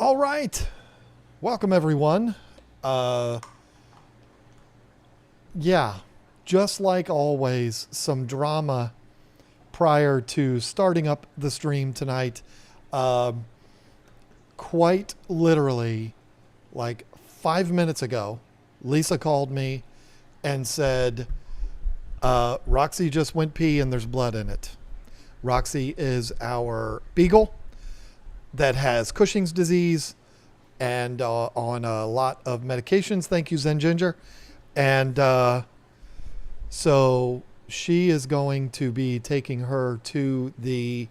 All right. Welcome, everyone. Yeah, just like always, some drama prior to starting up the stream tonight. Quite literally, like 5 minutes ago, Lisa called me and said, Roxy just went pee and there's blood in it. Roxy is our beagle that has Cushing's disease and on a lot of medications. Thank you, Zen Ginger. And so she is going to be taking her to the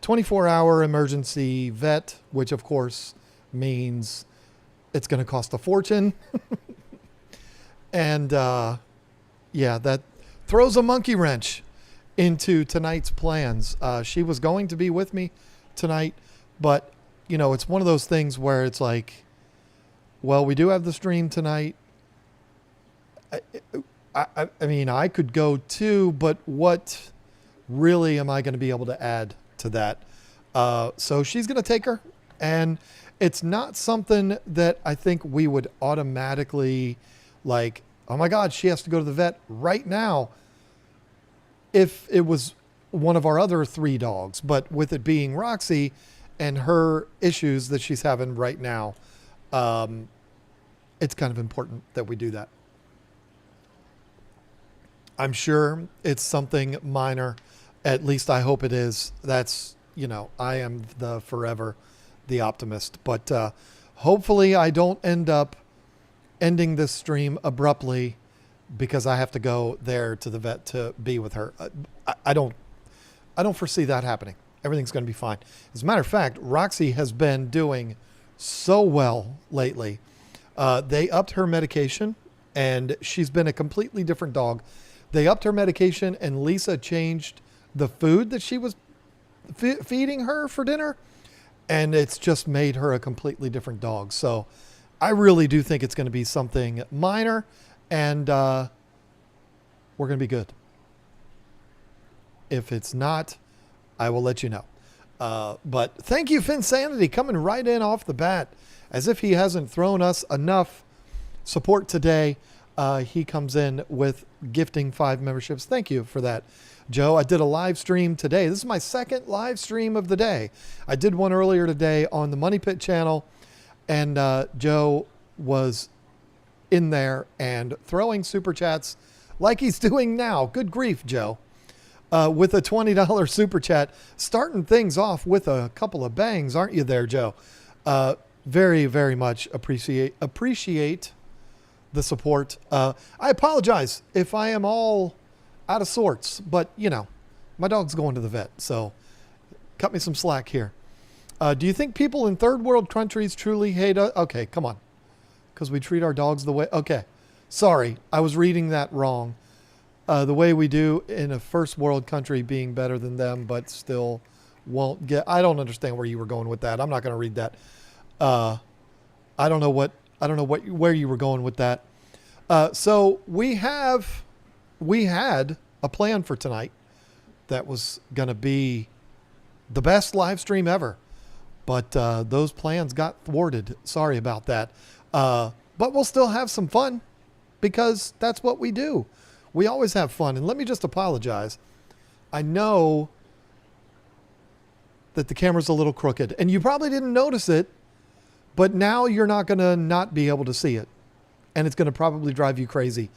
24-hour emergency vet, which of course means it's going to cost a fortune. And yeah, that throws a monkey wrench into tonight's plans. She was going to be with me tonight, but you know, it's one of those things where it's like, well, we do have the stream tonight. I mean, I could go too, but what really am I going to be able to add to that? So she's going to take her, and it's not something that I think we would automatically like, oh my God, she has to go to the vet right now if it was one of our other 3 dogs. But with it being Roxy and her issues that she's having right now, it's kind of important that we do that. I'm sure it's something minor. At least I hope it is. That's, you know, I am forever the optimist. But hopefully I don't end up ending this stream abruptly because I have to go there to the vet to be with her. I don't foresee that happening. Everything's going to be fine. As a matter of fact, Roxy has been doing so well lately. They upped her medication, and she's been a completely different dog. They upped her medication, and Lisa changed the food that she was feeding her for dinner, and it's just made her a completely different dog. So I really do think it's going to be something minor, and we're going to be good. If it's not, I will let you know. But thank you, Finsanity, coming right in off the bat, as if he hasn't thrown us enough support today. He comes in with gifting 5 memberships. Thank you for that, Joe. I did a live stream today. This is my second live stream of the day. I did one earlier today on the Money Pit channel, and Joe was in there and throwing super chats like he's doing now. Good grief, Joe. With a $20 super chat, starting things off with a couple of bangs, aren't you there, Joe? Very, very much appreciate the support. I apologize if I am all out of sorts, but you know, my dog's going to the vet, so cut me some slack here. Do you think people in third world countries truly hate us? Okay, come on. Because we treat our dogs the way... Okay, sorry, I was reading that wrong. The way we do in a first world country being better than them, but still won't get... I don't understand where you were going with that. I'm not going to read that. I don't know where you were going with that. So we had a plan for tonight that was going to be the best live stream ever, but those plans got thwarted. Sorry about that. But we'll still have some fun because that's what we do. We always have fun. And let me just apologize. I know that the camera's a little crooked and you probably didn't notice it, but now you're not going to not be able to see it. And it's going to probably drive you crazy.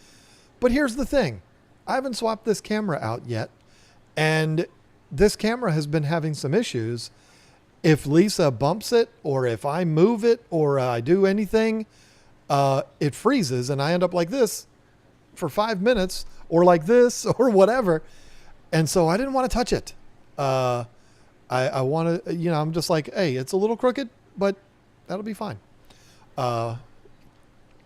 But here's the thing. I haven't swapped this camera out yet. And this camera has been having some issues. If Lisa bumps it, or if I move it, or I do anything, it freezes and I end up like this for 5 minutes, or like this, or whatever. And so I didn't want to touch it. I want to, you know, I'm just like, hey, it's a little crooked, but that'll be fine.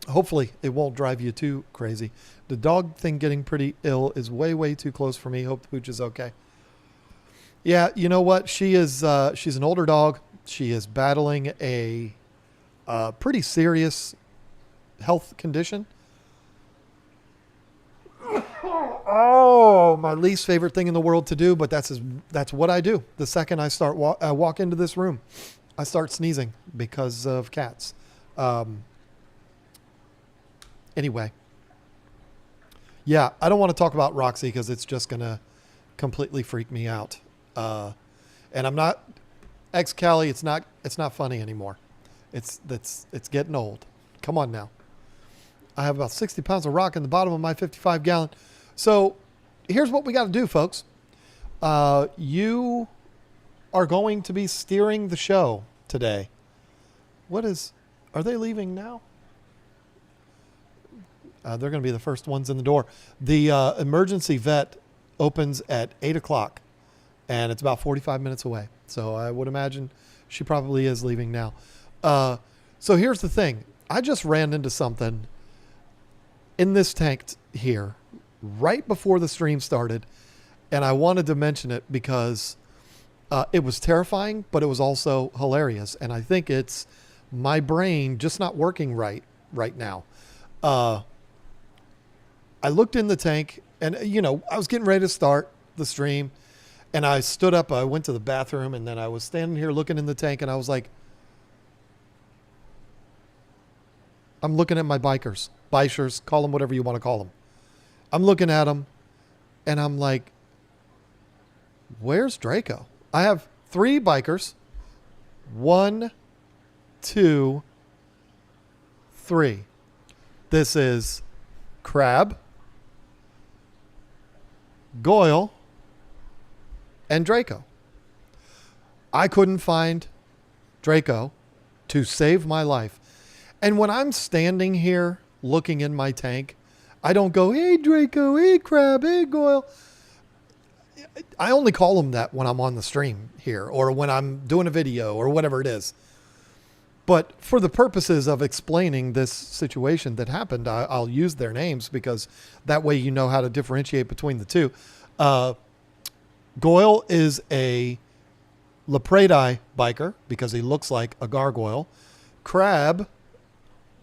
Hopefully it won't drive you too crazy. The dog thing getting pretty ill is way, way too close for me. Hope the pooch is okay. Yeah, you know what? She is, she's an older dog. She is battling a pretty serious health condition. Oh, my least favorite thing in the world to do, but that's what I do the second I start walk into this room. I start sneezing because of cats. Anyway. Yeah, I don't want to talk about Roxy because it's just going to completely freak me out. And I'm not ex-Cali. It's not funny anymore. It's getting old. Come on now. I have about 60 pounds of rock in the bottom of my 55-gallon. So here's what we got to do, folks. You are going to be steering the show today. Are they leaving now? They're going to be the first ones in the door. The emergency vet opens at 8 o'clock, and it's about 45 minutes away. So I would imagine she probably is leaving now. So here's the thing. I just ran into something in this tank here right before the stream started, and I wanted to mention it because it was terrifying, but it was also hilarious. And I think it's my brain just not working right now. I looked in the tank and, I was getting ready to start the stream and I stood up, I went to the bathroom and then I was standing here looking in the tank and I was like, I'm looking at my Bichers, call them whatever you want to call them. I'm looking at them and I'm like, where's Draco? I have 3 Bikers. 1, 2, 3. This is Crab, Goyle, and Draco. I couldn't find Draco to save my life. And when I'm standing here looking in my tank, I don't go, hey Draco, hey Crab, hey Goyle. I only call them that when I'm on the stream here or when I'm doing a video or whatever it is. But for the purposes of explaining this situation that happened, I'll use their names because that way you know how to differentiate between the two. Goyle is a Lepradi biker because he looks like a gargoyle. Crab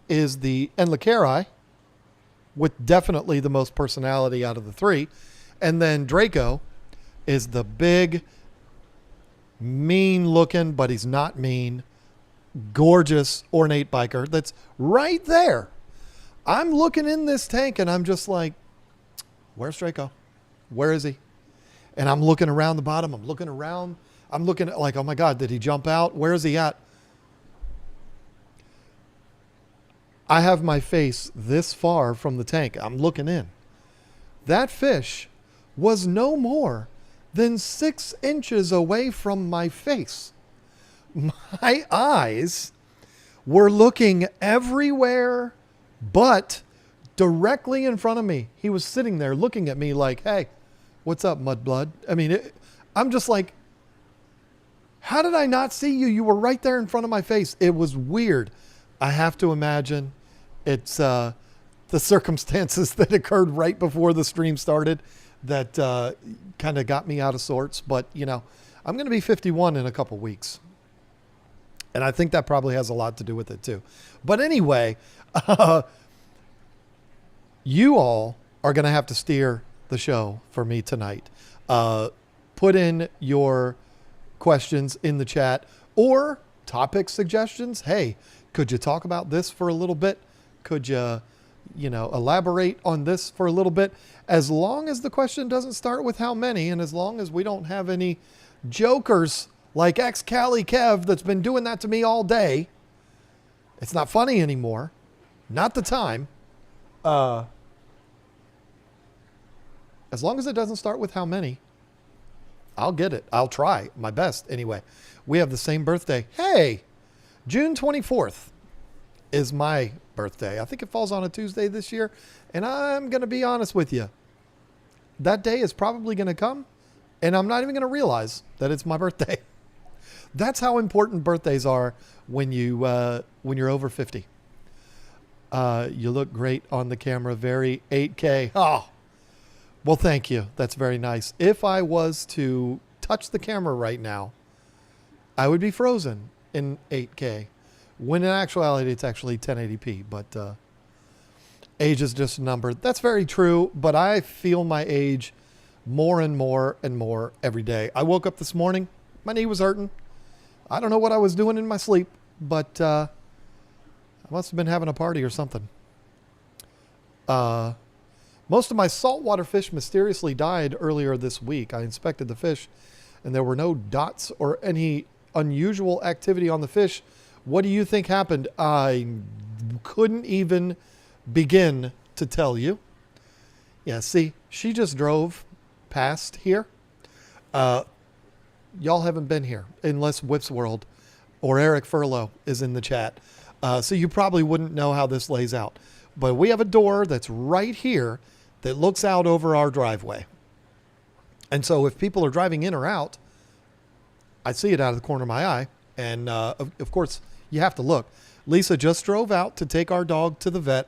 is the N with definitely the most personality out of the 3. And then Draco is the big, mean looking, but he's not mean, gorgeous, ornate biker that's right there. I'm looking in this tank and I'm just like, where's Draco? Where is he? And I'm looking around the bottom. I'm looking around. I'm looking at like, oh my God, did he jump out? Where is he at? I have my face this far from the tank. I'm looking in. That fish was no more than 6 inches away from my face. My eyes were looking everywhere but directly in front of me. He was sitting there looking at me like, hey, what's up, mudblood? I mean, I'm just like, how did I not see you? You were right there in front of my face. It was weird. I have to imagine it's the circumstances that occurred right before the stream started that kind of got me out of sorts. But, I'm going to be 51 in a couple weeks. And I think that probably has a lot to do with it too. But anyway, you all are going to have to steer the show for me tonight. Put in your questions in the chat or topic suggestions. Hey, could you talk about this for a little bit? Could you, elaborate on this for a little bit? As long as the question doesn't start with how many, and as long as we don't have any jokers like ex-Cali Kev that's been doing that to me all day. It's not funny anymore. Not the time. As long as it doesn't start with how many, I'll get it. I'll try my best. Anyway, we have the same birthday. Hey, June 24th is my birthday. I think it falls on a Tuesday this year. And I'm going to be honest with you. That day is probably going to come. And I'm not even going to realize that it's my birthday. That's how important birthdays are when you're over 50. You look great on the camera. Very 8K. Oh, well, thank you. That's very nice. If I was to touch the camera right now, I would be frozen in 8K. When in actuality, it's actually 1080p. But age is just a number. That's very true. But I feel my age more and more and more every day. I woke up this morning. My knee was hurting. I don't know what I was doing in my sleep, but I must have been having a party or something. Most of my saltwater fish mysteriously died earlier this week. I inspected the fish, and there were no dots or any unusual activity on the fish. What do you think happened? I couldn't even begin to tell you. Yeah, see, she just drove past here. Y'all haven't been here unless Whip's World or Eric Furlow is in the chat. So you probably wouldn't know how this lays out. But we have a door that's right here that looks out over our driveway. And so if people are driving in or out, I see it out of the corner of my eye. And of course, you have to look. Lisa just drove out to take our dog to the vet.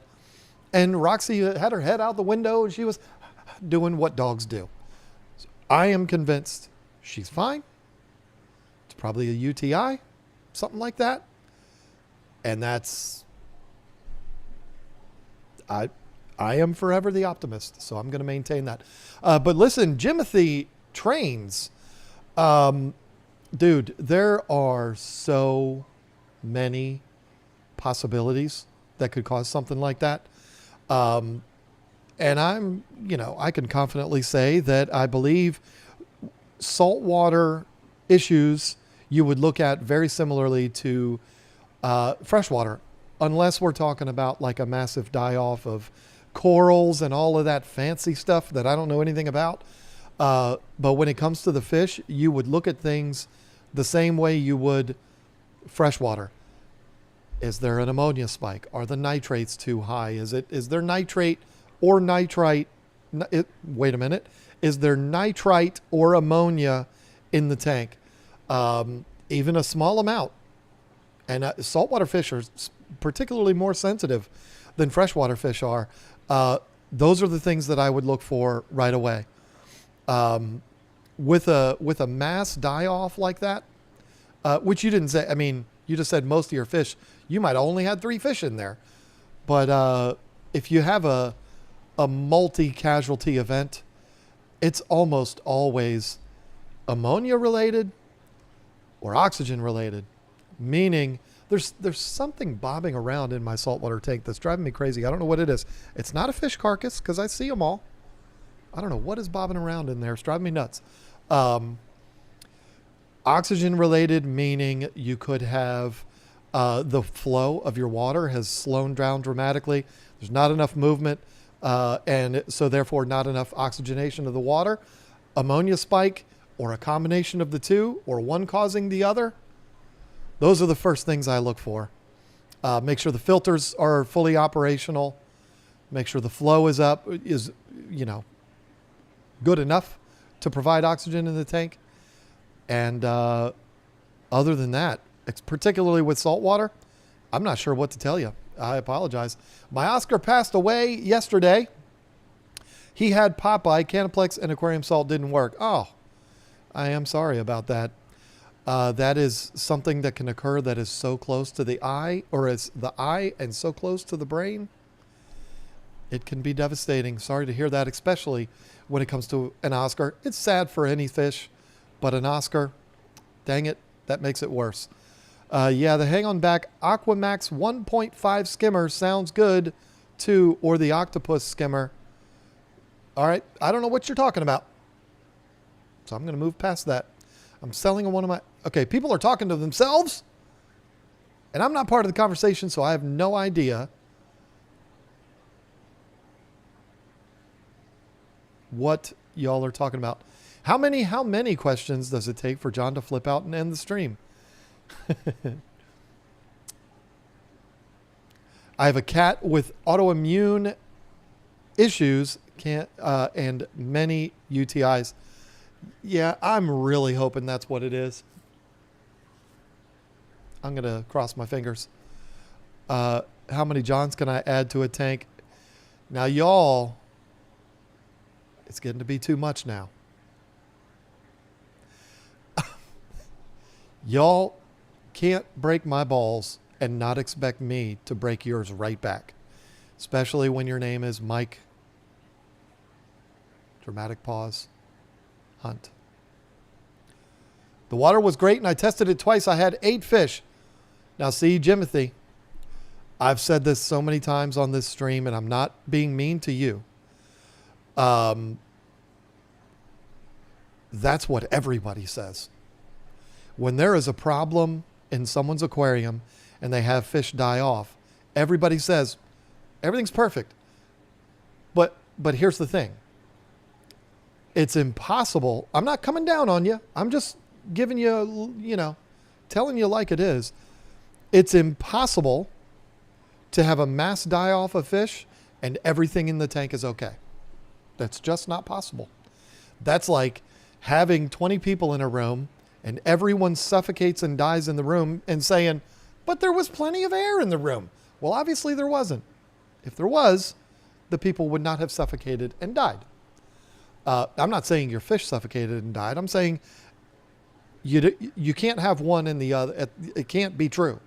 And Roxy had her head out the window and she was doing what dogs do. So I am convinced she's fine. It's probably a UTI, something like that. And that's, I am forever the optimist, so I'm going to maintain that. But listen, Jimothy trains. Dude, there are so many possibilities that could cause something like that. And I can confidently say that I believe saltwater issues you would look at very similarly to freshwater, unless we're talking about like a massive die-off of corals and all of that fancy stuff that I don't know anything about. But when it comes to the fish, you would look at things the same way you would freshwater. Is there an ammonia spike? Are the nitrates too high? Is there nitrate or nitrite? Wait a minute. Is there nitrite or ammonia in the tank? Even a small amount. And saltwater fish are particularly more sensitive than freshwater fish are. Those are the things that I would look for right away. With a mass die-off like that, which you didn't say. I mean, you just said most of your fish. You might have only had 3 fish in there. But if you have a multi-casualty event, it's almost always ammonia related or oxygen related. Meaning there's something bobbing around in my saltwater tank that's driving me crazy. I don't know what it is. It's not a fish carcass because I see them all. I don't know what is bobbing around in there. It's driving me nuts. Oxygen related, meaning you could have the flow of your water has slowed down dramatically. There's not enough movement, and so therefore not enough oxygenation of the water. Ammonia spike, or a combination of the two, or one causing the other. Those are the first things I look for. Make sure the filters are fully operational. Make sure the flow is up, good enough to provide oxygen in the tank. And other than that, particularly with saltwater, I'm not sure what to tell you. I apologize. My Oscar passed away yesterday. He had Popeye, Canaplex, and aquarium salt didn't work. Oh, I am sorry about that. That is something that can occur that is so close to the eye, or is the eye and so close to the brain. It can be devastating. Sorry to hear that, especially when it comes to an Oscar. It's sad for any fish, but an Oscar, dang it, that makes it worse. Yeah, the Hang On Back Aquamax 1.5 skimmer sounds good too, or the octopus skimmer. All right, I don't know what you're talking about, so I'm going to move past that. I'm selling one of my... Okay, people are talking to themselves, and I'm not part of the conversation, so I have no idea what y'all are talking about. How many questions does it take for John to flip out and end the stream? I have a cat with autoimmune issues and many UTIs. Yeah, I'm really hoping that's what it is. I'm going to cross my fingers. How many Johns can I add to a tank? Now, y'all, it's getting to be too much now. Y'all can't break my balls and not expect me to break yours right back. Especially when your name is Mike. Dramatic pause. Hunt. The water was great, and I tested it twice. I had 8 fish. Now, see, Jimothy, I've said this so many times on this stream, and I'm not being mean to you. That's what everybody says. When there is a problem in someone's aquarium and they have fish die off, everybody says, everything's perfect. But here's the thing. It's impossible. I'm not coming down on you. I'm just giving you, telling you like it is. It's impossible to have a mass die off of fish and everything in the tank is okay. That's just not possible. That's like having 20 people in a room and everyone suffocates and dies in the room and saying, but there was plenty of air in the room. Well, obviously there wasn't. If there was, the people would not have suffocated and died. I'm not saying your fish suffocated and died. I'm saying you can't have one and the other. It can't be true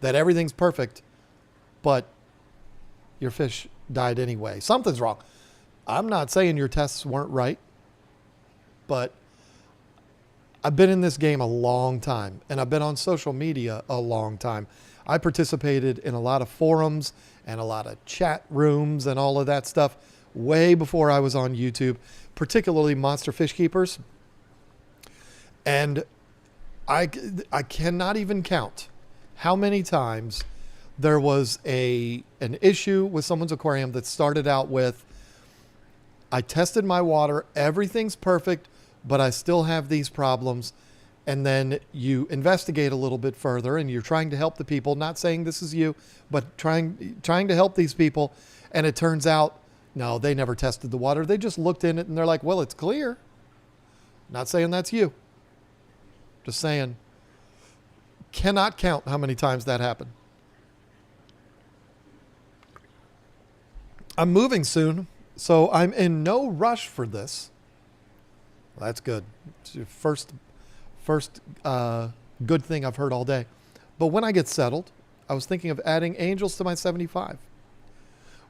that everything's perfect, but your fish died anyway. Something's wrong. I'm not saying your tests weren't right, but I've been in this game a long time, and I've been on social media a long time. I participated in a lot of forums and a lot of chat rooms and all of that stuff way before I was on YouTube, particularly Monster Fish Keepers. And I cannot even count how many times there was an issue with someone's aquarium that started out with, I tested my water, everything's perfect, but I still have these problems. And then you investigate a little bit further and you're trying to help the people, not saying this is you, but trying to help these people. And it turns out, no, they never tested the water. They just looked in it and they're like, well, it's clear. Not saying that's you. Just saying, cannot count how many times that happened. I'm moving soon, so I'm in no rush for this. Well, that's good. It's your first good thing I've heard all day. But when I get settled, I was thinking of adding angels to my 75.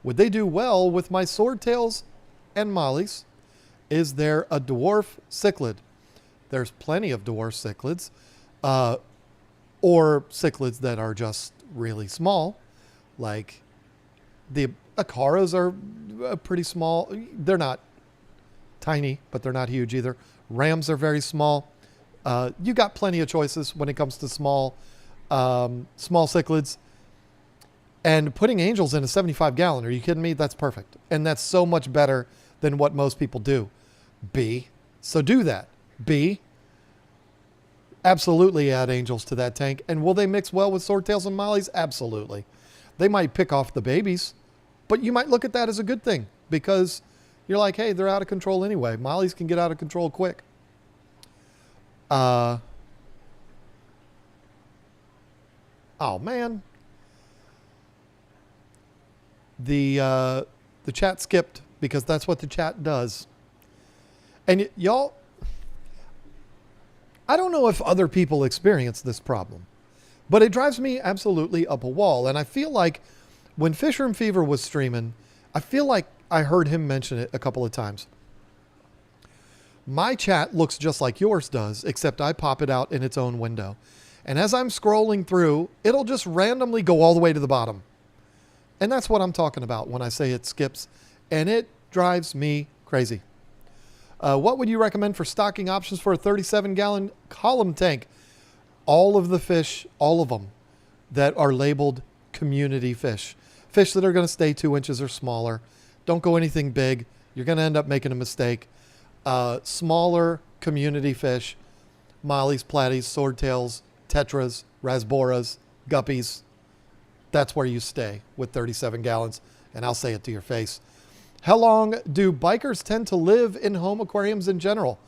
Would they do well with my swordtails and mollies? Is there a dwarf cichlid? There's plenty of dwarf cichlids, or cichlids that are just really small, like the acaras are pretty small. They're not tiny, but they're not huge either. Rams are very small. You got plenty of choices when it comes to small cichlids. And putting angels in a 75 gallon, are you kidding me? That's perfect. And that's so much better than what most people do. So do that. Absolutely add angels to that tank. And will they mix well with swordtails and mollies? Absolutely. They might pick off the babies, but you might look at that as a good thing because you're like, hey, they're out of control anyway. Mollies can get out of control quick. Oh man. The chat skipped because that's what the chat does. And y'all, I don't know if other people experience this problem, but it drives me absolutely up a wall. And I feel like when Fish Room Fever was streaming, I feel like I heard him mention it a couple of times. My chat looks just like yours does, except I pop it out in its own window. And as I'm scrolling through, it'll just randomly go all the way to the bottom. And that's what I'm talking about when I say it skips. And it drives me crazy. What would you recommend for stocking options for a 37-gallon column tank? All of the fish, all of them that are labeled community fish. Fish that are going to stay 2 inches or smaller. Don't go anything big. You're going to end up making a mistake. Smaller community fish, mollies, platies, swordtails, tetras, rasboras, guppies. That's where you stay with 37 gallons. And I'll say it to your face. How long do bikers tend to live in home aquariums in general?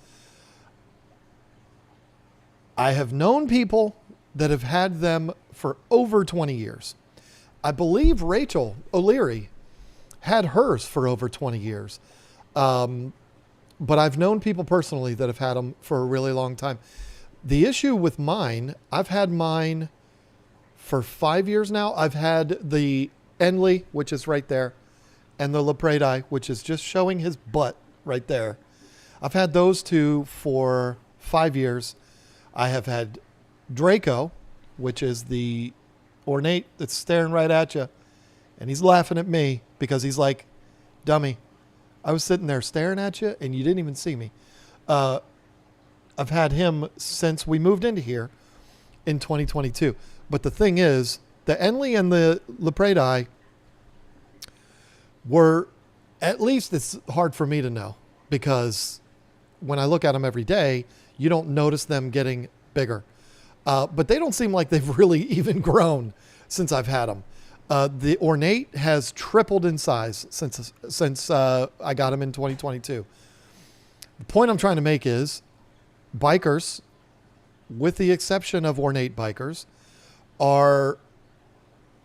I have known people that have had them for over 20 years. I believe Rachel O'Leary had hers for over 20 years. But I've known people personally that have had them for a really long time. The issue with mine, I've had mine for 5 years now. I've had the Enley, which is right there, and the Lepredi, which is just showing his butt right there. I've had those two for 5 years. I have had Draco, which is the ornate that's staring right at you. And he's laughing at me because he's like, dummy, I was sitting there staring at you and you didn't even see me. I've had him since we moved into here in 2022. But the thing is, the Enley and the Lepradi were, at least it's hard for me to know, because when I look at them every day, you don't notice them getting bigger. But they don't seem like they've really even grown since I've had them. The ornate has tripled in size since I got him in 2022. The point I'm trying to make is bikers, with the exception of ornate bikers,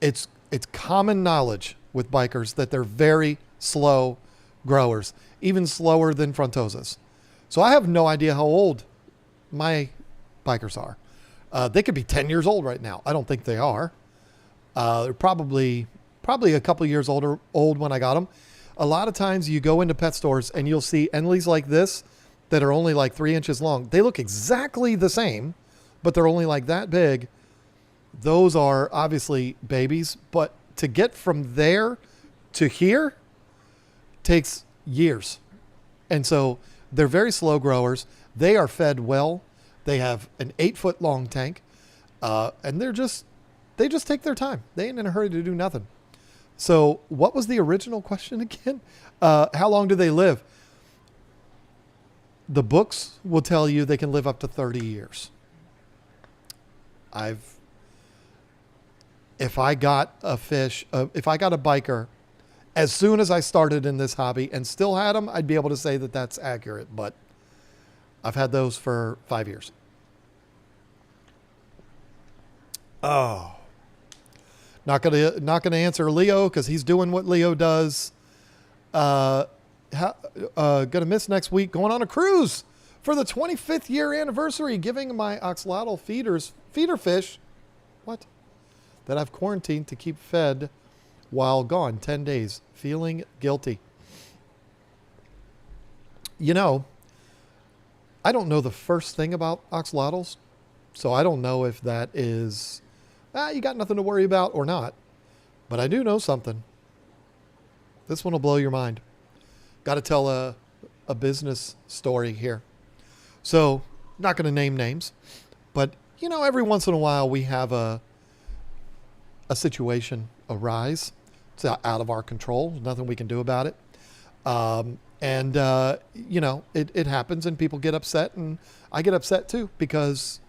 it's common knowledge with bikers that they're very slow growers, even slower than frontosas. So I have no idea how old my bikers are. They could be 10 years old right now. I don't think they are. They're probably a couple years old when I got them. A lot of times you go into pet stores and you'll see Enleys like this that are only like 3 inches long. They look exactly the same, but they're only like that big. Those are obviously babies, but to get from there to here takes years. And so they're very slow growers. They are fed well. They have an 8-foot long tank, and they just take their time. They ain't in a hurry to do nothing. So what was the original question again? How long do they live? The books will tell you they can live up to 30 years. If I got a biker, as soon as I started in this hobby and still had them, I'd be able to say that that's accurate. But I've had those for 5 years. Oh, not gonna answer Leo because he's doing what Leo does. Gonna miss next week. Going on a cruise for the 25th year anniversary, giving my axolotl feeder fish, that I've quarantined to keep fed while gone 10 days. Feeling guilty. You know, I don't know the first thing about axolotls, so I don't know if that is, you got nothing to worry about or not. But I do know something. This one will blow your mind. Got to tell a business story here. So, not going to name names, but you know, every once in a while we have a situation arise. It's out of our control. There's nothing we can do about it. You know, it happens and people get upset, and I get upset too because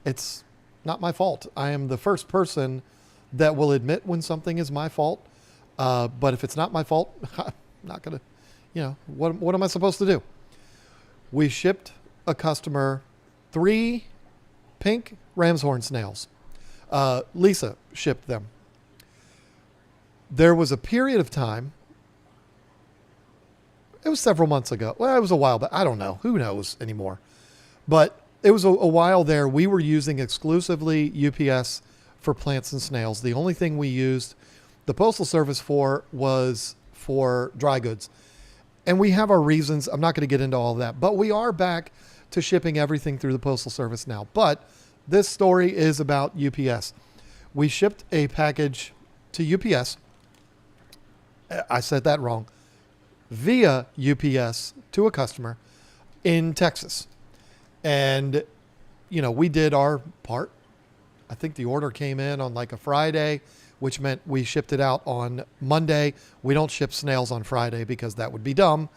it's not my fault. I am the first person that will admit when something is my fault. But if it's not my fault, I'm not going to, you know, what am I supposed to do? We shipped a customer 3 pink ram's horn snails. Lisa shipped them. There was a period of time, it was several months ago. Well, it was a while, but I don't know. Who knows anymore? But it was a while there. We were using exclusively UPS for plants and snails. The only thing we used the Postal Service for was for dry goods. And we have our reasons. I'm not going to get into all of that, but we are back to shipping everything through the Postal Service now. But this story is about UPS. We shipped a package to UPS. I said that wrong. Via UPS to a customer in Texas. And, you know, we did our part. I think the order came in on like a Friday, which meant we shipped it out on Monday. We don't ship snails on Friday because that would be dumb.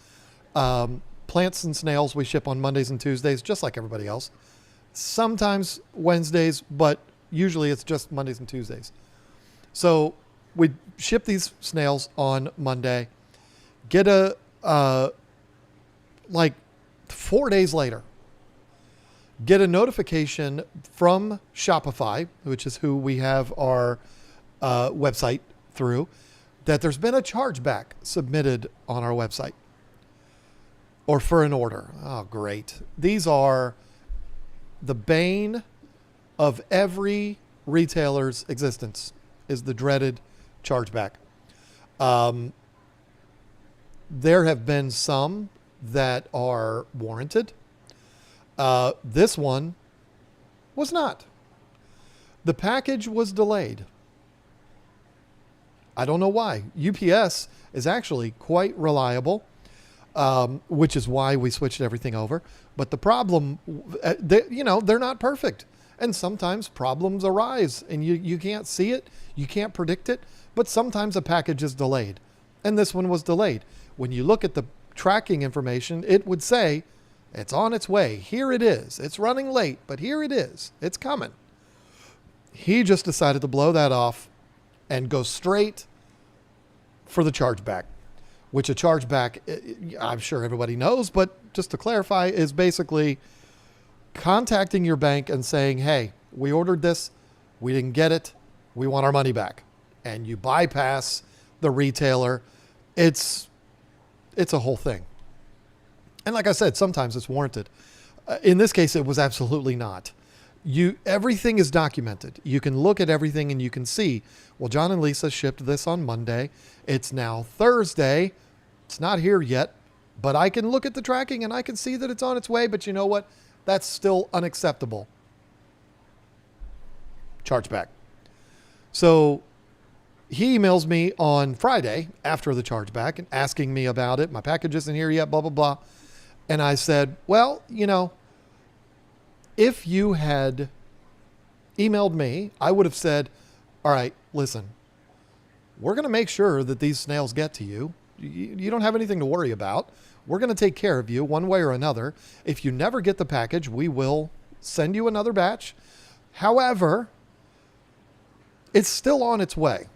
Plants and snails we ship on Mondays and Tuesdays, just like everybody else. Sometimes Wednesdays, but usually it's just Mondays and Tuesdays. So we ship these snails on Monday, get like 4 days later, get a notification from Shopify, which is who we have our website through, that there's been a chargeback submitted on our website or for an order. Oh, great. These are the bane of every retailer's existence, is the dreaded chargeback. There have been some that are warranted. This one Was not. The package was delayed. I don't know why. UPS is actually quite reliable, which is why we switched everything over. But the problem, they're not perfect. And sometimes problems arise and you can't see it. You can't predict it. But sometimes a package is delayed. And this one was delayed. When you look at the tracking information, it would say, it's on its way. Here it is. It's running late, but here it is. It's coming. He just decided to blow that off and go straight for the chargeback, which a chargeback, I'm sure everybody knows, but just to clarify, is basically contacting your bank and saying, hey, we ordered this. We didn't get it. We want our money back. And you bypass the retailer. It's a whole thing. And like I said, sometimes it's warranted. In this case, it was absolutely not. Everything is documented. You can look at everything and you can see, well, John and Lisa shipped this on Monday. It's now Thursday. It's not here yet, but I can look at the tracking and I can see that it's on its way. But you know what? That's still unacceptable. Chargeback. So he emails me on Friday after the chargeback and asking me about it. My package isn't here yet, blah, blah, blah. And I said, well, if you had emailed me, I would have said, all right, listen, we're going to make sure that these snails get to you. You don't have anything to worry about. We're going to take care of you one way or another. If you never get the package, we will send you another batch. However, it's still on its way.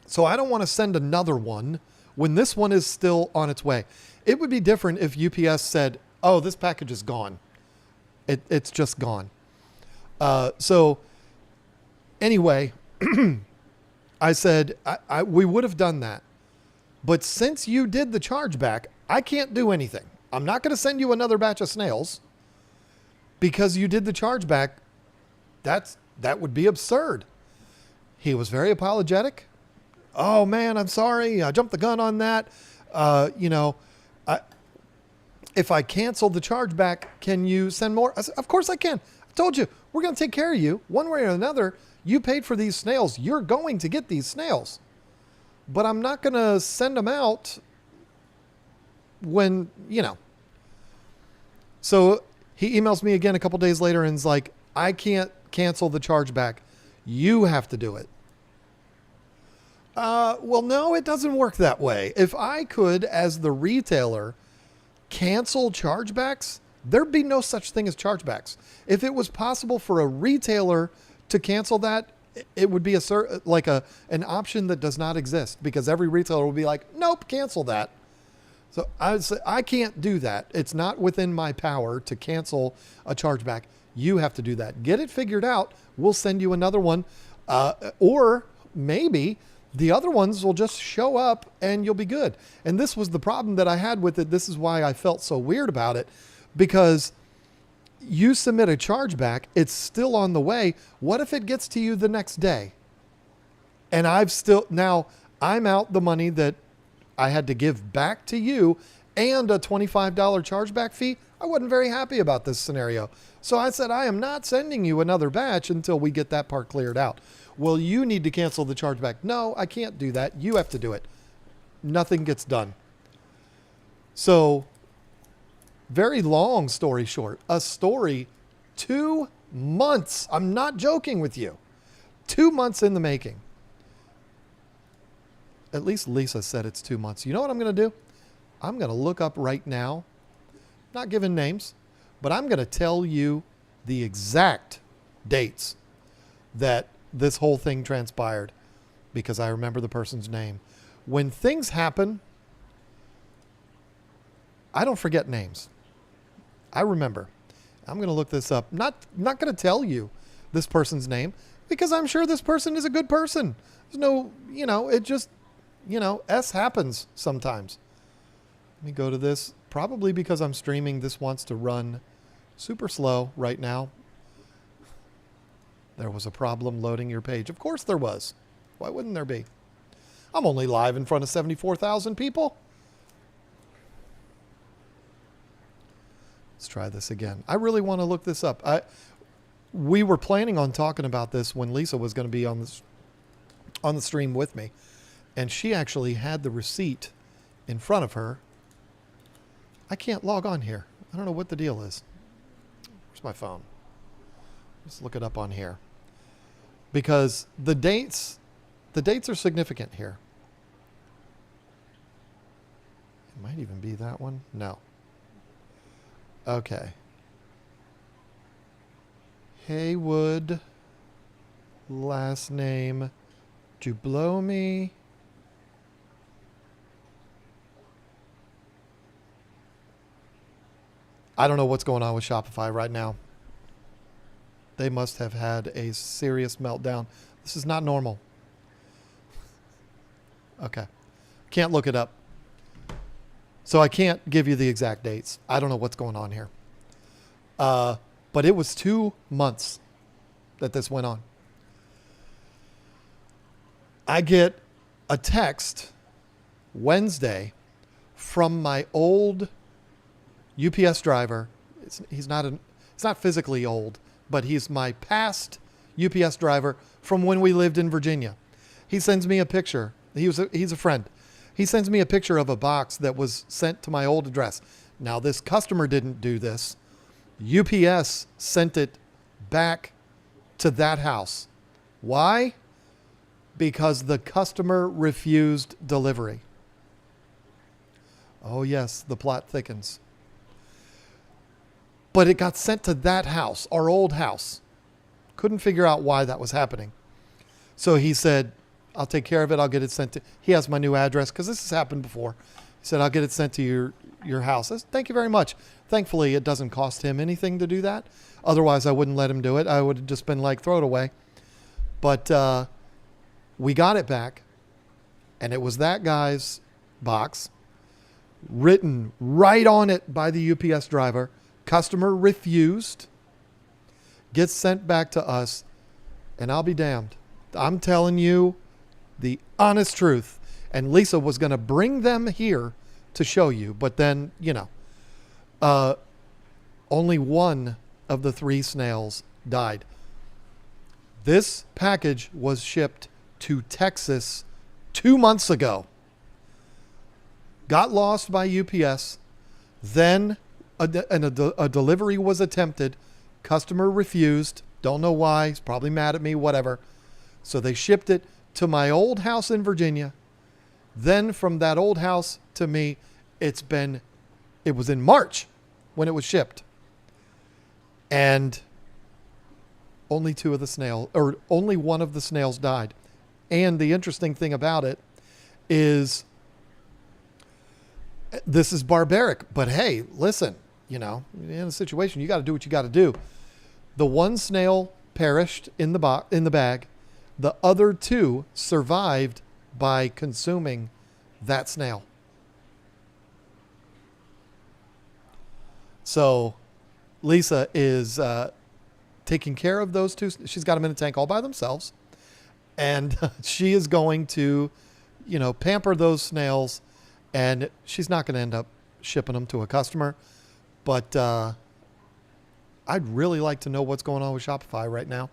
So I don't want to send another one when this one is still on its way. It would be different if UPS said, oh, this package is gone. It's just gone. So anyway, I said, we would have done that. But since you did the chargeback, I can't do anything. I'm not going to send you another batch of snails because you did the chargeback. That would be absurd. He was very apologetic. Oh man, I'm sorry. I jumped the gun on that. If I cancel the chargeback, can you send more? I said, of course I can. I told you, we're going to take care of you one way or another. You paid for these snails. You're going to get these snails. But I'm not going to send them out when, So he emails me again a couple days later and is like, I can't cancel the chargeback. You have to do it. Well, no, it doesn't work that way. If I could, as the retailer, cancel chargebacks, there'd be no such thing as chargebacks. If it was possible for a retailer to cancel that, it would be an option that does not exist because every retailer would be like, nope, cancel that. So I would say, I can't do that. It's not within my power to cancel a chargeback. You have to do that. Get it figured out. We'll send you another one. Or maybe the other ones will just show up and you'll be good. And this was the problem that I had with it. This is why I felt so weird about it, because you submit a chargeback, it's still on the way. What if it gets to you the next day? And I'm out the money that I had to give back to you and a $25 chargeback fee. I wasn't very happy about this scenario. So I said, I am not sending you another batch until we get that part cleared out. Well, you need to cancel the chargeback. No, I can't do that. You have to do it. Nothing gets done. So, very long story short, 2 months. I'm not joking with you. 2 months in the making. At least Lisa said it's 2 months. You know what I'm going to do? I'm going to look up right now, not giving names, but I'm going to tell you the exact dates that this whole thing transpired because I remember the person's name. When things happen, I don't forget names. I remember. I'm going to look this up. Not going to tell you this person's name because I'm sure this person is a good person. There's no, it just, S happens sometimes. Let me go to this. Probably because I'm streaming, this wants to run super slow right now. There was a problem loading your page. Of course there was. Why wouldn't there be? I'm only live in front of 74,000 people. Let's try this again. I really want to look this up. we were planning on talking about this when Lisa was going to be on the stream with me, and she actually had the receipt in front of her. I can't log on here. I don't know what the deal is. Where's my phone? Let's look it up on here, because the dates are significant here. It might even be that one. No. Okay. Haywood, last name, Jublomi. I don't know what's going on with Shopify right now. They must have had a serious meltdown. This is not normal. Okay. Can't look it up. So I can't give you the exact dates. I don't know what's going on here. But it was 2 months that this went on. I get a text Wednesday from my old UPS driver. He's not physically old, but he's my past UPS driver from when we lived in Virginia. He sends me a picture. He's a friend. He sends me a picture of a box that was sent to my old address. Now, this customer didn't do this. UPS sent it back to that house. Why? Because the customer refused delivery. Oh yes, the plot thickens. But it got sent to that house, our old house. Couldn't figure out why that was happening. So he said, I'll take care of it. I'll get it sent to, he has my new address because this has happened before. He said, I'll get it sent to your house. I said, thank you very much. Thankfully, it doesn't cost him anything to do that. Otherwise, I wouldn't let him do it. I would have just been like, throw it away. But we got it back, and it was that guy's box, written right on it by the UPS driver. Customer refused. Gets sent back to us, and I'll be damned. I'm telling you the honest truth. And Lisa was going to bring them here to show you, but then, only one of the 3 snails died. This package was shipped to Texas 2 months ago. Got lost by UPS. Then a delivery was attempted. Customer refused. Don't know why. He's probably mad at me, whatever. So they shipped it to my old house in Virginia. Then from that old house to me, it was in March when it was shipped. And only one of the snails died. And the interesting thing about it is this is barbaric, but hey, listen, in a situation, you got to do what you got to do. The one snail perished in the bag. The other 2 survived by consuming that snail. So Lisa is taking care of those 2. She's got them in a tank all by themselves. And she is going to, pamper those snails. And she's not going to end up shipping them to a customer. But I'd really like to know what's going on with Shopify right now.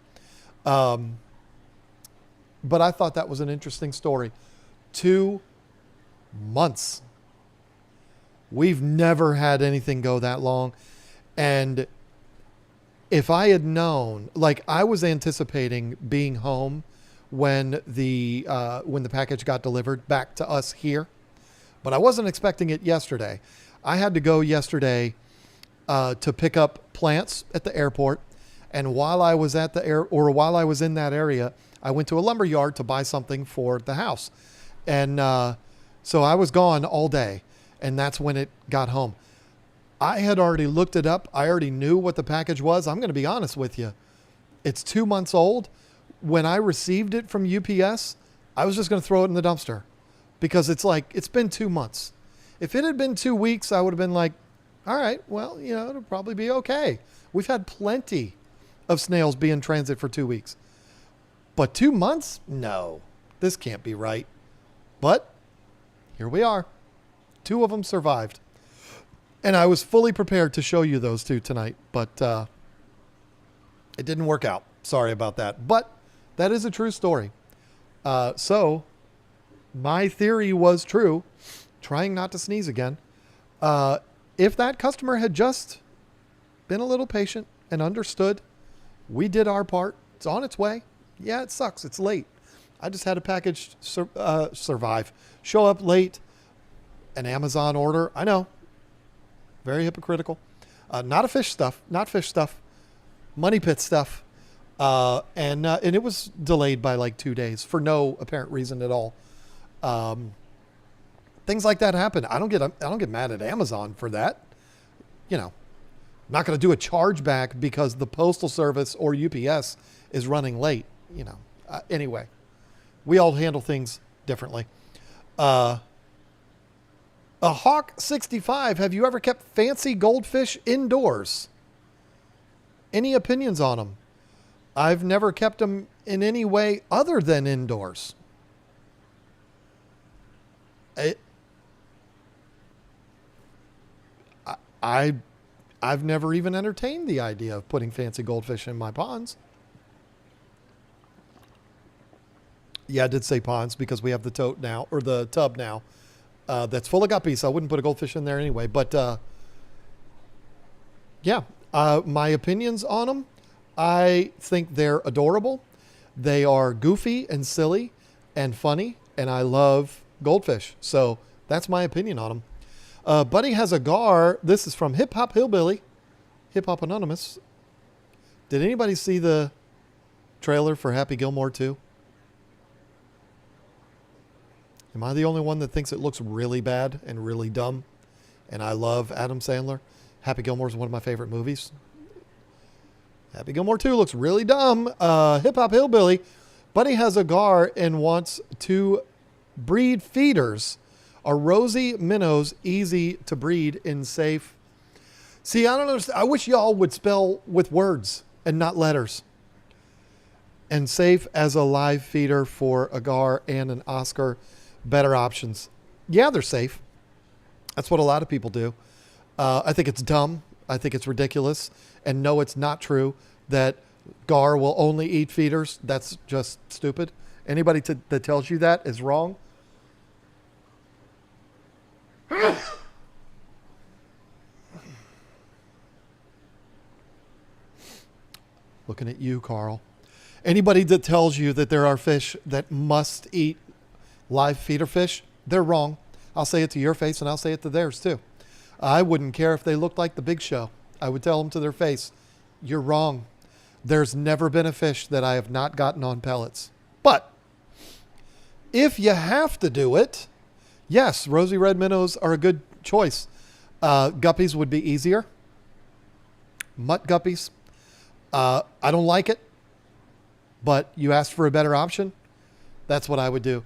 But I thought that was an interesting story. 2 months. We've never had anything go that long. And if I had known, I was anticipating being home when the package got delivered back to us here, but I wasn't expecting it yesterday. I had to go yesterday to pick up plants at the airport. And while I was in that area, I went to a lumber yard to buy something for the house. And so I was gone all day, and that's when it got home. I had already looked it up. I already knew what the package was. I'm going to be honest with you. It's 2 months old. When I received it from UPS, I was just going to throw it in the dumpster because it's been 2 months. If it had been 2 weeks, I would have been like, all right, well, it'll probably be okay. We've had plenty of snails be in transit for 2 weeks. But 2 months? No, this can't be right. But here we are. 2 of them survived. And I was fully prepared to show you those 2 tonight. But It didn't work out. Sorry about that. But that is a true story. So my theory was true. Trying not to sneeze again. If that customer had just been a little patient and understood, we did our part. It's on its way. Yeah, it sucks. It's late. I just had a package survive. Show up late. An Amazon order. I know. Very hypocritical. Not fish stuff. Money pit stuff. And it was delayed by like 2 days for no apparent reason at all. Things like that happen. I don't get mad at Amazon for that. You know, not going to do a chargeback because the postal service or UPS is running late. You know. Anyway, we all handle things differently. A Hawk 65. Have you ever kept fancy goldfish indoors? Any opinions on them? I've never kept them in any way other than indoors. I've never even entertained the idea of putting fancy goldfish in my ponds. Yeah, I did say ponds because we have the tote now, or the tub now, that's full of guppies. So I wouldn't put a goldfish in there anyway. But yeah, my opinions on them. I think they're adorable. They are goofy and silly and funny, and I love goldfish. So that's my opinion on them. Buddy has a gar. This is from Hip Hop Hillbilly, Hip Hop Anonymous. Did anybody see the trailer for Happy Gilmore 2? Am I the only one that thinks it looks really bad and really dumb? And I love Adam Sandler. Happy Gilmore is one of my favorite movies. Happy Gilmore 2 looks really dumb. Hip Hop Hillbilly. Buddy has a gar and wants to breed feeders. Are rosy minnows easy to breed in safe? See, I don't understand. I wish y'all would spell with words and not letters. And safe as a live feeder for a gar and an Oscar. Better options. Yeah, they're safe. That's what a lot of people do. I think it's dumb. I think it's ridiculous. And no, it's not true that gar will only eat feeders. That's just stupid. Anybody that tells you that is wrong. Looking at you, Carl. Anybody that tells you that there are fish that must eat live feeder fish, they're wrong. I'll say it to your face and I'll say it to theirs too. I wouldn't care if they looked like the Big Show. I would tell them to their face, you're wrong. There's never been a fish that I have not gotten on pellets. But if you have to do it, yes, rosy red minnows are a good choice. Guppies would be easier. Mutt guppies. I don't like it, but you asked for a better option. That's what I would do.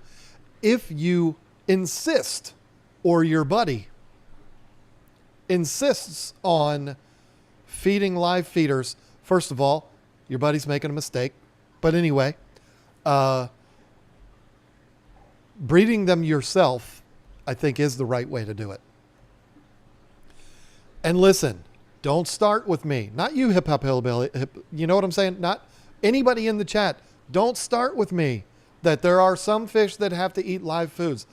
If you insist, or your buddy insists on feeding live feeders, first of all, your buddy's making a mistake. But anyway, breeding them yourself, I think, is the right way to do it. And listen, don't start with me. Not you, Hip Hop Hillbilly. You know what I'm saying? Not anybody in the chat. Don't start with me that there are some fish that have to eat live foods.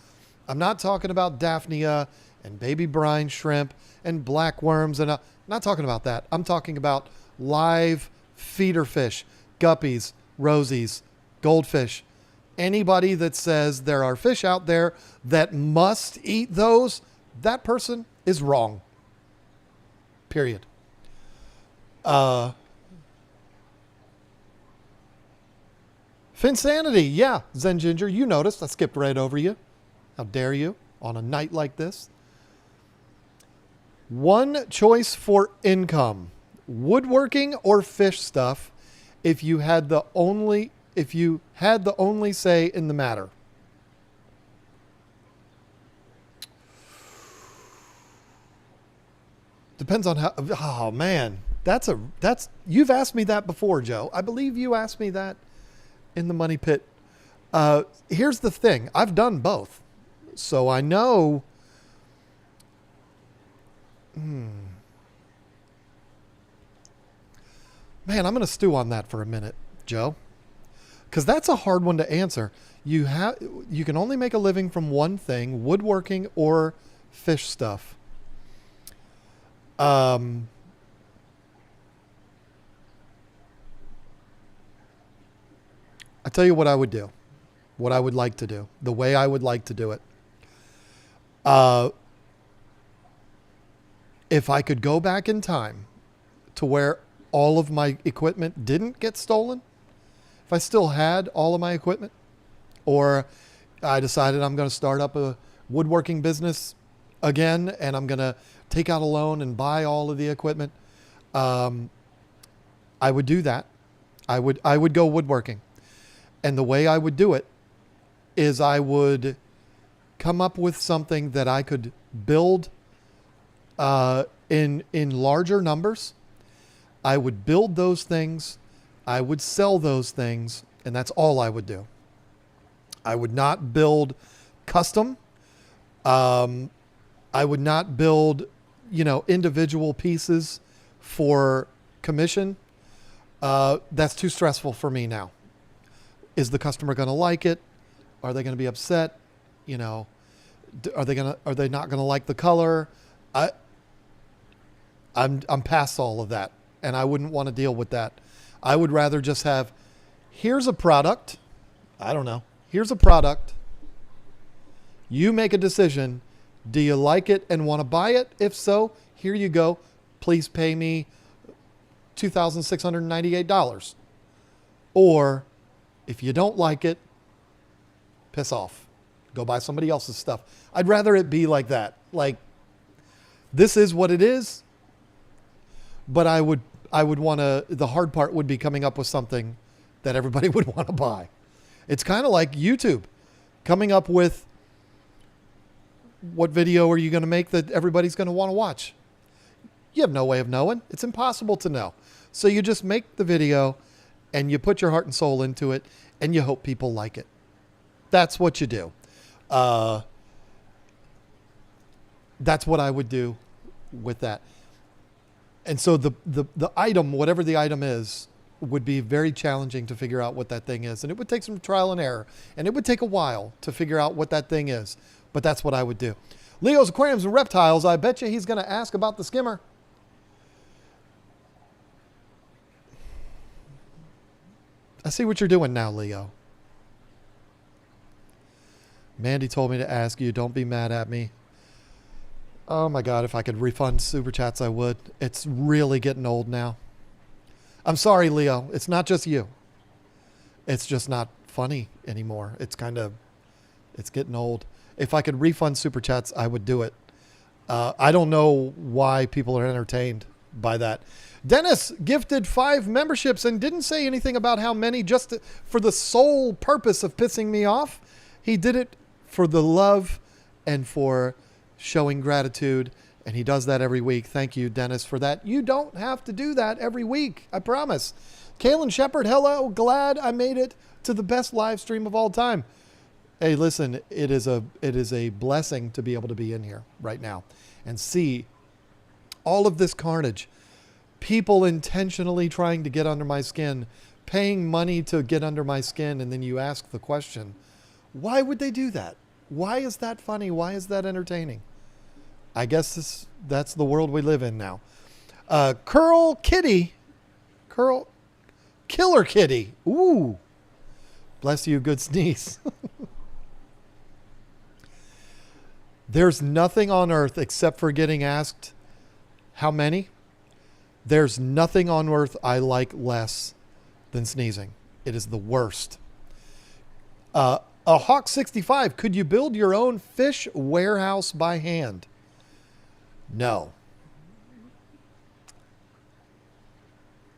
I'm not talking about Daphnia and baby brine shrimp and blackworms. And I'm not talking about that. I'm talking about live feeder fish, guppies, rosies, goldfish. Anybody that says there are fish out there that must eat those, that person is wrong. Period. Finsanity, yeah, Zen Ginger, you noticed. I skipped right over you. How dare you on a night like this? One choice for income, woodworking or fish stuff, if you had the only say in the matter. Depends on how. Oh man, that's you've asked me that before, Joe. I believe you asked me that in the money pit. Here's the thing. I've done both. So I know. Man, I'm going to stew on that for a minute, Joe, because that's a hard one to answer. You can only make a living from one thing, woodworking or fish stuff. I tell you what I would do, what I would like to do, the way I would like to do it. If I could go back in time to where all of my equipment didn't get stolen, if I still had all of my equipment, or I decided I'm going to start up a woodworking business again and I'm going to take out a loan and buy all of the equipment, I would do that. I would go woodworking. And the way I would do it is I would come up with something that I could build in larger numbers. I would build those things. I would sell those things. And that's all I would do. I would not build custom. I would not build, individual pieces for commission. That's too stressful for me now. Is the customer going to like it? Are they going to be upset? Are they not going to like the color? I'm past all of that, and I wouldn't want to deal with that. I would rather just have, here's a product. I don't know. Here's a product. You make a decision. Do you like it and want to buy it? If so, here you go. Please pay me $2,698. Or if you don't like it, piss off. Go buy somebody else's stuff. I'd rather it be like that. Like, this is what it is. But I would want to, the hard part would be coming up with something that everybody would want to buy. It's kind of like YouTube. Coming up with what video are you going to make that everybody's going to want to watch? You have no way of knowing. It's impossible to know. So you just make the video and you put your heart and soul into it and you hope people like it. That's what you do. That's what I would do with that. And so the item, whatever the item is, would be very challenging to figure out what that thing is. And it would take some trial and error. And it would take a while to figure out what that thing is. But that's what I would do. Leo's Aquariums and Reptiles. I bet you he's going to ask about the skimmer. I see what you're doing now, Leo. Mandy told me to ask you. Don't be mad at me. Oh my God, if I could refund Super Chats, I would. It's really getting old now. I'm sorry, Leo. It's not just you. It's just not funny anymore. It's getting old. If I could refund Super Chats, I would do it. I don't know why people are entertained by that. Dennis gifted 5 memberships and didn't say anything about how many, just for the sole purpose of pissing me off. He did it for the love and for showing gratitude, and he does that every week. Thank you, Dennis, for that. You don't have to do that every week, I promise. Kaylin Shepard, hello, glad I made it to the best live stream of all time. Hey, listen, it is a blessing to be able to be in here right now and see all of this carnage. People intentionally trying to get under my skin, paying money to get under my skin, and then you ask the question, why would they do that? Why is that funny? Why is that entertaining? I guess that's the world we live in now. Killer Kitty. Ooh. Bless you, good sneeze. There's nothing on earth except for getting asked how many. There's nothing on earth I like less than sneezing. It is the worst. A Hawk 65, could you build your own fish warehouse by hand? No.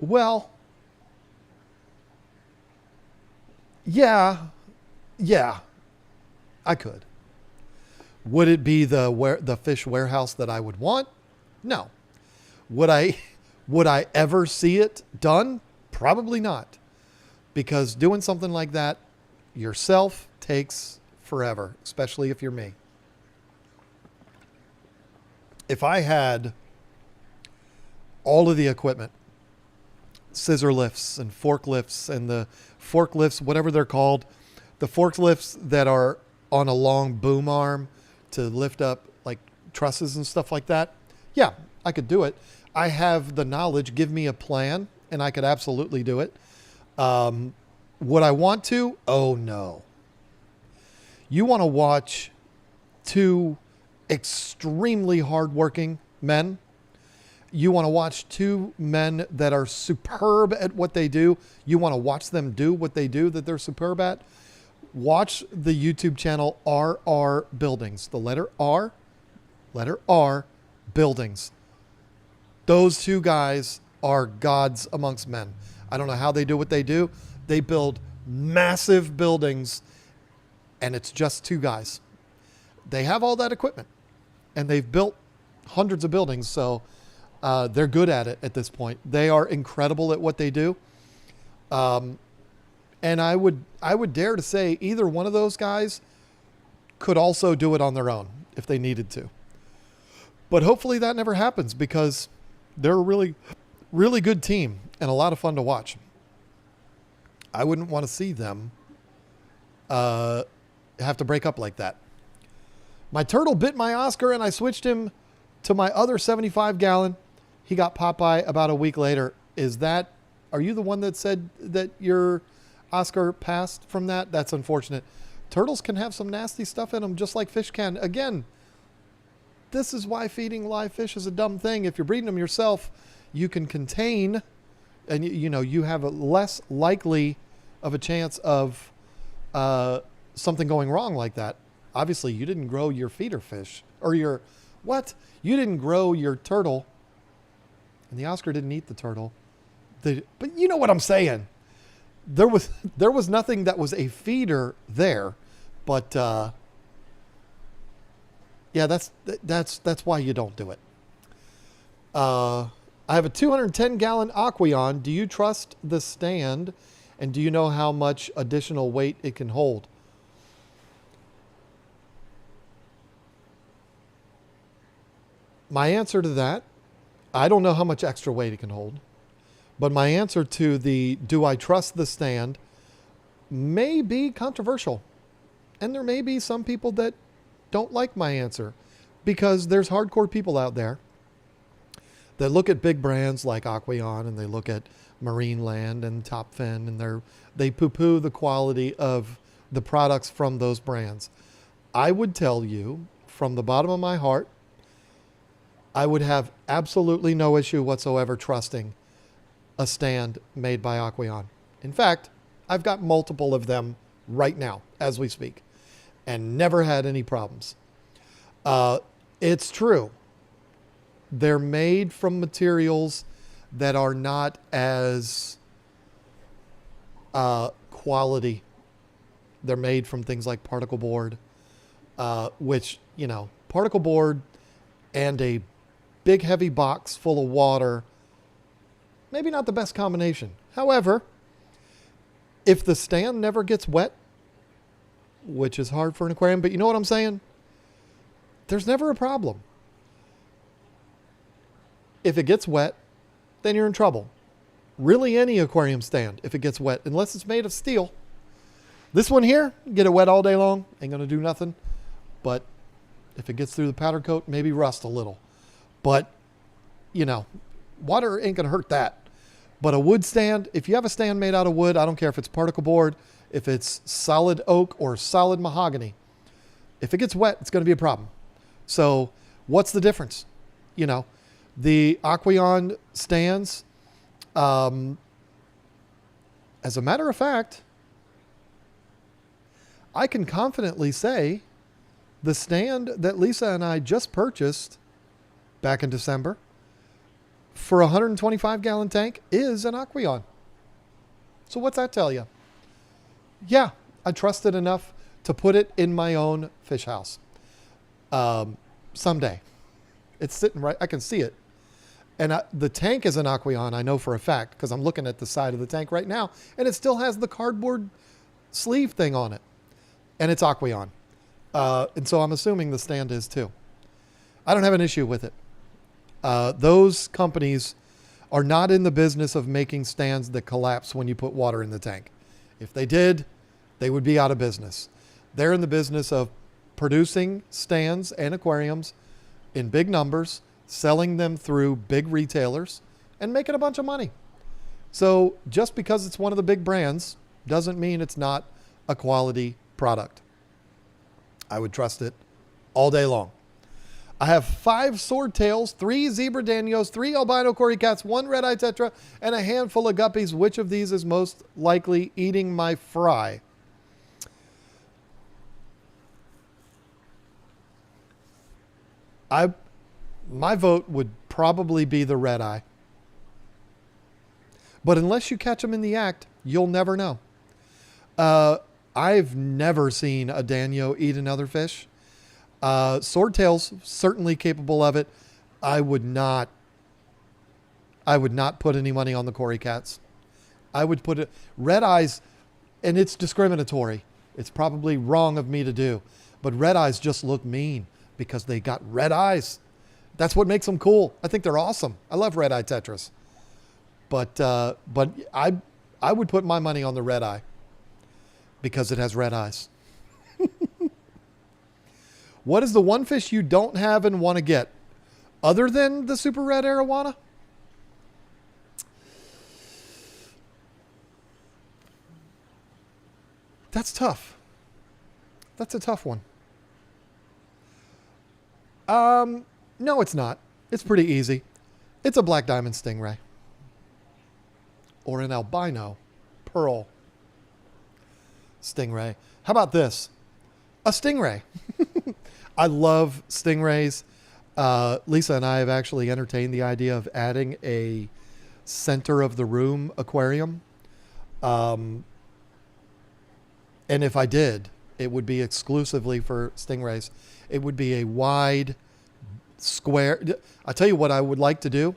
Well, yeah, I could. Would it be the fish warehouse that I would want? No. Would I ever see it done? Probably not. Because doing something like that yourself takes forever, especially if you're me. If I had all of the equipment scissor lifts and forklifts and the forklifts, whatever they're called, the forklifts that are on a long boom arm to lift up like trusses and stuff like that. Yeah, I could do it. I have the knowledge. Give me a plan and I could absolutely do it. Would I want to? Oh no. You want to watch two extremely hardworking men. You want to watch two men that are superb at what they do. You want to watch them do what they do that they're superb at. Watch the YouTube channel RR Buildings. The letter R, Buildings. Those two guys are gods amongst men. I don't know how they do what they do. They build massive buildings, and it's just two guys. They have all that equipment, and they've built hundreds of buildings, so they're good at it at this point. They are incredible at what they do. And I would dare to say either one of those guys could also do it on their own if they needed to. But hopefully that never happens because they're a really, really good team and a lot of fun to watch. I wouldn't want to see them have to break up like that. My turtle bit my Oscar and I switched him to my other 75 gallon. He got Popeye about a week later. Are you the one that said that your Oscar passed from that? That's unfortunate. Turtles can have some nasty stuff in them just like fish can. Again, this is why feeding live fish is a dumb thing. If you're breeding them yourself, you can contain, and you have a less likely of a chance of something going wrong like that. Obviously, you didn't grow your feeder fish or you didn't grow your turtle, and the Oscar didn't eat the turtle. But you know what I'm saying. There was nothing that was a feeder there, but yeah, that's why you don't do it. I have a 210 gallon Aquarium. Do you trust the stand, and do you know how much additional weight it can hold? My answer to that, I don't know how much extra weight it can hold, but my answer to do I trust the stand may be controversial. And there may be some people that don't like my answer because there's hardcore people out there that look at big brands like Aquarium and they look at Marine Land and Top Fin and they poo-poo the quality of the products from those brands. I would tell you from the bottom of my heart, I would have absolutely no issue whatsoever trusting a stand made by Aquarium. In fact, I've got multiple of them right now as we speak and never had any problems. It's true. They're made from materials that are not as quality. They're made from things like particle board, which, particle board and a big heavy box full of water, maybe not the best combination. However, if the stand never gets wet, which is hard for an aquarium, but you know what I'm saying? There's never a problem. If it gets wet, then you're in trouble. Really any aquarium stand, if it gets wet, unless it's made of steel. This one here, get it wet all day long, ain't gonna do nothing. But if it gets through the powder coat, maybe rust a little. But, water ain't gonna hurt that. But a wood stand, if you have a stand made out of wood, I don't care if it's particle board, if it's solid oak or solid mahogany. If it gets wet, it's going to be a problem. So what's the difference? The Aquarium stands, as a matter of fact, I can confidently say the stand that Lisa and I just purchased back in December for a 125 gallon tank is an Aquarium. So what's that tell you? Yeah, I trust it enough to put it in my own fish house. Someday. It's sitting right, I can see it. And the tank is an Aquarium, I know for a fact, because I'm looking at the side of the tank right now, and it still has the cardboard sleeve thing on it. And it's Aquarium. And so I'm assuming the stand is too. I don't have an issue with it. Those companies are not in the business of making stands that collapse when you put water in the tank. If they did, they would be out of business. They're in the business of producing stands and aquariums in big numbers, selling them through big retailers, and making a bunch of money. So just because it's one of the big brands doesn't mean it's not a quality product. I would trust it all day long. I have 5 swordtails, 3 zebra danios, 3 albino cory cats, 1 red-eye tetra, and a handful of guppies. Which of these is most likely eating my fry? My vote would probably be the red-eye. But unless you catch them in the act, you'll never know. I've never seen a danio eat another fish. Swordtail's certainly capable of it. I would not put any money on the cory cats. I would put it red eyes, and it's discriminatory. It's probably wrong of me to do, but red eyes just look mean because they got red eyes. That's what makes them cool. I think they're awesome. I love red eye tetras, but I would put my money on the red eye because it has red eyes. What is the one fish you don't have and want to get other than the super red arowana? That's tough. That's a tough one. No, it's not. It's pretty easy. It's a black diamond stingray or an albino pearl stingray. How about this? A stingray. I love stingrays. Lisa and I have actually entertained the idea of adding a center of the room aquarium. And if I did, it would be exclusively for stingrays. It would be a wide square. I'll tell you what I would like to do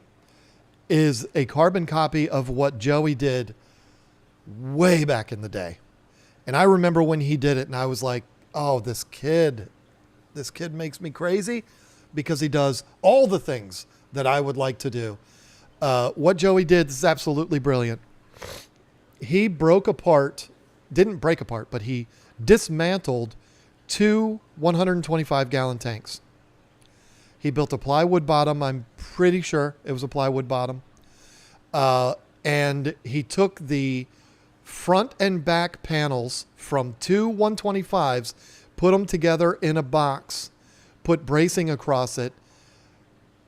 is a carbon copy of what Joey did way back in the day. And I remember when he did it and I was like, oh, this kid makes me crazy because he does all the things that I would like to do. What Joey did is absolutely brilliant. He didn't break apart, but he dismantled 2 125-gallon tanks. He built a plywood bottom. I'm pretty sure it was a plywood bottom. And he took the front and back panels from 2 125s, put them together in a box, put bracing across it,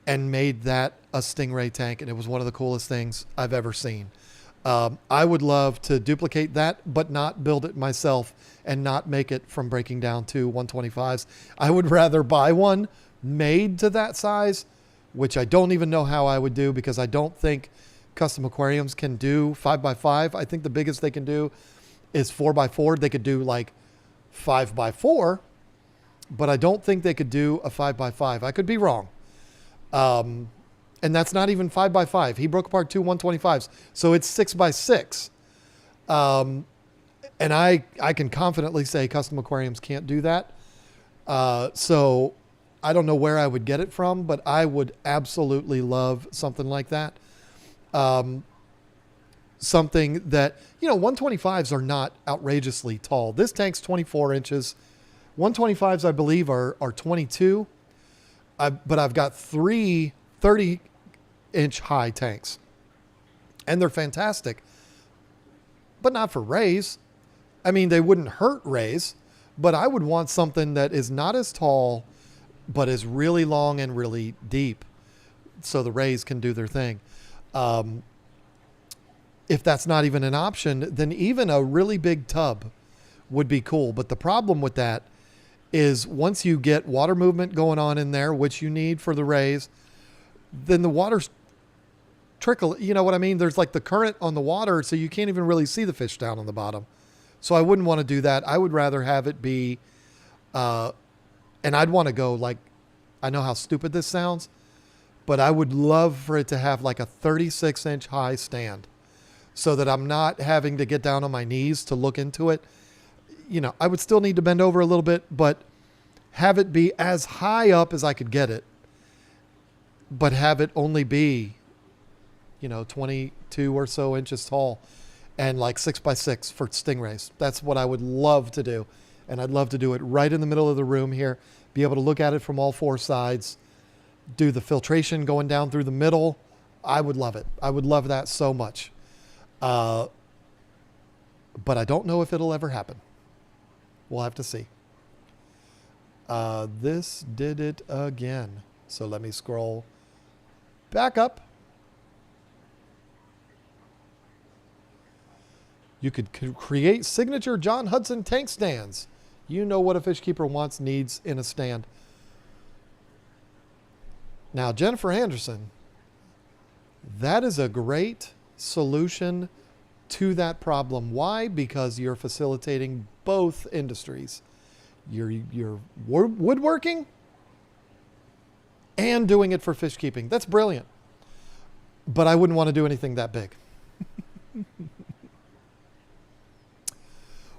and made that a stingray tank. And it was one of the coolest things I've ever seen. I would love to duplicate that, but not build it myself and not make it from breaking down 2 125s. I would rather buy one made to that size, which I don't even know how I would do because I don't think custom aquariums can do 5x5. I think the biggest they can do is 4x4. They could do like 5x4, but I don't think they could do a 5x5. I could be wrong. And that's not even 5x5. He broke apart 2 125s. So it's 6x6. And I can confidently say custom aquariums can't do that. So I don't know where I would get it from, but I would absolutely love something like that. Something that, 125s are not outrageously tall. This tank's 24 inches. 125s, I believe, are 22. But I've got 3 30-inch high tanks. And they're fantastic. But not for rays. I mean, they wouldn't hurt rays. But I would want something that is not as tall, but is really long and really deep. So the rays can do their thing. If that's not even an option, then even a really big tub would be cool. But the problem with that is once you get water movement going on in there, which you need for the rays, then the water's trickle. You know what I mean? There's like the current on the water, so you can't even really see the fish down on the bottom. So I wouldn't want to do that. I would rather have it be, and I'd want to go like, I know how stupid this sounds, but I would love for it to have like a 36-inch high stand so that I'm not having to get down on my knees to look into it. I would still need to bend over a little bit, but have it be as high up as I could get it, but have it only be, 22 or so inches tall, and like 6x6 for stingrays. That's what I would love to do. And I'd love to do it right in the middle of the room here, be able to look at it from all four sides, do the filtration going down through the middle. I would love it. I would love that so much. But I don't know if it'll ever happen. We'll have to see. This did it again. So let me scroll back up. You could create signature John Hudson tank stands. You know what a fish keeper wants, needs in a stand. Now, Jennifer Anderson, that is a great solution to that problem. Why? Because you're facilitating both industries. You're woodworking and doing it for fish keeping. That's brilliant. But I wouldn't want to do anything that big.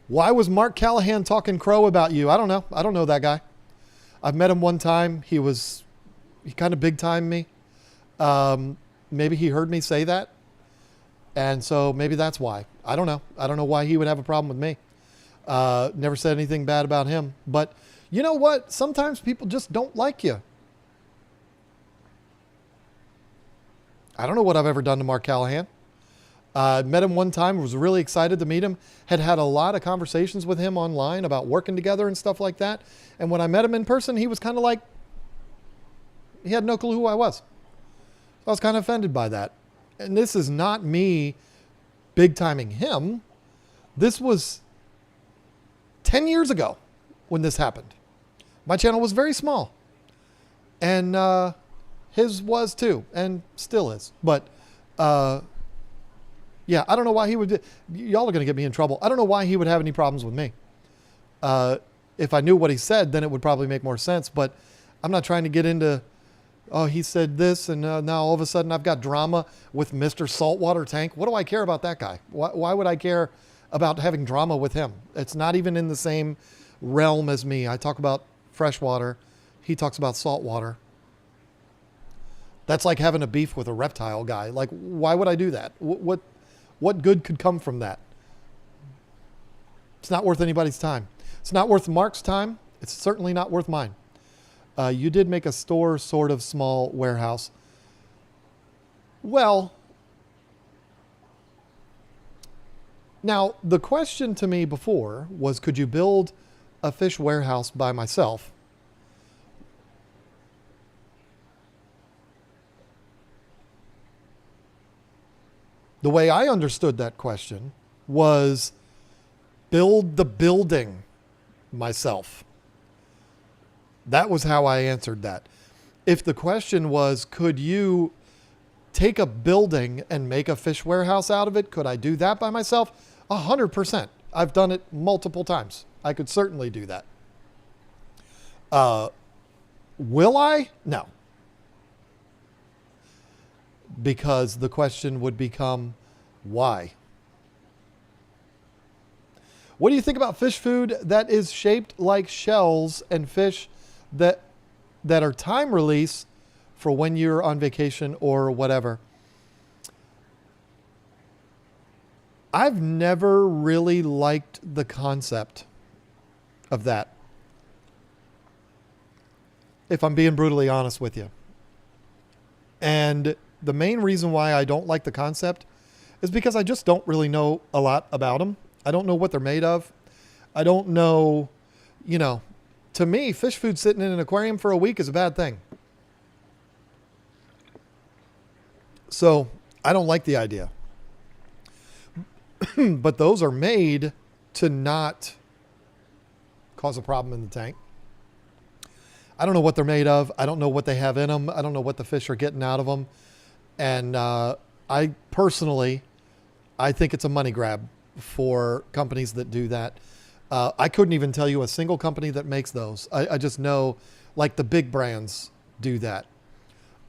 Why was Mark Callahan talking crow about you? I don't know. I don't know that guy. I've met him one time. He kind of big time me. Maybe he heard me say that. And so maybe that's why. I don't know. I don't know why he would have a problem with me. Never said anything bad about him. But you know what? Sometimes people just don't like you. I don't know what I've ever done to Mark Callahan. Met him one time, was really excited to meet him, had a lot of conversations with him online about working together and stuff like that. And when I met him in person, he was kind of like, he had no clue who I was. I was kind of offended by that. And this is not me big timing him. This was 10 years ago when this happened. My channel was very small. And his was too, and still is. But yeah, I don't know why he would. Y'all are going to get me in trouble. I don't know why he would have any problems with me. If I knew what he said, then it would probably make more sense. But I'm not trying to get into, oh, he said this, and now all of a sudden I've got drama with Mr. Saltwater Tank. What do I care about that guy? Why would I care about having drama with him? It's not even in the same realm as me. I talk about freshwater. He talks about saltwater. That's like having a beef with a reptile guy. Like, why would I do that? What good could come from that? It's not worth anybody's time. It's not worth Mark's time. It's certainly not worth mine. You did make a store, sort of small warehouse. Well, now the question to me before was, could you build a fish warehouse by myself? The way I understood that question was build the building myself. That was how I answered that. If the question was, could you take a building and make a fish warehouse out of it? Could I do that by myself? 100%. I've done it multiple times. I could certainly do that. Will I? No. Because the question would become, why? What do you think about fish food that is shaped like shells and fish that are time release for when you're on vacation or whatever? I've never really liked the concept of that, if I'm being brutally honest with you. And the main reason why I don't like the concept is because I just don't really know a lot about them. I don't know what they're made of. I don't know, to me, fish food sitting in an aquarium for a week is a bad thing. So I don't like the idea. But those are made to not cause a problem in the tank. I don't know what they're made of. I don't know what they have in them. I don't know what the fish are getting out of them. And I personally, I think it's a money grab for companies that do that. I couldn't even tell you a single company that makes those. I just know, like, the big brands do that.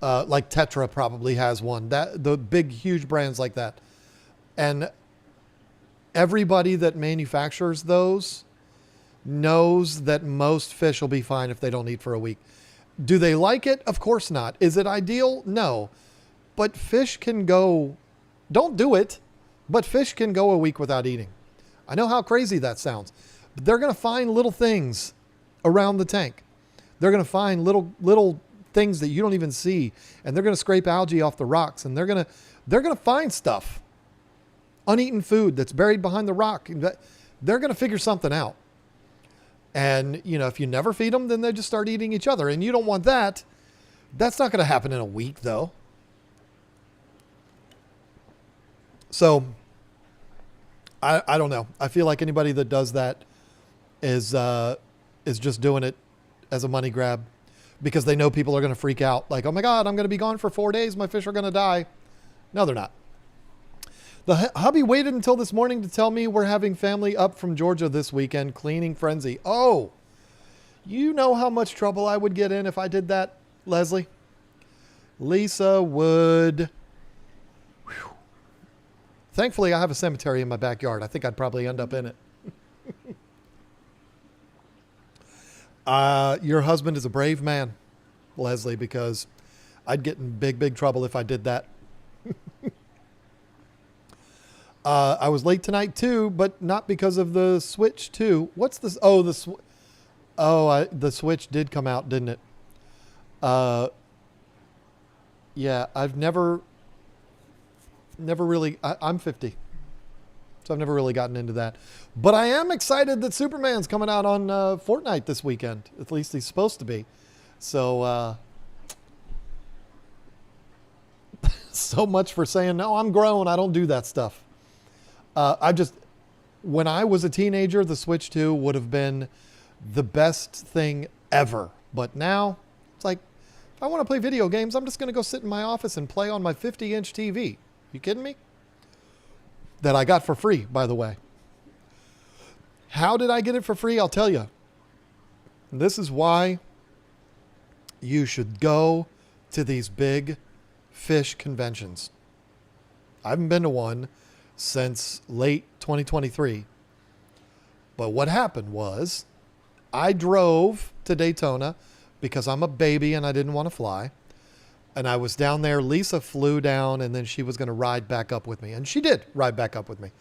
Like Tetra probably has one. The big, huge brands like that. And everybody that manufactures those knows that most fish will be fine if they don't eat for a week. Do they like it? Of course not. Is it ideal? No. But fish can go, don't do it, but fish can go a week without eating. I know how crazy that sounds, but they're going to find little things around the tank. They're going to find little things that you don't even see, and they're going to scrape algae off the rocks, and they're going to find stuff, uneaten food that's buried behind the rock. They're going to figure something out. And, if you never feed them, then they just start eating each other, and you don't want that. That's not going to happen in a week, though. So, I don't know. I feel like anybody that does that is just doing it as a money grab because they know people are going to freak out. Like, oh my God, I'm going to be gone for 4 days. My fish are going to die. No, they're not. The hubby waited until this morning to tell me we're having family up from Georgia this weekend, cleaning frenzy. Oh, you know how much trouble I would get in if I did that, Leslie? Lisa would... Whew. Thankfully, I have a cemetery in my backyard. I think I'd probably end up in it. Your husband is a brave man, Leslie, because I'd get in big trouble if I did that. I was late tonight too, but not because of the Switch 2. What's this? Oh, the Switch did come out, didn't it? Yeah, I've never really, I'm 50. So I've never really gotten into that. But I am excited that Superman's coming out on Fortnite this weekend. At least he's supposed to be. So, so much for saying, no, I'm grown. I don't do that stuff. When I was a teenager, the Switch 2 would have been the best thing ever. But now, it's like, if I want to play video games, I'm just going to go sit in my office and play on my 50-inch TV. You kidding me? That I got for free, by the way. How did I get it for free? I'll tell you. This is why you should go to these big fish conventions. I haven't been to one since late 2023. But what happened was I drove to Daytona because I'm a baby and I didn't want to fly. And I was down there. Lisa flew down and then she was going to ride back up with me. And she did ride back up with me.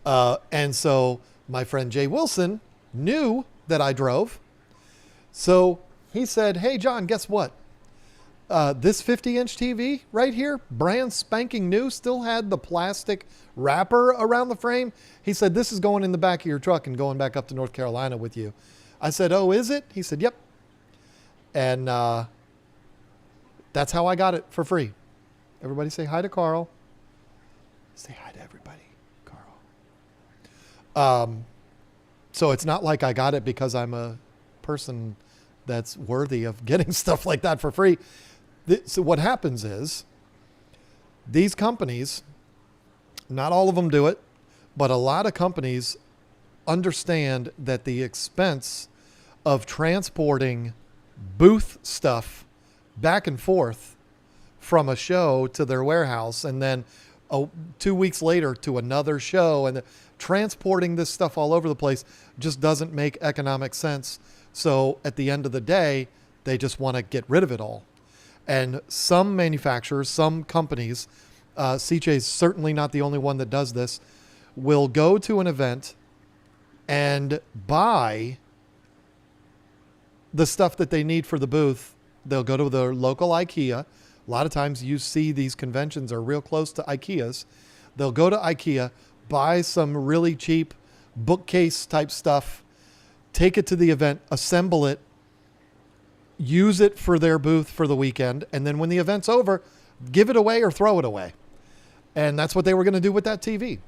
And so my friend Jay Wilson knew that I drove. So he said, hey, John, guess what? This 50-inch TV right here, brand spanking new, still had the plastic wrapper around the frame. He said, this is going in the back of your truck and going back up to North Carolina with you. I said, oh, is it? He said, yep. And that's how I got it for free. Everybody say hi to Carl. Say hi to everybody, Carl. So it's not like I got it because I'm a person that's worthy of getting stuff like that for free. So what happens is these companies, not all of them do it, but a lot of companies understand that the expense of transporting booth stuff back and forth from a show to their warehouse and then 2 weeks later to another show and transporting this stuff all over the place just doesn't make economic sense. So at the end of the day, they just want to get rid of it all. And some manufacturers, some companies, CJ's certainly not the only one that does this, will go to an event and buy the stuff that they need for the booth. They'll go to their local IKEA. A lot of times you see these conventions are real close to IKEAs. They'll go to IKEA, buy some really cheap bookcase type stuff, take it to the event, assemble it, use it for their booth for the weekend, and then when the event's over, give it away or throw it away. And that's what they were going to do with that TV.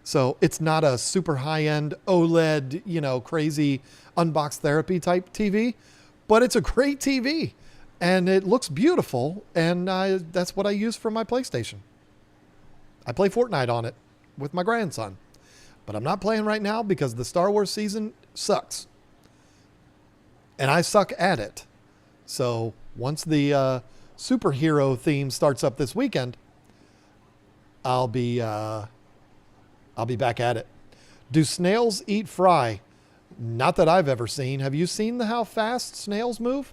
So it's not a super high-end OLED, crazy unbox therapy type TV, but it's a great TV and it looks beautiful. And that's what I use for my PlayStation. I play Fortnite on it with my grandson, but I'm not playing right now because the Star Wars season sucks and I suck at it. So once the superhero theme starts up this weekend, I'll be back at it. Do snails eat fry? Not that I've ever seen. Have you seen how fast snails move?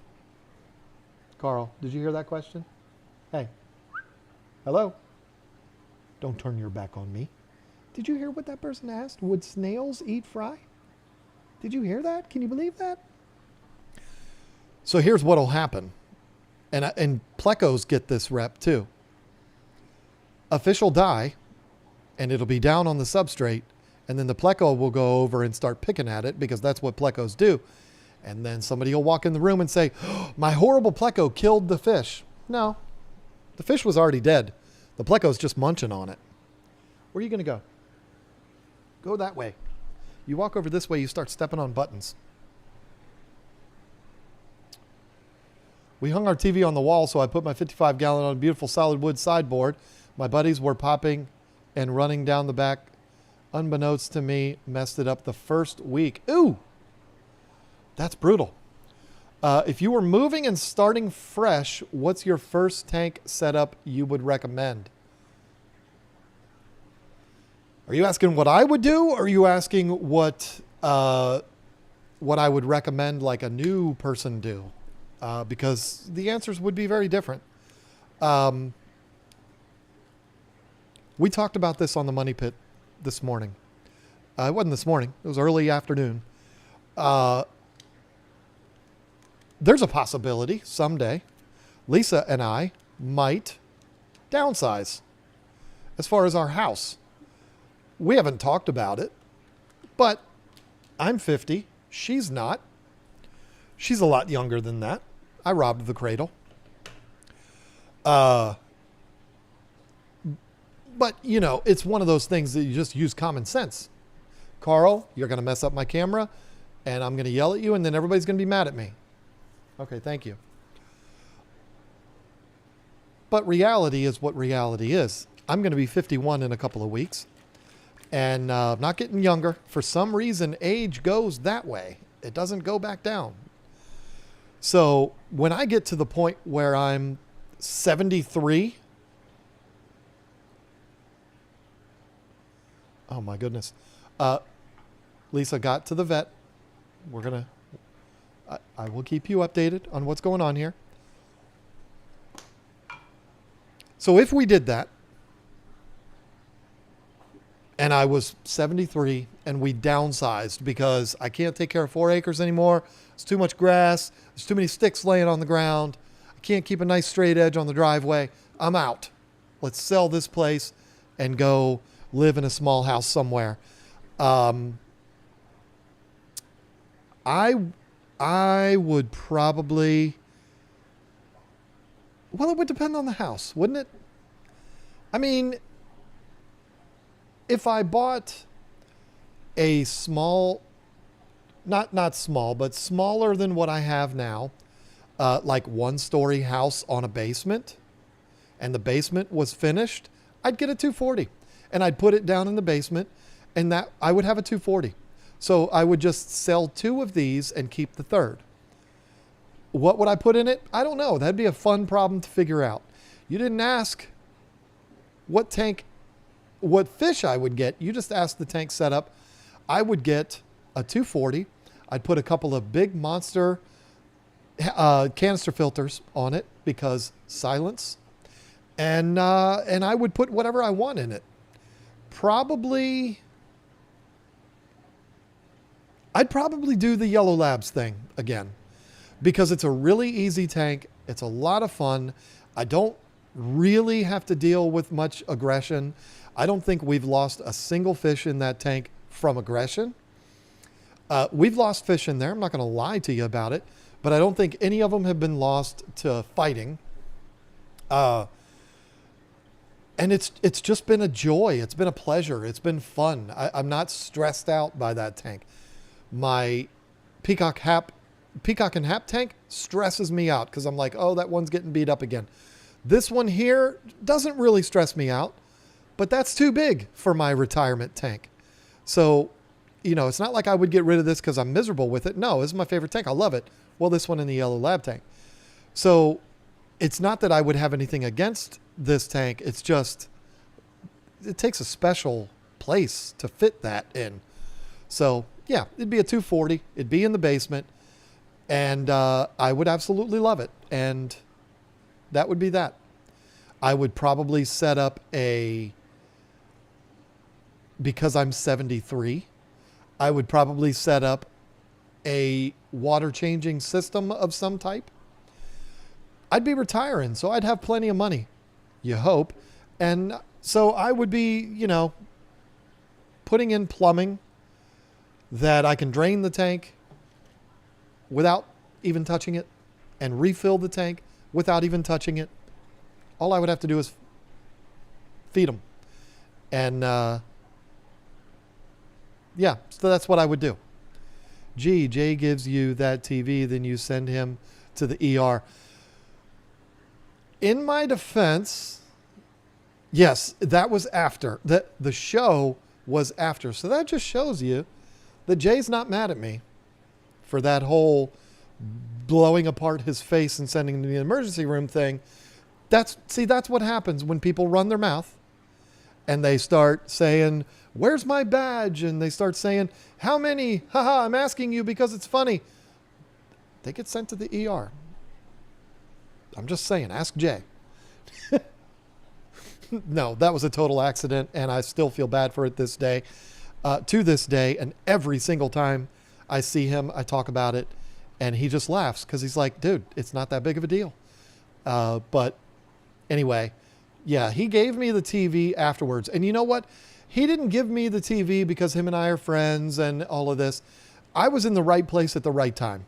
Carl, did you hear that question? Hey. Hello? Don't turn your back on me. Did you hear what that person asked? Would snails eat fry? Did you hear that? Can you believe that? So here's what will happen. And plecos get this rep too. A fish will die, and it'll be down on the substrate, and then the pleco will go over and start picking at it, because that's what plecos do. And then somebody will walk in the room and say, oh, my horrible pleco killed the fish. No, the fish was already dead. The pleco's just munching on it. Where are you going to go? Go that way. You walk over this way, you start stepping on buttons. We hung our TV on the wall, so I put my 55-gallon on a beautiful solid wood sideboard. My buddies were popping and running down the back. Unbeknownst to me, messed it up the first week. Ooh! That's brutal. If you were moving and starting fresh, what's your first tank setup you would recommend? Are you asking what I would do, or are you asking what I would recommend like a new person do? Because the answers would be very different. We talked about this on the Money Pit this morning. It wasn't this morning. It was early afternoon. There's a possibility someday Lisa and I might downsize as far as our house. We haven't talked about it, but I'm 50. She's not. She's a lot younger than that. I robbed the cradle. But, you know, it's one of those things that you just use common sense. Carl, you're going to mess up my camera, and I'm going to yell at you, and then everybody's going to be mad at me. Okay, thank you. But reality is what reality is. I'm going to be 51 in a couple of weeks, and not getting younger. For some reason, age goes that way. It doesn't go back down. So when I get to the point where I'm 73, oh my goodness. Lisa got to the vet. I will keep you updated on what's going on here. So if we did that, and I was 73 and we downsized because I can't take care of 4 acres anymore. It's too much grass. There's too many sticks laying on the ground. I can't keep a nice straight edge on the driveway. I'm out. Let's sell this place and go live in a small house somewhere. I would probably, well, it would depend on the house, wouldn't it? I mean, if I bought a small, not small, but smaller than what I have now, like 1-story house on a basement, and the basement was finished, I'd get a 240, and I'd put it down in the basement, and that I would have a 240. So I would just sell 2 of these and keep the third. What would I put in it? I don't know. That'd be a fun problem to figure out. You didn't ask what fish I would get. You just asked the tank setup. I would get a 240. I'd put a couple of big monster canister filters on it because silence. And I would put whatever I want in it. I'd probably do the Yellow Labs thing again because it's a really easy tank. It's a lot of fun. I don't really have to deal with much aggression. I don't think we've lost a single fish in that tank from aggression. We've lost fish in there. I'm not going to lie to you about it, but I don't think any of them have been lost to fighting. And it's just been a joy. It's been a pleasure. It's been fun. I'm not stressed out by that tank. My peacock and hap tank stresses me out because I'm like, oh, that one's getting beat up again. This one here doesn't really stress me out, but that's too big for my retirement tank. So, you know, it's not like I would get rid of this because I'm miserable with it. No, this is my favorite tank. I love it. Well, this one in the Yellow Lab tank. So it's not that I would have anything against this tank. It's just, it takes a special place to fit that in. So yeah, it'd be a 240. It'd be in the basement, and I would absolutely love it. And that would be that. I would probably set up because I'm 73, I would probably set up a water changing system of some type. I'd be retiring, so I'd have plenty of money, you hope. And so I would be, putting in plumbing that I can drain the tank without even touching it and refill the tank without even touching it. All I would have to do is feed them. And so that's what I would do. Gee, Jay gives you that TV, then you send him to the ER. In my defense, yes, that was after. The show was after. So that just shows you that Jay's not mad at me for that whole blowing apart his face and sending him to the emergency room thing. That's what happens when people run their mouth and they start saying, where's my badge? And they start saying, how many? Haha, I'm asking you because it's funny. They get sent to the ER. I'm just saying, ask Jay. No, that was a total accident, and I still feel bad for it to this day. And every single time I see him, I talk about it, and he just laughs because he's like, dude, it's not that big of a deal. But anyway, yeah, he gave me the TV afterwards. And you know what? He didn't give me the TV because him and I are friends and all of this. I was in the right place at the right time.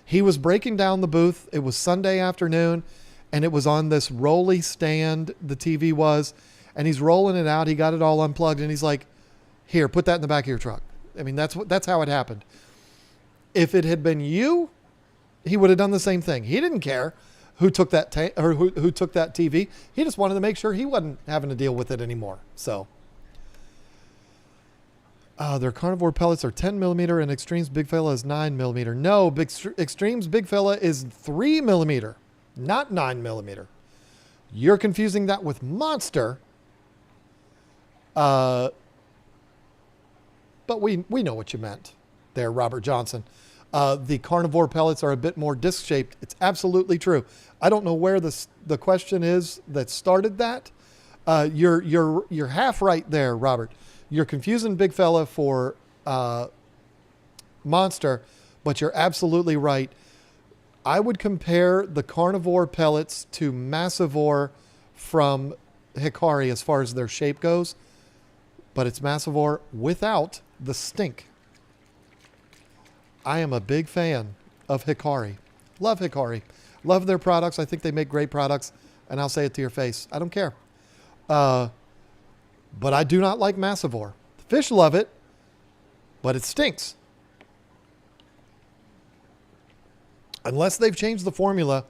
He was breaking down the booth. It was Sunday afternoon, and it was on this rolly stand, the TV was, and he's rolling it out. He got it all unplugged, and he's like, here, put that in the back of your truck. I mean, that's how it happened. If it had been you, he would have done the same thing. He didn't care who took that who took that TV. He just wanted to make sure he wasn't having to deal with it anymore. So their carnivore pellets are 10 millimeter and Extreme's Big Fella is 9 millimeter. No, Extreme's Big Fella is 3 millimeter, not 9 millimeter. You're confusing that with Monster. But we know what you meant there, Robert Johnson. The carnivore pellets are a bit more disc-shaped. It's absolutely true. I don't know where the question is that started that. You're half right there, Robert. You're confusing Big Fella for Monster, but you're absolutely right. I would compare the carnivore pellets to Massivore from Hikari as far as their shape goes, but it's Massivore without the stink. I am a big fan of Hikari. Love Hikari. Love their products. I think they make great products, and I'll say it to your face. I don't care. But I do not like Massivore. The fish love it, but it stinks. Unless they've changed the formula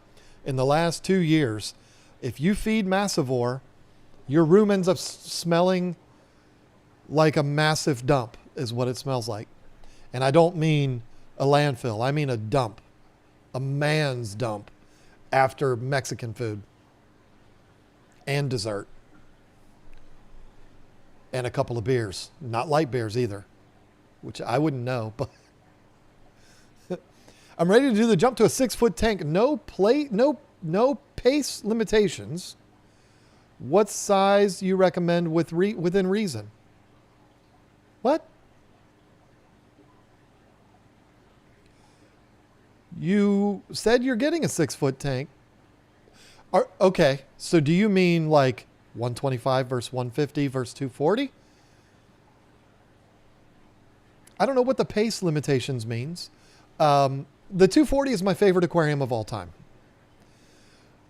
in the last 2 years, if you feed Massivore, your room ends up smelling like a massive dump is what it smells like. And I don't mean a landfill. I mean a dump. A man's dump after Mexican food and dessert. And a couple of beers. Not light beers either, which I wouldn't know, but I'm ready to do the jump to a 6-foot tank. No pace limitations. What size you recommend within reason? What? You said you're getting a 6-foot tank. Okay, so do you mean like 125 versus 150 versus 240? I don't know what the pace limitations means. The 240 is my favorite aquarium of all time.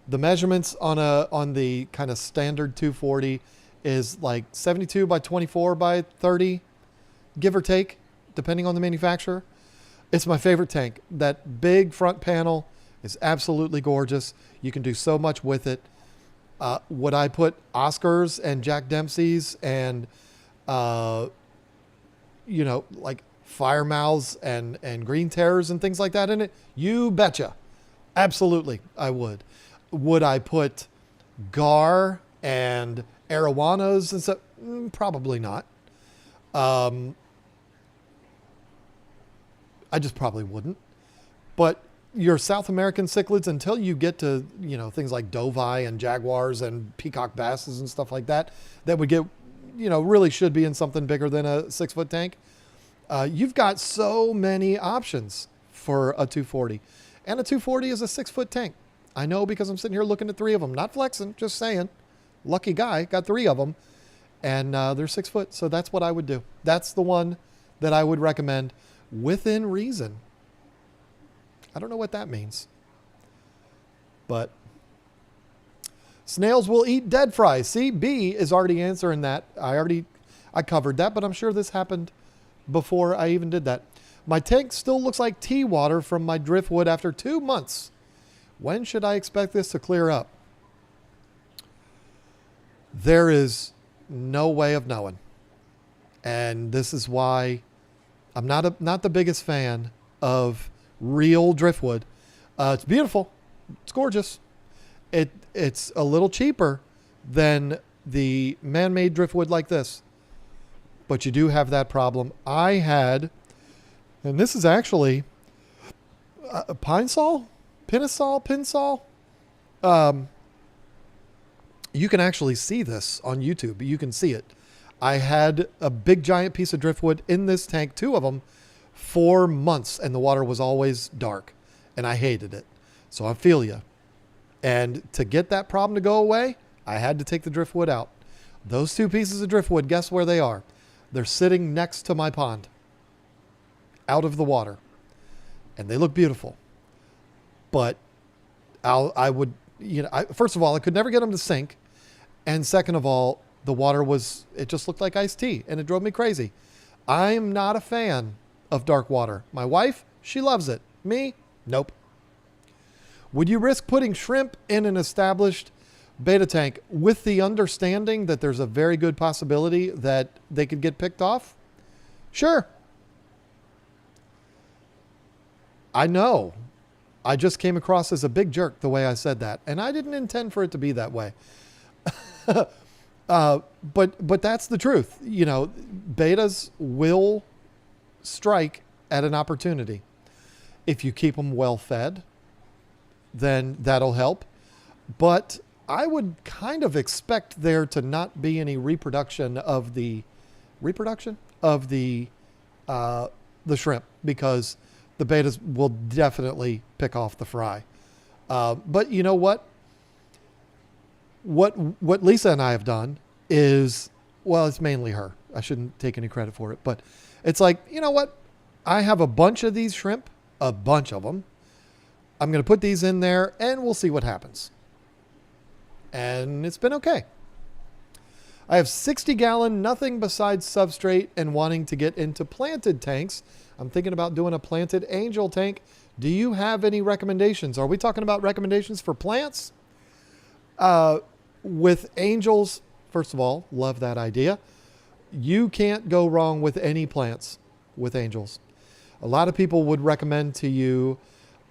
The measurements on the kind of standard 240 is like 72 by 24 by 30, give or take, depending on the manufacturer. It's my favorite tank. That big front panel is absolutely gorgeous. You can do so much with it. Would I put Oscars and Jack Dempsey's and, like fire mouths and green terrors and things like that in it? You betcha. Absolutely, I would. Would I put gar and arowanas and stuff? Probably not. I just probably wouldn't. But your South American cichlids, until you get to, things like dovi and jaguars and peacock basses and stuff like that, that would get, really should be in something bigger than a 6-foot tank. You've got so many options for a 240, and a 240 is a 6-foot tank. I know, because I'm sitting here looking at 3 of them, not flexing, just saying. Lucky guy, got 3 of them, and they're 6 foot. So that's what I would do. That's the one that I would recommend within reason. I don't know what that means, but snails will eat dead fries. See, B is already answering that. I covered that, but I'm sure this happened before I even did that. My tank still looks like tea water from my driftwood after 2 months. When should I expect this to clear up? There is no way of knowing. And this is why I'm not the biggest fan of real driftwood. It's beautiful. It's gorgeous. It's a little cheaper than the man-made driftwood like this. But you do have that problem. I had, and this is actually a pine saw? Pinsol? You can actually see this on YouTube. You can see it. I had a big giant piece of driftwood in this tank, 2 of them, for months, and the water was always dark, and I hated it. So I feel you. And to get that problem to go away, I had to take the driftwood out. Those 2 pieces of driftwood, guess where they are? They're sitting next to my pond, out of the water, and they look beautiful. But I would, first of all, I could never get them to sink. And second of all, the water it just looked like iced tea, and it drove me crazy. I'm not a fan of dark water. My wife, she loves it. Me, nope. Would you risk putting shrimp in an established betta tank with the understanding that there's a very good possibility that they could get picked off? Sure. I know. I just came across as a big jerk the way I said that, and I didn't intend for it to be that way. But that's the truth. Bettas will strike at an opportunity. If you keep them well fed, then that'll help. But I would kind of expect there to not be any reproduction of the shrimp, because the bettas will definitely pick off the fry. But you know what? What Lisa and I have done is, well, it's mainly her. I shouldn't take any credit for it, but it's like, you know what? I have a bunch of these shrimp, a bunch of them. I'm going to put these in there and we'll see what happens. And it's been okay. I have 60-gallon, nothing besides substrate, and wanting to get into planted tanks. I'm thinking about doing a planted angel tank. Do you have any recommendations? Are we talking about recommendations for plants? With angels, first of all, love that idea. You can't go wrong with any plants with angels. A lot of people would recommend to you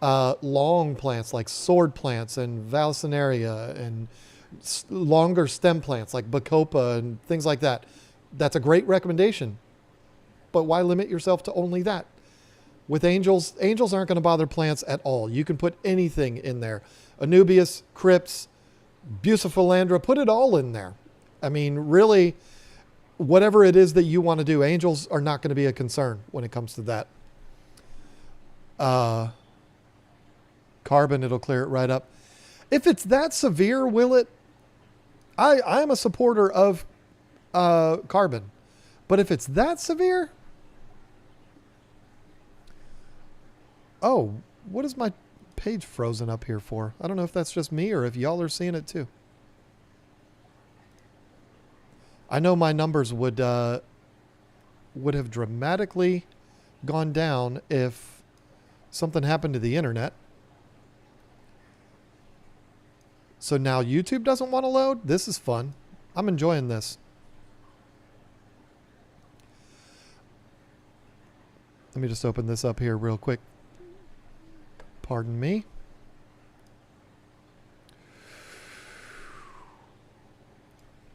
long plants like sword plants and vallisneria, and longer stem plants like bacopa and things like that. That's a great recommendation. But why limit yourself to only that? With angels aren't going to bother plants at all. You can put anything in there. Anubias, crypts, bucephalandra, put it all in there. I mean, really, whatever it is that you want to do, angels are not going to be a concern when it comes to that. Carbon, it'll clear it right up. If it's that severe, will it? I'm a supporter of carbon. But if it's that severe... Oh, what is my page frozen up here for? I don't know if that's just me or if y'all are seeing it too. I know my numbers would have dramatically gone down if something happened to the internet. So now YouTube doesn't want to load? This is fun. I'm enjoying this. Let me just open this up here real quick. Pardon me.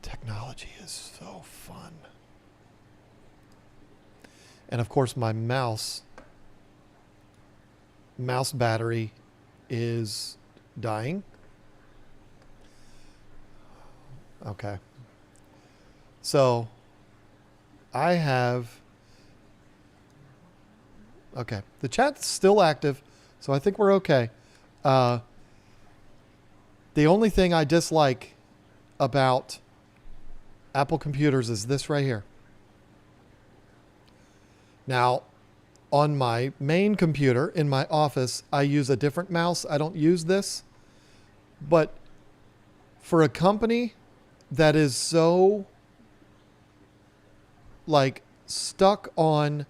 Technology is so fun. And of course my mouse mouse battery is dying. Okay. So I have, okay, the chat's still active, so I think we're okay. The only thing I dislike about Apple computers is this right here. Now, on my main computer in my office, I use a different mouse. I don't use this. But for a company that is so like stuck on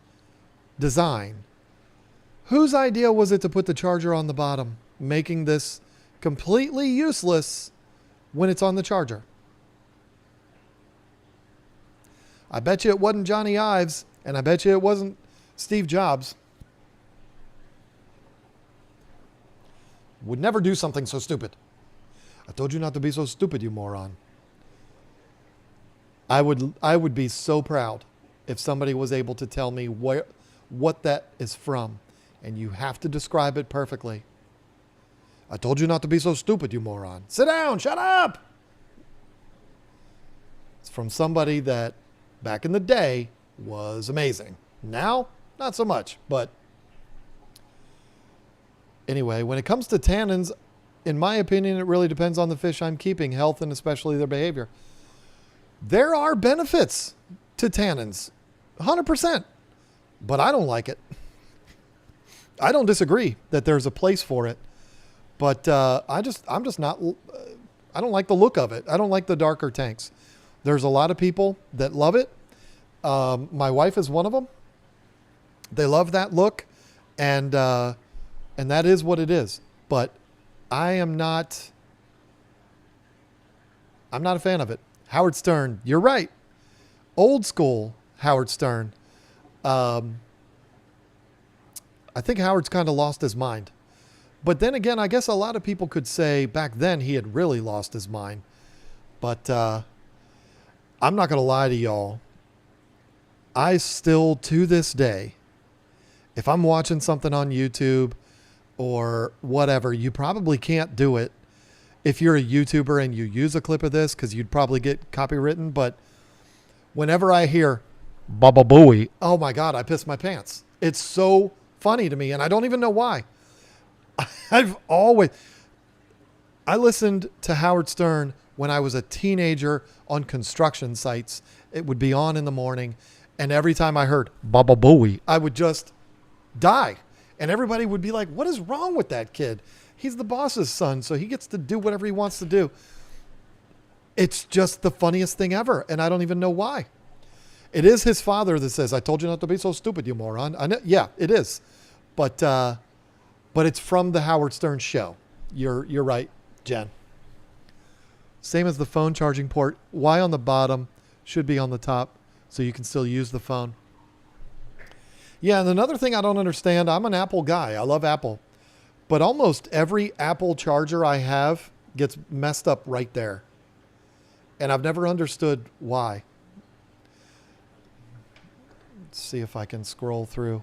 design, whose idea was it to put the charger on the bottom, making this completely useless when it's on the charger? I bet you it wasn't Johnny Ives, and I bet you it wasn't Steve Jobs. Would never do something so stupid. I told you not to be so stupid, you moron. I would be so proud if somebody was able to tell me what that is from, and you have to describe it perfectly. I told you not to be so stupid, you moron. Sit down, shut up. It's from somebody that back in the day was amazing. Now, not so much, but anyway, when it comes to tannins, in my opinion, it really depends on the fish I'm keeping, health, and especially their behavior. There are benefits to tannins, 100%, but I don't like it. I don't disagree that there's a place for it, but I'm just not, I don't like the look of it. I don't like the darker tanks. There's a lot of people that love it. My wife is one of them. They love that look, and that is what it is. But I'm not a fan of it. Howard Stern, you're right. Old school Howard Stern. I think Howard's kind of lost his mind. But then again, I guess a lot of people could say back then he had really lost his mind. But I'm not going to lie to y'all. I still, to this day, if I'm watching something on YouTube or whatever, you probably can't do it if you're a YouTuber and you use a clip of this, because you'd probably get copywritten. But whenever I hear Baba Booey, oh my God, I piss my pants. It's so funny to me, and I don't even know why. I listened to Howard Stern when I was a teenager on construction sites. It would be on in the morning, and every time I heard Baba Booey, I would just die. And everybody would be like, what is wrong with that kid? He's the boss's son, so he gets to do whatever he wants to do. It's just the funniest thing ever, and I don't even know why. It is his father that says, I told you not to be so stupid, you moron. I know, yeah, it is. But it's from the Howard Stern show. You're right, Jen. Same as the phone charging port. Why on the bottom? Should be on the top, so you can still use the phone. Yeah, and another thing I don't understand, I'm an Apple guy. I love Apple. But almost every Apple charger I have gets messed up right there. And I've never understood why. Let's see if I can scroll through.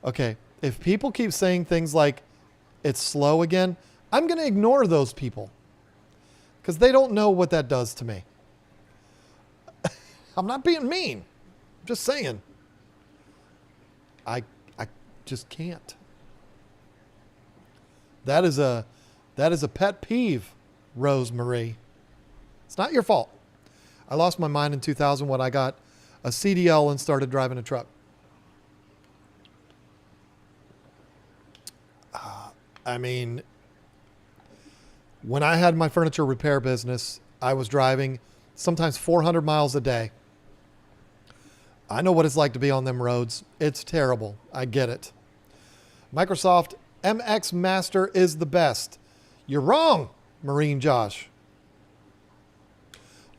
Okay, if people keep saying things like, it's slow again, I'm going to ignore those people. Because they don't know what that does to me. I'm not being mean. I'm just saying. I just can't. That is a pet peeve, Rosemarie. It's not your fault. I lost my mind in 2000 when I got a CDL and started driving a truck. I mean, when I had my furniture repair business, I was driving sometimes 400 miles a day. I know what it's like to be on them roads. It's terrible. I get it. Microsoft MX Master is the best. You're wrong, Marine Josh.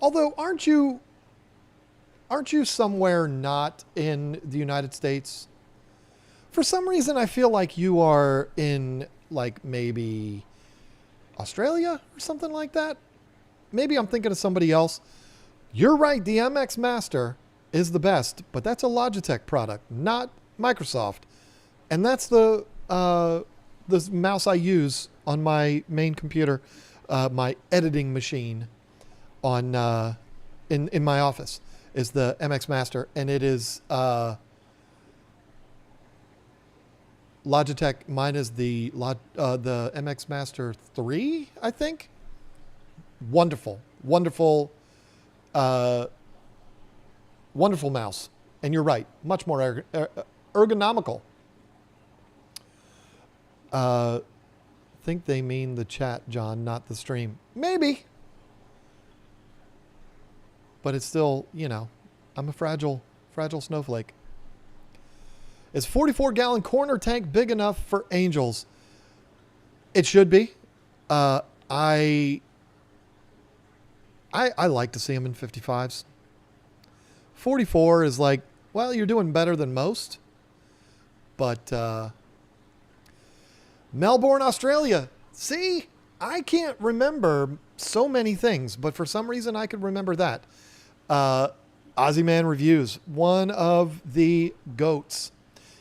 Although, aren't you somewhere not in the United States? For some reason, I feel like you are in, like, maybe Australia or something like that. Maybe I'm thinking of somebody else. You're right. The MX Master is the best, but that's a Logitech product, not Microsoft. And that's the the mouse I use on my main computer, my editing machine on in my office is the MX Master, and it is Logitech. Mine is the MX Master 3, I think. Wonderful, wonderful, wonderful mouse. And you're right, much more ergonomical. Think they mean the chat, John, not the stream. Maybe. But it's still, you know, I'm a fragile snowflake. Is 44-gallon corner tank big enough for angels? It should be. I like to see them in 55s. 44 is like, well, you're doing better than most. But Melbourne, Australia. See, I can't remember so many things, but for some reason I could remember that. Ozzy Man Reviews, one of the goats.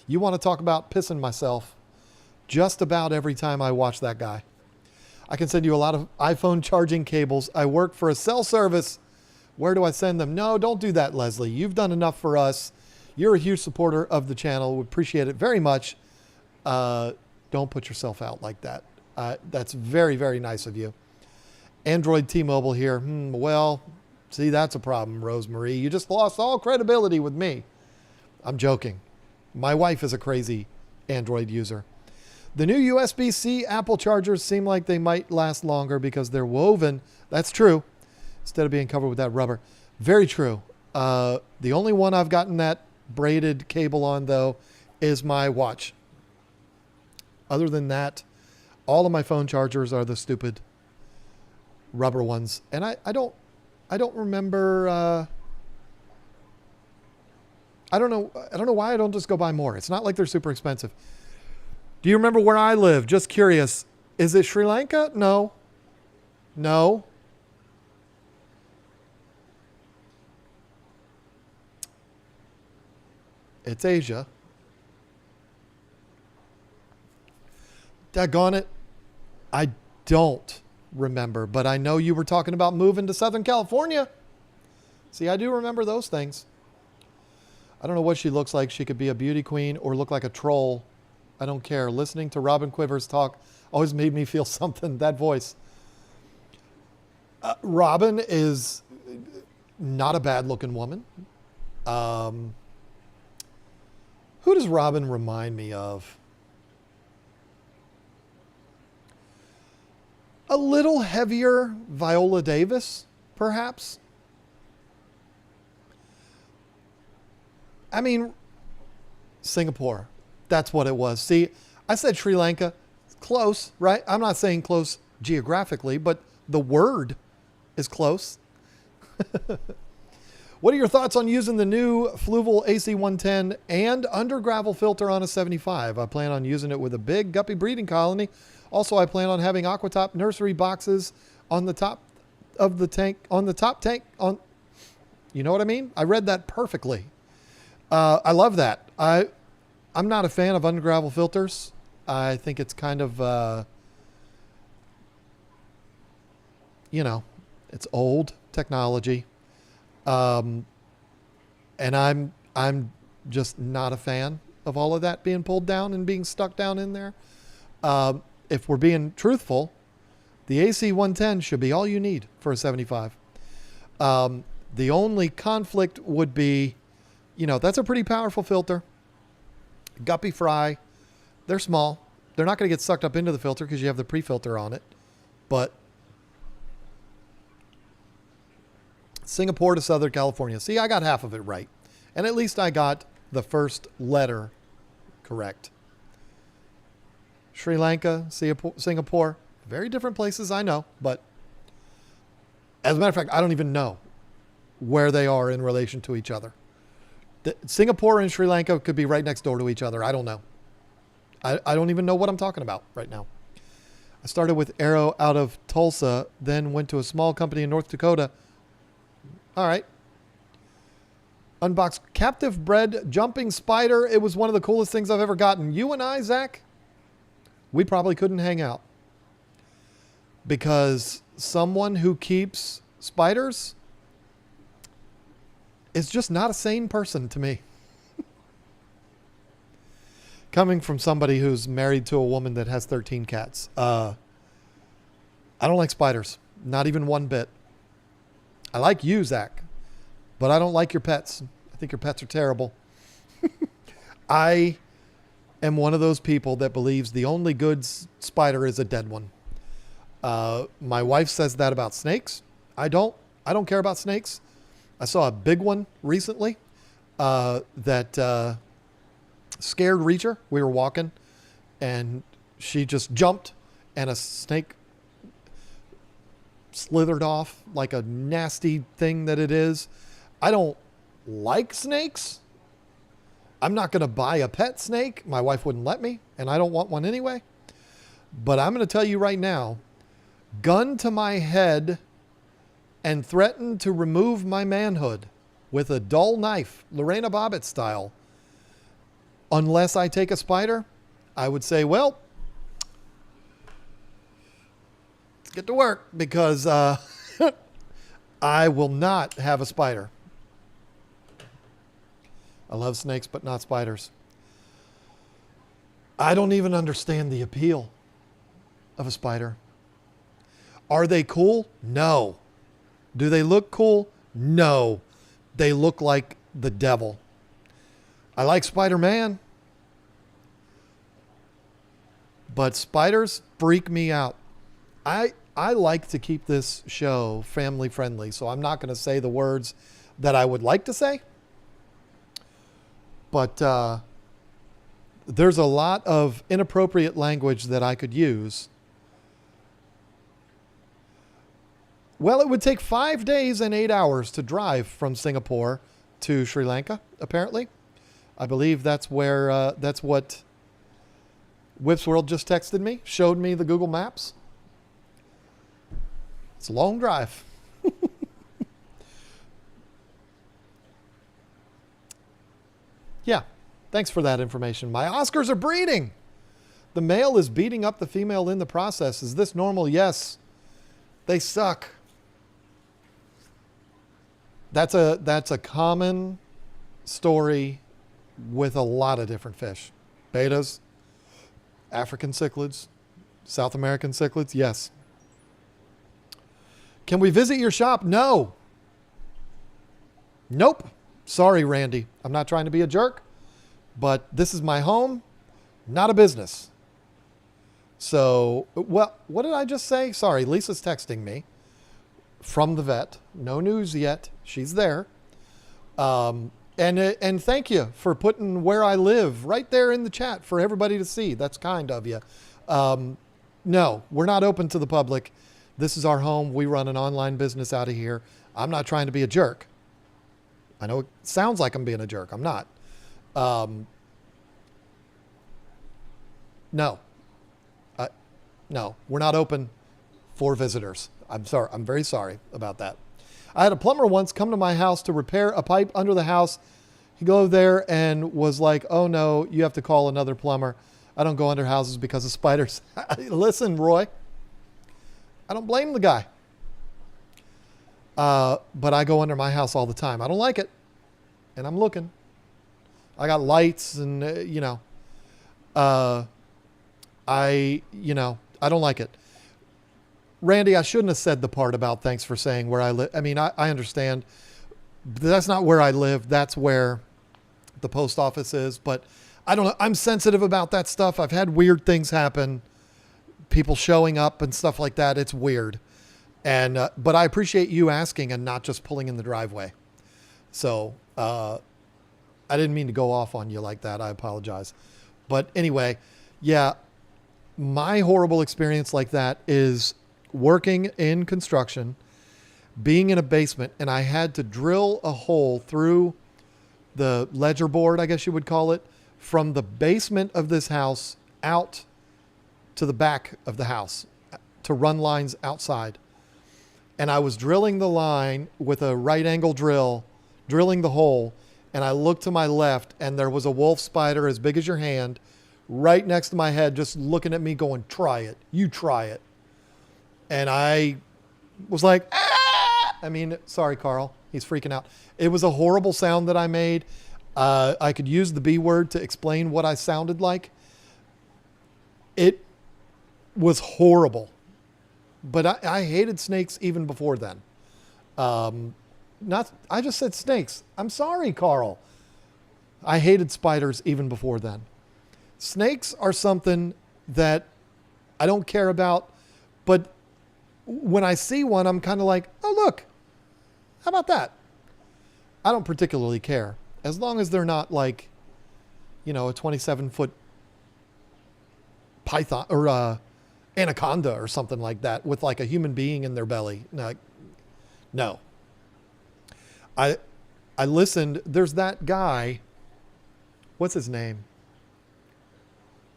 You want to talk about pissing myself just about every time I watch that guy. I can send you a lot of iPhone charging cables. I work for a cell service. Where do I send them? No, don't do that, Leslie. You've done enough for us. You're a huge supporter of the channel. We appreciate it very much. Don't put yourself out like that. That's very, very nice of you. Android T-Mobile here. Well, see, that's a problem, Rosemarie. You just lost all credibility with me. I'm joking. My wife is a crazy Android user. The new USB-C Apple chargers seem like they might last longer because they're woven. That's true. Instead of being covered with that rubber. Very true. The only one I've gotten that braided cable on, though, is my watch. Other than that, all of my phone chargers are the stupid rubber ones. And I don't remember... I don't know why I don't just go buy more. It's not like they're super expensive. Do you remember where I live? Just curious. Is it Sri Lanka? No. No. It's Asia. Daggone it. I don't remember, but I know you were talking about moving to Southern California. See, I do remember those things. I don't know what she looks like. She could be a beauty queen or look like a troll. I don't care. Listening to Robin Quivers talk always made me feel something. That voice. Robin is not a bad looking woman. Who does Robin remind me of? A little heavier Viola Davis, perhaps. I mean, Singapore. That's what it was. See, I said Sri Lanka. Close, right? I'm not saying close geographically, but the word is close. What are your thoughts on using the new Fluval AC110 and under gravel filter on a 75? I plan on using it with a big guppy breeding colony. Also, I plan on having Aquatop nursery boxes on the top of the tank, on the top tank, on, you know what I mean? I read that perfectly. I love that. I'm not a fan of under gravel filters. I think it's kind of, you know, it's old technology. And I'm just not a fan of all of that being pulled down and being stuck down in there. If we're being truthful, the AC110 should be all you need for a 75. The only conflict would be, you know, that's a pretty powerful filter. Guppy fry, they're small. They're not going to get sucked up into the filter because you have the pre-filter on it. But Singapore to Southern California. See, I got half of it right. And at least I got the first letter correct. Sri Lanka, Singapore, very different places, I know. But as a matter of fact, I don't even know where they are in relation to each other. Singapore and Sri Lanka could be right next door to each other. I don't know. I don't even know what I'm talking about right now. I started with Arrow out of Tulsa, then went to a small company in North Dakota. All right. Unboxed captive bred jumping spider. It was one of the coolest things I've ever gotten. You and I, Zach, we probably couldn't hang out. Because someone who keeps spiders is just not a sane person to me. Coming from somebody who's married to a woman that has 13 cats. I don't like spiders. Not even one bit. I like you, Zach. But I don't like your pets. I think your pets are terrible. I am one of those people that believes the only good spider is a dead one. My wife says that about snakes. I don't care about snakes. I saw a big one recently that scared Reacher. We were walking and she just jumped and a snake slithered off like a nasty thing that it is. I don't like snakes. I'm not going to buy a pet snake. My wife wouldn't let me, and I don't want one anyway. But I'm going to tell you right now, gun to my head and threaten to remove my manhood with a dull knife, Lorena Bobbitt style, unless I take a spider, I would say, well, let's get to work, because I will not have a spider. I love snakes, but not spiders. I don't even understand the appeal of a spider. Are they cool? No. Do they look cool? No. They look like the devil. I like Spider-Man, but spiders freak me out. I like to keep this show family friendly, so I'm not going to say the words that I would like to say. But there's a lot of inappropriate language that I could use. Well, it would take 5 days and 8 hours to drive from Singapore to Sri Lanka, apparently. I believe that's where, that's what Whip's World just texted me, showed me the Google Maps. It's a long drive. Yeah, thanks for that information. My Oscars are breeding. The male is beating up the female in the process. Is this normal? Yes. They suck. That's a common story with a lot of different fish. Bettas, African cichlids, South American cichlids, yes. Can we visit your shop? No. Nope. Sorry, Randy. I'm not trying to be a jerk, but this is my home, not a business. So, well, what did I just say? Sorry, Lisa's texting me from the vet. No news yet. She's there. And thank you for putting where I live right there in the chat for everybody to see. That's kind of you. No, we're not open to the public. This is our home. We run an online business out of here. I'm not trying to be a jerk. I know it sounds like I'm being a jerk. I'm not. No. No, we're not open for visitors. I'm sorry. I'm very sorry about that. I had a plumber once come to my house to repair a pipe under the house. He go there and was like, oh no, you have to call another plumber. I don't go under houses because of spiders. Listen, Roy, I don't blame the guy. But I go under my house all the time. I don't like it. And I'm looking. I got lights and, I don't like it. Randy, I shouldn't have said the part about thanks for saying where I live. I mean, I understand. That's not where I live. That's where the post office is. But I don't know. I'm sensitive about that stuff. I've had weird things happen. People showing up and stuff like that. It's weird. And but I appreciate you asking and not just pulling in the driveway. So I didn't mean to go off on you like that. I apologize. But anyway, yeah, my horrible experience like that is working in construction, being in a basement, and I had to drill a hole through the ledger board, I guess you would call it, from the basement of this house out to the back of the house to run lines outside. And I was drilling the line with a right angle drill, drilling the hole, and I looked to my left and there was a wolf spider as big as your hand right next to my head, just looking at me going, try it. You try it. And I was like, ah! I mean, sorry, Carl. He's freaking out. It was a horrible sound that I made. I could use the B word to explain what I sounded like. It was horrible. But I hated snakes even before then. I just said snakes. I'm sorry, Carl. I hated spiders even before then. Snakes are something that I don't care about, but when I see one, I'm kind of like, oh, look, how about that? I don't particularly care. As long as they're not like, a 27-foot python or anaconda or something like that with like a human being in their belly. No. I listened. There's that guy. What's his name?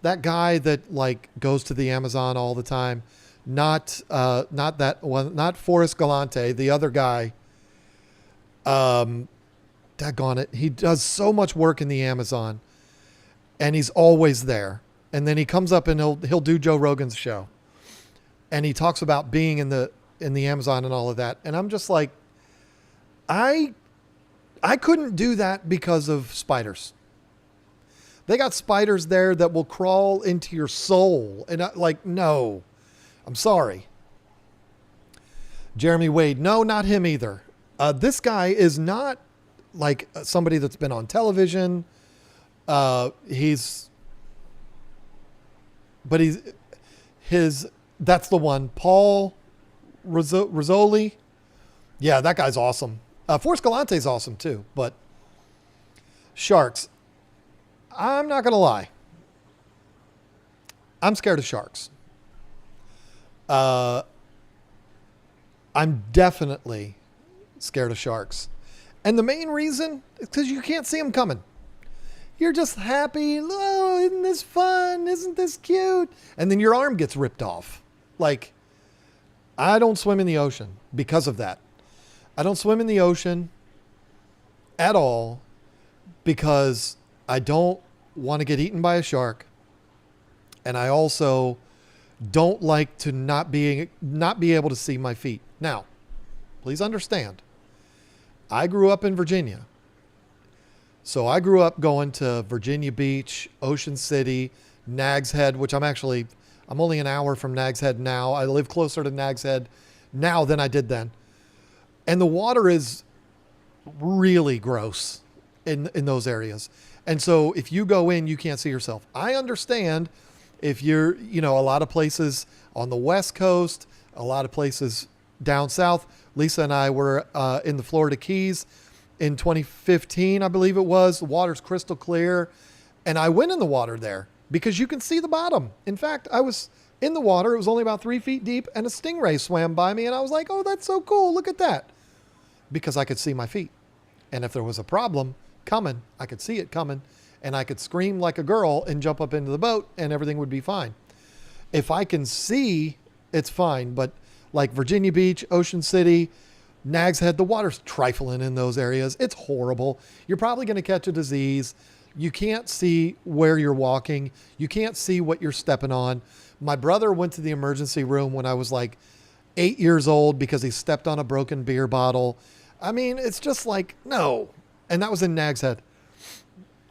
That guy that like goes to the Amazon all the time. Not that one. Not Forrest Galante. The other guy. Daggone it. He does so much work in the Amazon, and he's always there. And then he comes up and he'll do Joe Rogan's show, and he talks about being in the Amazon and all of that. And I'm just like, I couldn't do that because of spiders. They got spiders there that will crawl into your soul. And no, I'm sorry. Jeremy Wade. No, not him either. This guy is not like somebody that's been on television. That's the one. Paul Rizzoli. Yeah, that guy's awesome. Forrest Galante's awesome too, but sharks. I'm not going to lie. I'm scared of sharks. I'm definitely scared of sharks. And the main reason is because you can't see them coming. You're just happy. Oh, isn't this fun? Isn't this cute? And then your arm gets ripped off. Like, I don't swim in the ocean because of that. I don't swim in the ocean at all because I don't want to get eaten by a shark. And I also don't like to not be able to see my feet. Now, please understand, I grew up in Virginia. So I grew up going to Virginia Beach, Ocean City, Nags Head, which I'm only an hour from Nags Head now. I live closer to Nags Head now than I did then. And the water is really gross in those areas. And so if you go in, you can't see yourself. I understand if you're, a lot of places on the West Coast, a lot of places down south. Lisa and I were in the Florida Keys in 2015, I believe it was. The water's crystal clear. And I went in the water there because you can see the bottom. In fact, I was in the water. It was only about 3 feet deep and a stingray swam by me. And I was like, oh, that's so cool. Look at that. Because I could see my feet. And if there was a problem coming, I could see it coming. And I could scream like a girl and jump up into the boat and everything would be fine. If I can see, it's fine. But like Virginia Beach, Ocean City, Nags Head, the water's trifling in those areas. It's horrible. You're probably going to catch a disease. You can't see where you're walking. You can't see what you're stepping on. My brother went to the emergency room when I was like 8 years old because he stepped on a broken beer bottle. I mean, it's just like, no. And that was in Nags Head.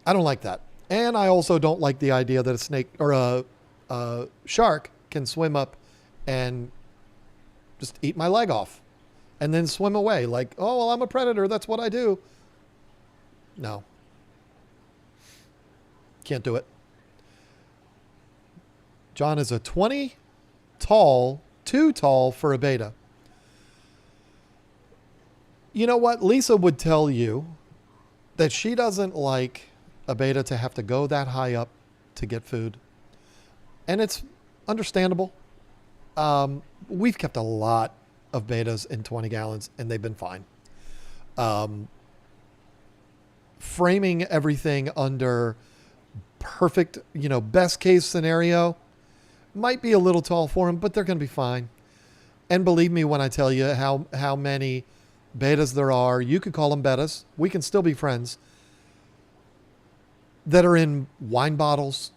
I don't like that. And I also don't like the idea that a snake or a shark can swim up and just eat my leg off and then swim away. Like, oh, well, I'm a predator. That's what I do. No. Can't do it. John is a 20 tall, too tall for a betta. You know what? Lisa would tell you that she doesn't like a betta to have to go that high up to get food. And it's understandable. We've kept a lot of bettas in 20 gallons and they've been fine. Framing everything under perfect, best case scenario might be a little tall for them, but they're going to be fine. And believe me when I tell you how many bettas there are, you could call them bettas. We can still be friends, that are in wine bottles.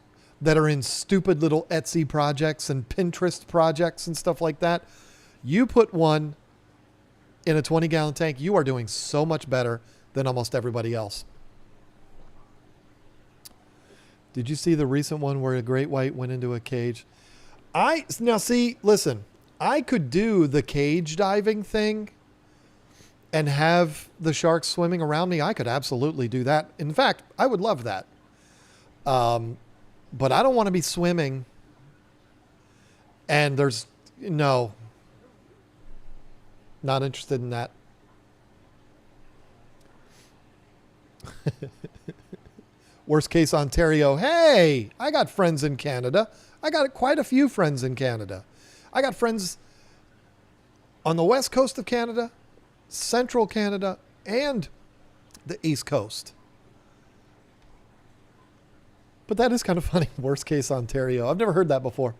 that are in stupid little Etsy projects and Pinterest projects and stuff like that. You put one in a 20-gallon tank, you are doing so much better than almost everybody else. Did you see the recent one where a great white went into a cage? Now see, listen, I could do the cage diving thing and have the sharks swimming around me. I could absolutely do that. In fact, I would love that. But I don't want to be swimming and no, not interested in that. Worst case, Ontario. Hey, I got friends in Canada. I got quite a few friends in Canada. I got friends on the west coast of Canada, central Canada, and the east coast. But that is kind of funny. Worst case, Ontario. I've never heard that before.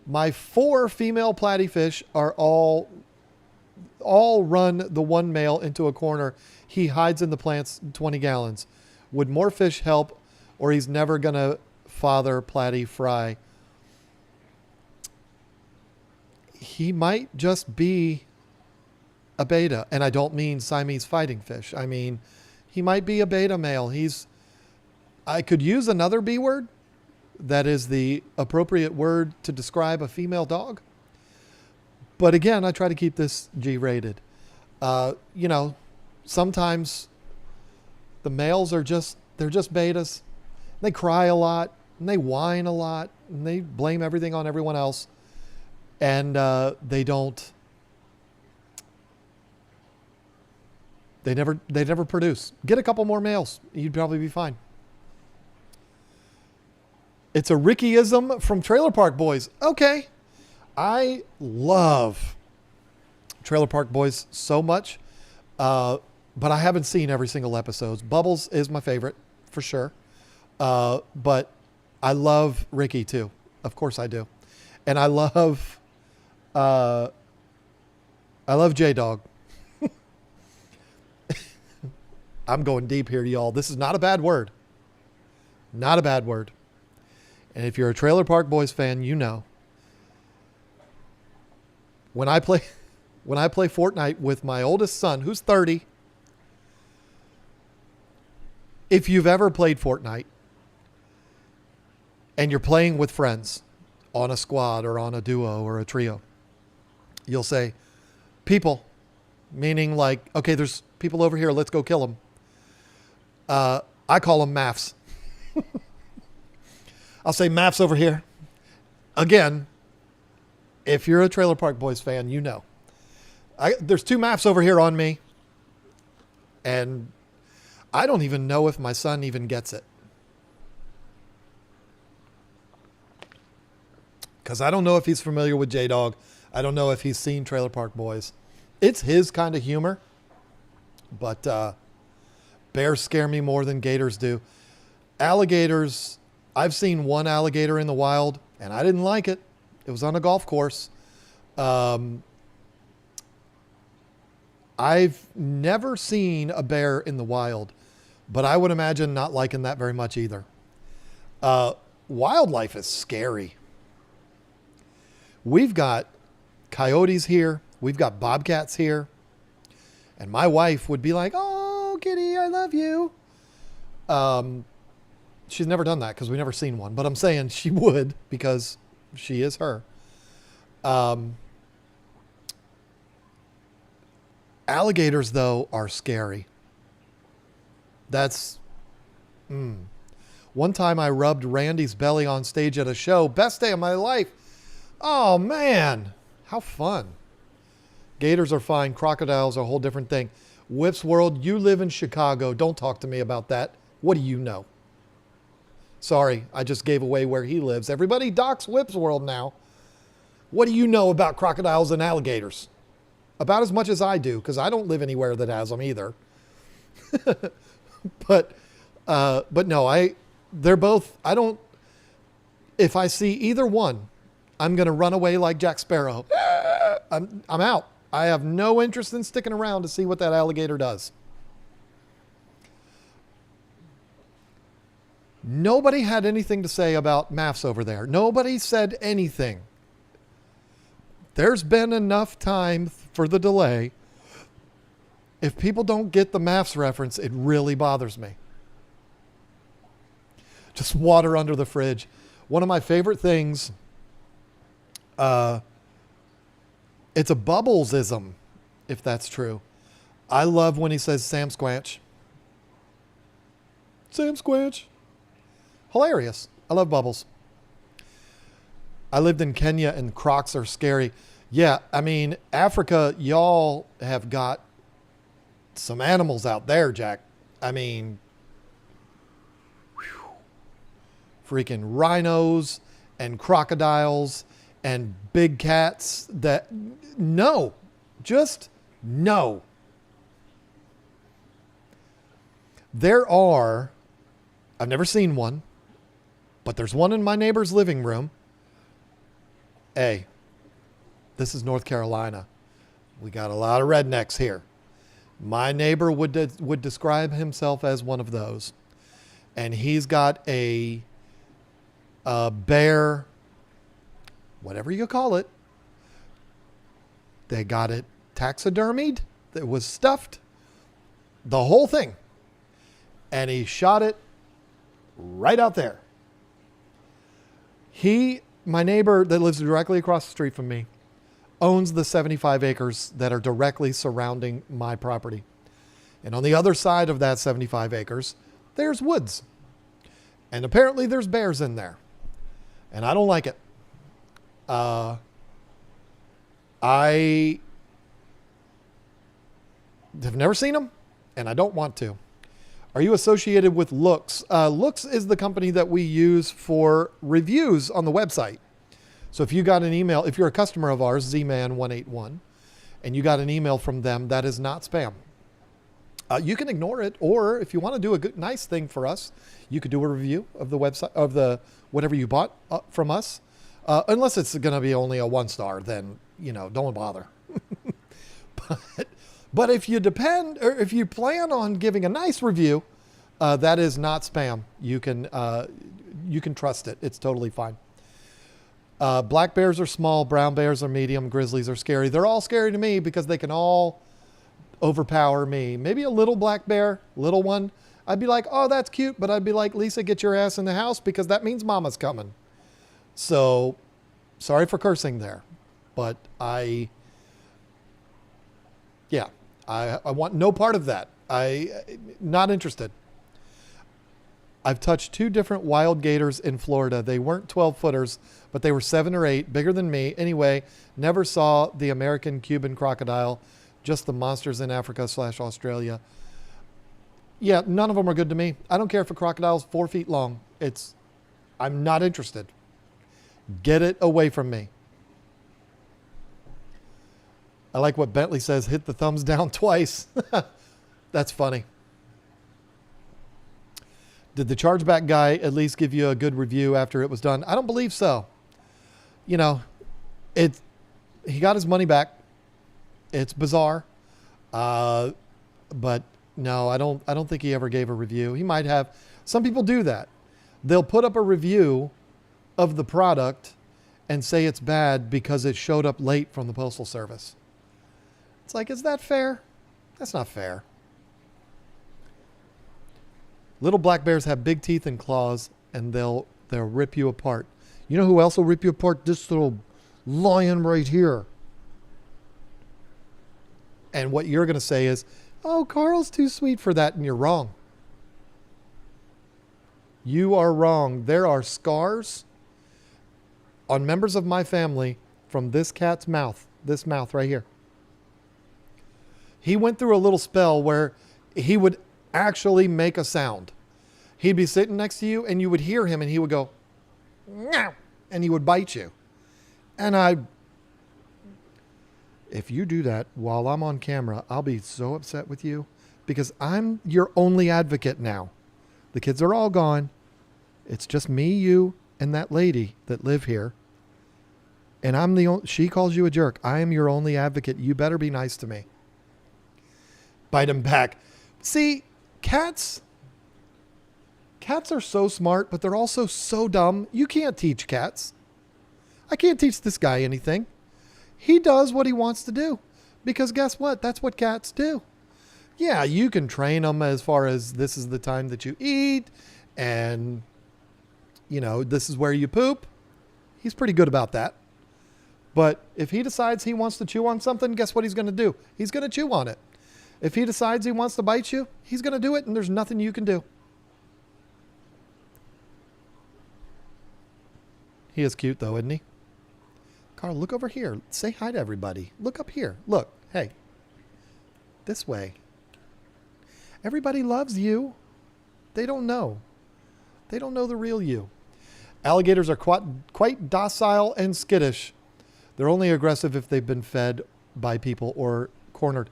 My 4 female platyfish are all run the one male into a corner. He hides in the plants 20 gallons. Would more fish help, or he's never going to father platy fry? He might just be a beta. And I don't mean Siamese fighting fish. I mean, he might be a beta male. I could use another B word that is the appropriate word to describe a female dog. But again, I try to keep this G-rated. Sometimes the males they're just betas. They cry a lot and they whine a lot and they blame everything on everyone else. And they never produce. Get a couple more males. You'd probably be fine. It's a Rickyism from Trailer Park Boys. Okay. I love Trailer Park Boys so much. But I haven't seen every single episode. Bubbles is my favorite for sure. But I love Ricky too. Of course I do. And I love J-Dog. I'm going deep here, y'all. This is not a bad word. Not a bad word. And if you're a Trailer Park Boys fan, you know. When I play Fortnite with my oldest son, who's 30, if you've ever played Fortnite and you're playing with friends on a squad or on a duo or a trio, you'll say, people, meaning like, okay, there's people over here, let's go kill them. I call them maths. I'll say maths over here. Again, if you're a Trailer Park Boys fan, you know. There's 2 maps over here on me. And I don't even know if my son even gets it. Because I don't know if he's familiar with J-Dog. I don't know if he's seen Trailer Park Boys. It's his kind of humor. But bears scare me more than gators do. Alligators, I've seen one alligator in the wild, and I didn't like it. It was on a golf course. I've never seen a bear in the wild, but I would imagine not liking that very much either. Wildlife is scary. We've got coyotes here. We've got bobcats here. And my wife would be like, oh, kitty, I love you. She's never done that because we've never seen one. But I'm saying she would because she is her. Alligators, though, are scary. That's... One time I rubbed Randy's belly on stage at a show. Best day of my life. Oh, man. How fun. Gators are fine. Crocodiles are a whole different thing. Whip's World, you live in Chicago. Don't talk to me about that. What do you know? Sorry, I just gave away where he lives. Everybody docks Whip's World now. What do you know about crocodiles and alligators? About as much as I do, because I don't live anywhere that has them either. But no, they're both, if I see either one, I'm going to run away like Jack Sparrow. I'm out. I have no interest in sticking around to see what that alligator does. Nobody had anything to say about MAFs over there. Nobody said anything. There's been enough time for the delay. If people don't get the MAFs reference, it really bothers me. Just water under the fridge. One of my favorite things, it's a Bubbles-ism, if that's true. I love when he says Sam Squanch. Sam Squanch. Hilarious. I love Bubbles. I lived in Kenya and crocs are scary. Yeah, I mean, Africa, y'all have got some animals out there, Jack. I mean, whew, freaking rhinos and crocodiles and big cats that, no, just no. There are, I've never seen one, but there's one in my neighbor's living room. Hey, this is North Carolina. We got a lot of rednecks here. My neighbor would describe himself as one of those. And he's got a bear, whatever you call it. They got it taxidermied. It was stuffed. The whole thing. And he shot it right out there. My neighbor that lives directly across the street from me owns the 75 acres that are directly surrounding my property. And on the other side of that 75 acres, there's woods. And apparently there's bears in there. And I don't like it. I have never seen them, and I don't want to. Are you associated with Looks? Looks is the company that we use for reviews on the website. So if you got an email, if you're a customer of ours, Zman181, and you got an email from them, that is not spam. You can ignore it, or if you want to do a good, nice thing for us, you could do a review of the website, of the whatever you bought from us. Unless it's going to be only a 1-star, then, don't bother. But if you if you plan on giving a nice review, that is not spam. You can trust it. It's totally fine. Black bears are small, brown bears are medium, grizzlies are scary. They're all scary to me because they can all overpower me. Maybe a little black bear, little one. I'd be like, oh, that's cute. But I'd be like, Lisa, get your ass in the house because that means mama's coming. So sorry for cursing there, but I want no part of that. Not interested. I've touched 2 different wild gators in Florida. They weren't 12 footers, but they were 7 or 8, bigger than me. Anyway, never saw the American Cuban crocodile, just the monsters in Africa/Australia. Yeah, none of them are good to me. I don't care if a crocodile's 4 feet long. I'm not interested. Get it away from me. I like what Bentley says, hit the thumbs down twice. That's funny. Did the chargeback guy at least give you a good review after it was done? I don't believe so. He got his money back. It's bizarre. But no, I don't think he ever gave a review. He might have. Some people do that. They'll put up a review of the product and say it's bad because it showed up late from the Postal Service. It's like, is that fair? That's not fair. Little black bears have big teeth and claws, and they'll rip you apart. You know who else will rip you apart? This little lion right here. And what you're going to say is, oh, Carl's too sweet for that, and you're wrong. You are wrong. There are scars on members of my family from this cat's mouth, this mouth right here. He went through a little spell where he would actually make a sound. He'd be sitting next to you and you would hear him and he would go, meow, and he would bite you. And if you do that while I'm on camera, I'll be so upset with you because I'm your only advocate now. The kids are all gone. It's just me, you, and that lady that live here. And she calls you a jerk. I am your only advocate. You better be nice to me. Bite him back. See, cats, Cats are so smart, but they're also so dumb. You can't teach cats. I can't teach this guy anything. He does what he wants to do. Because guess what? That's what cats do. Yeah, you can train them as far as this is the time that you eat and, this is where you poop. He's pretty good about that. But if he decides he wants to chew on something, guess what he's going to do? He's going to chew on it. If he decides he wants to bite you, he's going to do it, and there's nothing you can do. He is cute, though, isn't he? Carl, look over here. Say hi to everybody. Look up here. Look. Hey. This way. Everybody loves you. They don't know. They don't know the real you. Alligators are quite docile and skittish. They're only aggressive if they've been fed by people or cornered.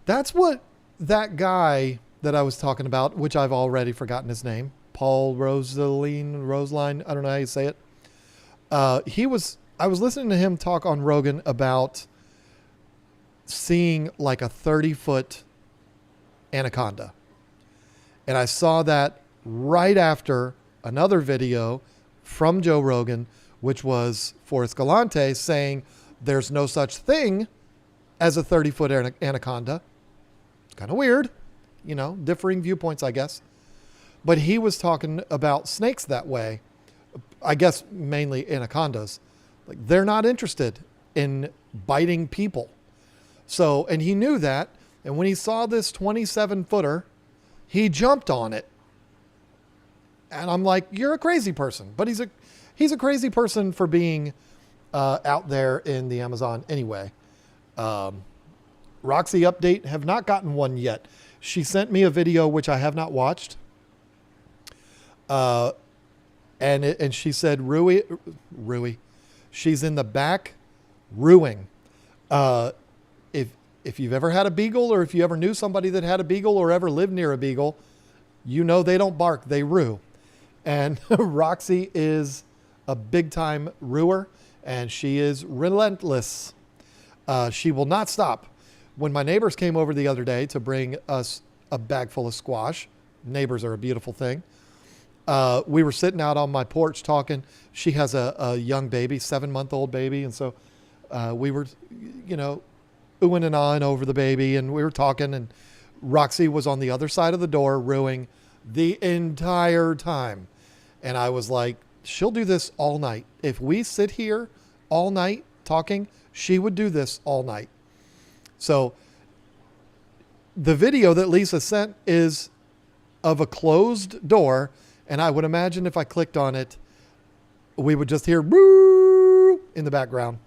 That's what that guy that I was talking about, which I've already forgotten his name, Paul Roseline, I don't know how you say it. I was listening to him talk on Rogan about seeing like a 30-foot anaconda. And I saw that right after another video from Joe Rogan, which was Forrest Galante saying there's no such thing as a 30-foot anaconda. It's kind of weird, differing viewpoints, I guess. But he was talking about snakes that way. I guess mainly anacondas. Like they're not interested in biting people. So, and he knew that. And when he saw this 27-footer, he jumped on it. And I'm like, you're a crazy person. But he's a crazy person for being out there in the Amazon anyway. Roxy update, have not gotten one yet. She sent me a video which I have not watched. And she said, Rui, she's in the back ruing. If you've ever had a beagle, or if you ever knew somebody that had a beagle or ever lived near a beagle, they don't bark, they rue. And Roxy is a big time ruer, and she is relentless. She will not stop. When my neighbors came over the other day to bring us a bag full of squash, neighbors are a beautiful thing. We were sitting out on my porch talking. She has a young baby, 7-month-old baby. And so we were, oohing and ahhing over the baby, and we were talking, and Roxy was on the other side of the door ruing the entire time. And I was like, she'll do this all night. If we sit here all night talking, she would do this all night. So the video that Lisa sent is of a closed door. And I would imagine if I clicked on it, we would just hear boo in the background.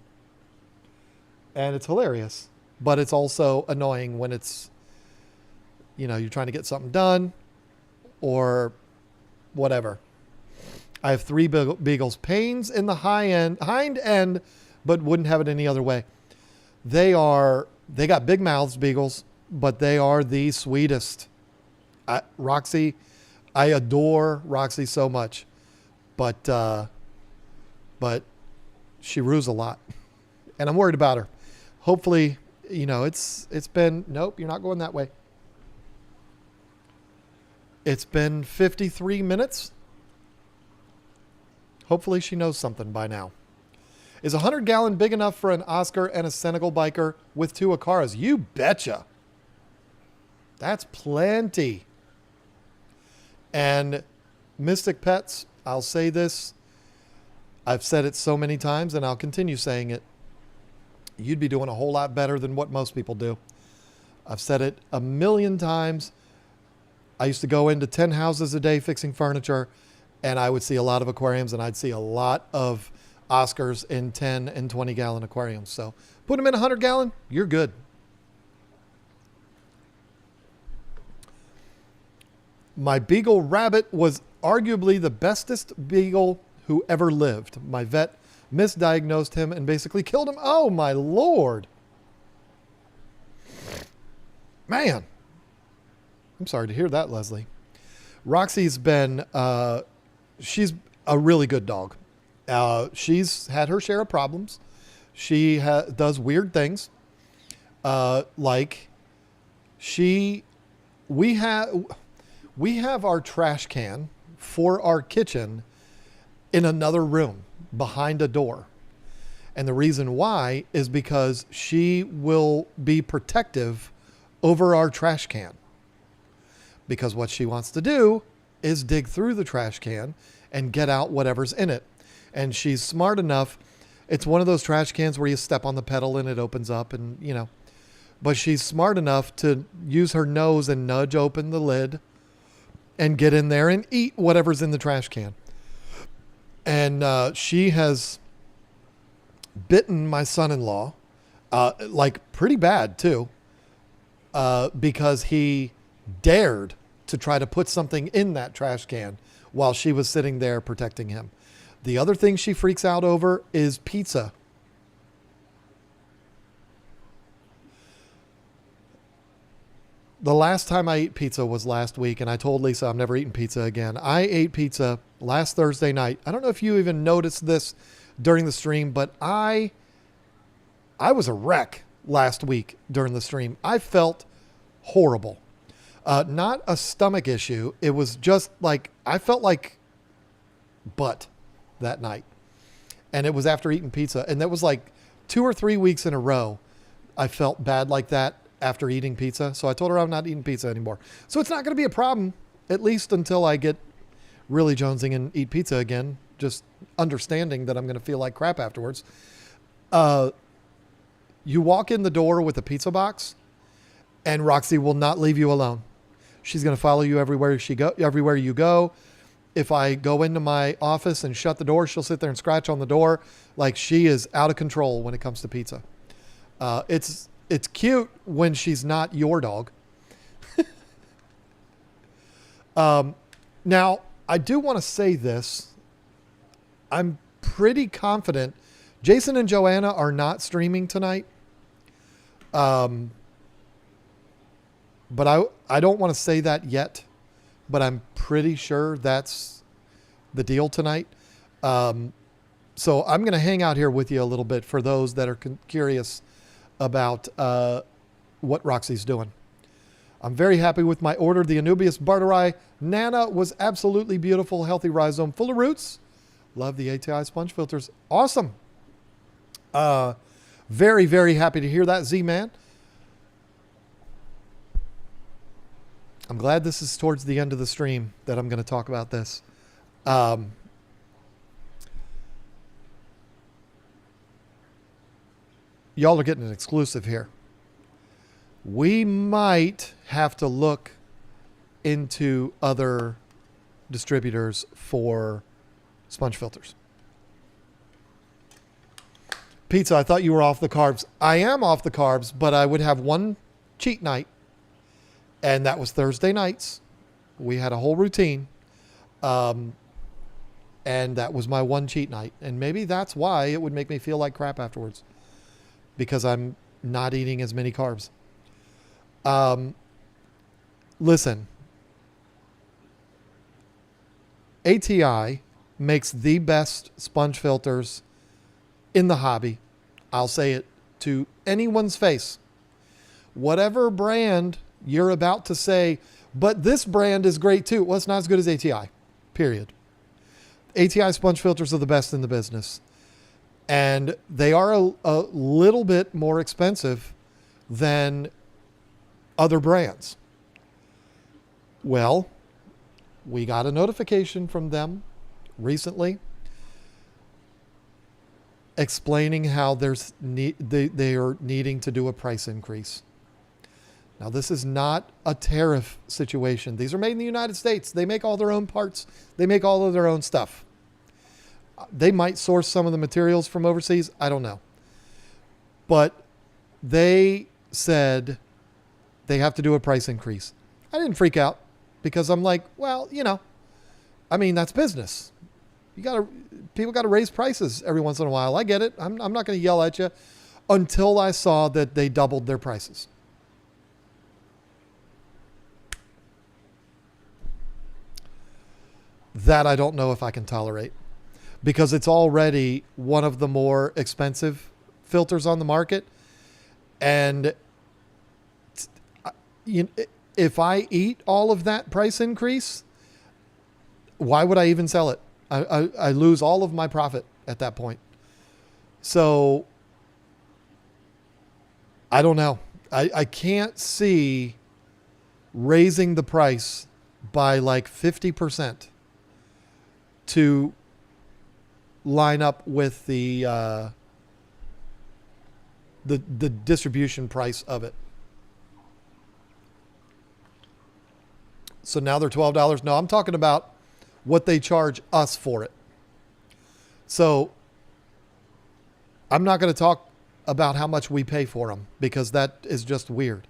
And it's hilarious. But it's also annoying when it's, you're trying to get something done or whatever. I have 3 beagles. Pains in the hind end, but wouldn't have it any other way. They got big mouths, beagles, but they are the sweetest. Roxy, I adore Roxy so much, but she rues a lot, and I'm worried about her. Hopefully, it's been, nope, you're not going that way. It's been 53 minutes. Hopefully she knows something by now. Is a 100-gallon big enough for an Oscar and a Senegal biker with 2 Acaras? You betcha. That's plenty. And Mystic Pets, I'll say this. I've said it so many times, and I'll continue saying it. You'd be doing a whole lot better than what most people do. I've said it a million times. I used to go into 10 houses a day fixing furniture, and I would see a lot of aquariums, and I'd see a lot of Oscars in 10 and 20-gallon aquariums. So put them in a 100-gallon, you're good. My beagle rabbit was arguably the bestest beagle who ever lived. My vet misdiagnosed him and basically killed him. Oh, my Lord. Man. I'm sorry to hear that, Leslie. Roxy's been, she's a really good dog. She's had her share of problems. She does weird things. We have our trash can for our kitchen in another room behind a door. And the reason why is because she will be protective over our trash can. Because what she wants to do is dig through the trash can and get out whatever's in it. And she's smart enough. It's one of those trash cans where you step on the pedal and it opens up and, you know. But she's smart enough to use her nose and nudge open the lid and get in there and eat whatever's in the trash can. And she has bitten my son-in-law, like pretty bad too, because he dared to try to put something in that trash can while she was sitting there protecting him. The other thing she freaks out over is pizza. The last time I ate pizza was last week, and I told Lisa I'm never eating pizza again. I ate pizza last Thursday night. I don't know if you even noticed this during the stream, but I was a wreck last week during the stream. I felt horrible. Not a stomach issue. It was just like, I felt like butt that night. And it was after eating pizza. And that was like 2 or 3 weeks in a row. I felt bad like that after eating pizza. So I told her I'm not eating pizza anymore. So it's not going to be a problem, at least until I get really jonesing and eat pizza again. Just understanding that I'm going to feel like crap afterwards. You walk in the door with a pizza box and Roxy will not leave you alone. She's going to follow you everywhere you go. If I go into my office and shut the door, she'll sit there and scratch on the door. Like, she is out of control when it comes to pizza. It's cute when she's not your dog. Now, I do want to say this. I'm pretty confident Jason and Joanna are not streaming tonight. But I don't want to say that yet, but I'm pretty sure that's the deal tonight. So I'm going to hang out here with you a little bit for those that are curious about what Roxy's doing. I'm very happy with my order. The Anubias Barteri Nana was absolutely beautiful, healthy rhizome, full of roots. Love the ATI sponge filters. Awesome. Very, very happy to hear that, Z-Man. I'm glad this is towards the end of the stream that I'm going to talk about this. Y'all are getting an exclusive here. We might have to look into other distributors for sponge filters. Pizza, I thought you were off the carbs. I am off the carbs, but I would have one cheat night. And that was Thursday nights. We had a whole routine. And that was my one cheat night. And maybe that's why it would make me feel like crap afterwards. Because I'm not eating as many carbs. Listen. ATI makes the best sponge filters in the hobby. I'll say it to anyone's face. Whatever brand you're about to say, but this brand is great too. Well, it's not as good as ATI, period. ATI sponge filters are the best in the business. And they are a little bit more expensive than other brands. Well, we got a notification from them recently explaining how they are needing to do a price increase. Now, this is not a tariff situation. These are made in the United States. They make all their own parts. They make all of their own stuff. They might source some of the materials from overseas. I don't know. But they said they have to do a price increase. I didn't freak out because I'm like, well, I mean, that's business. People got to raise prices every once in a while. I get it. I'm not going to yell at you until I saw that they doubled their prices. That I don't know if I can tolerate because it's already one of the more expensive filters on the market. And if I eat all of that price increase, why would I even sell it? I lose all of my profit at that point. So I don't know. I can't see raising the price by like 50% to line up with the distribution price of it. So now they're $12. No, I'm talking about what they charge us for it. So I'm not going to talk about how much we pay for them because that is just weird.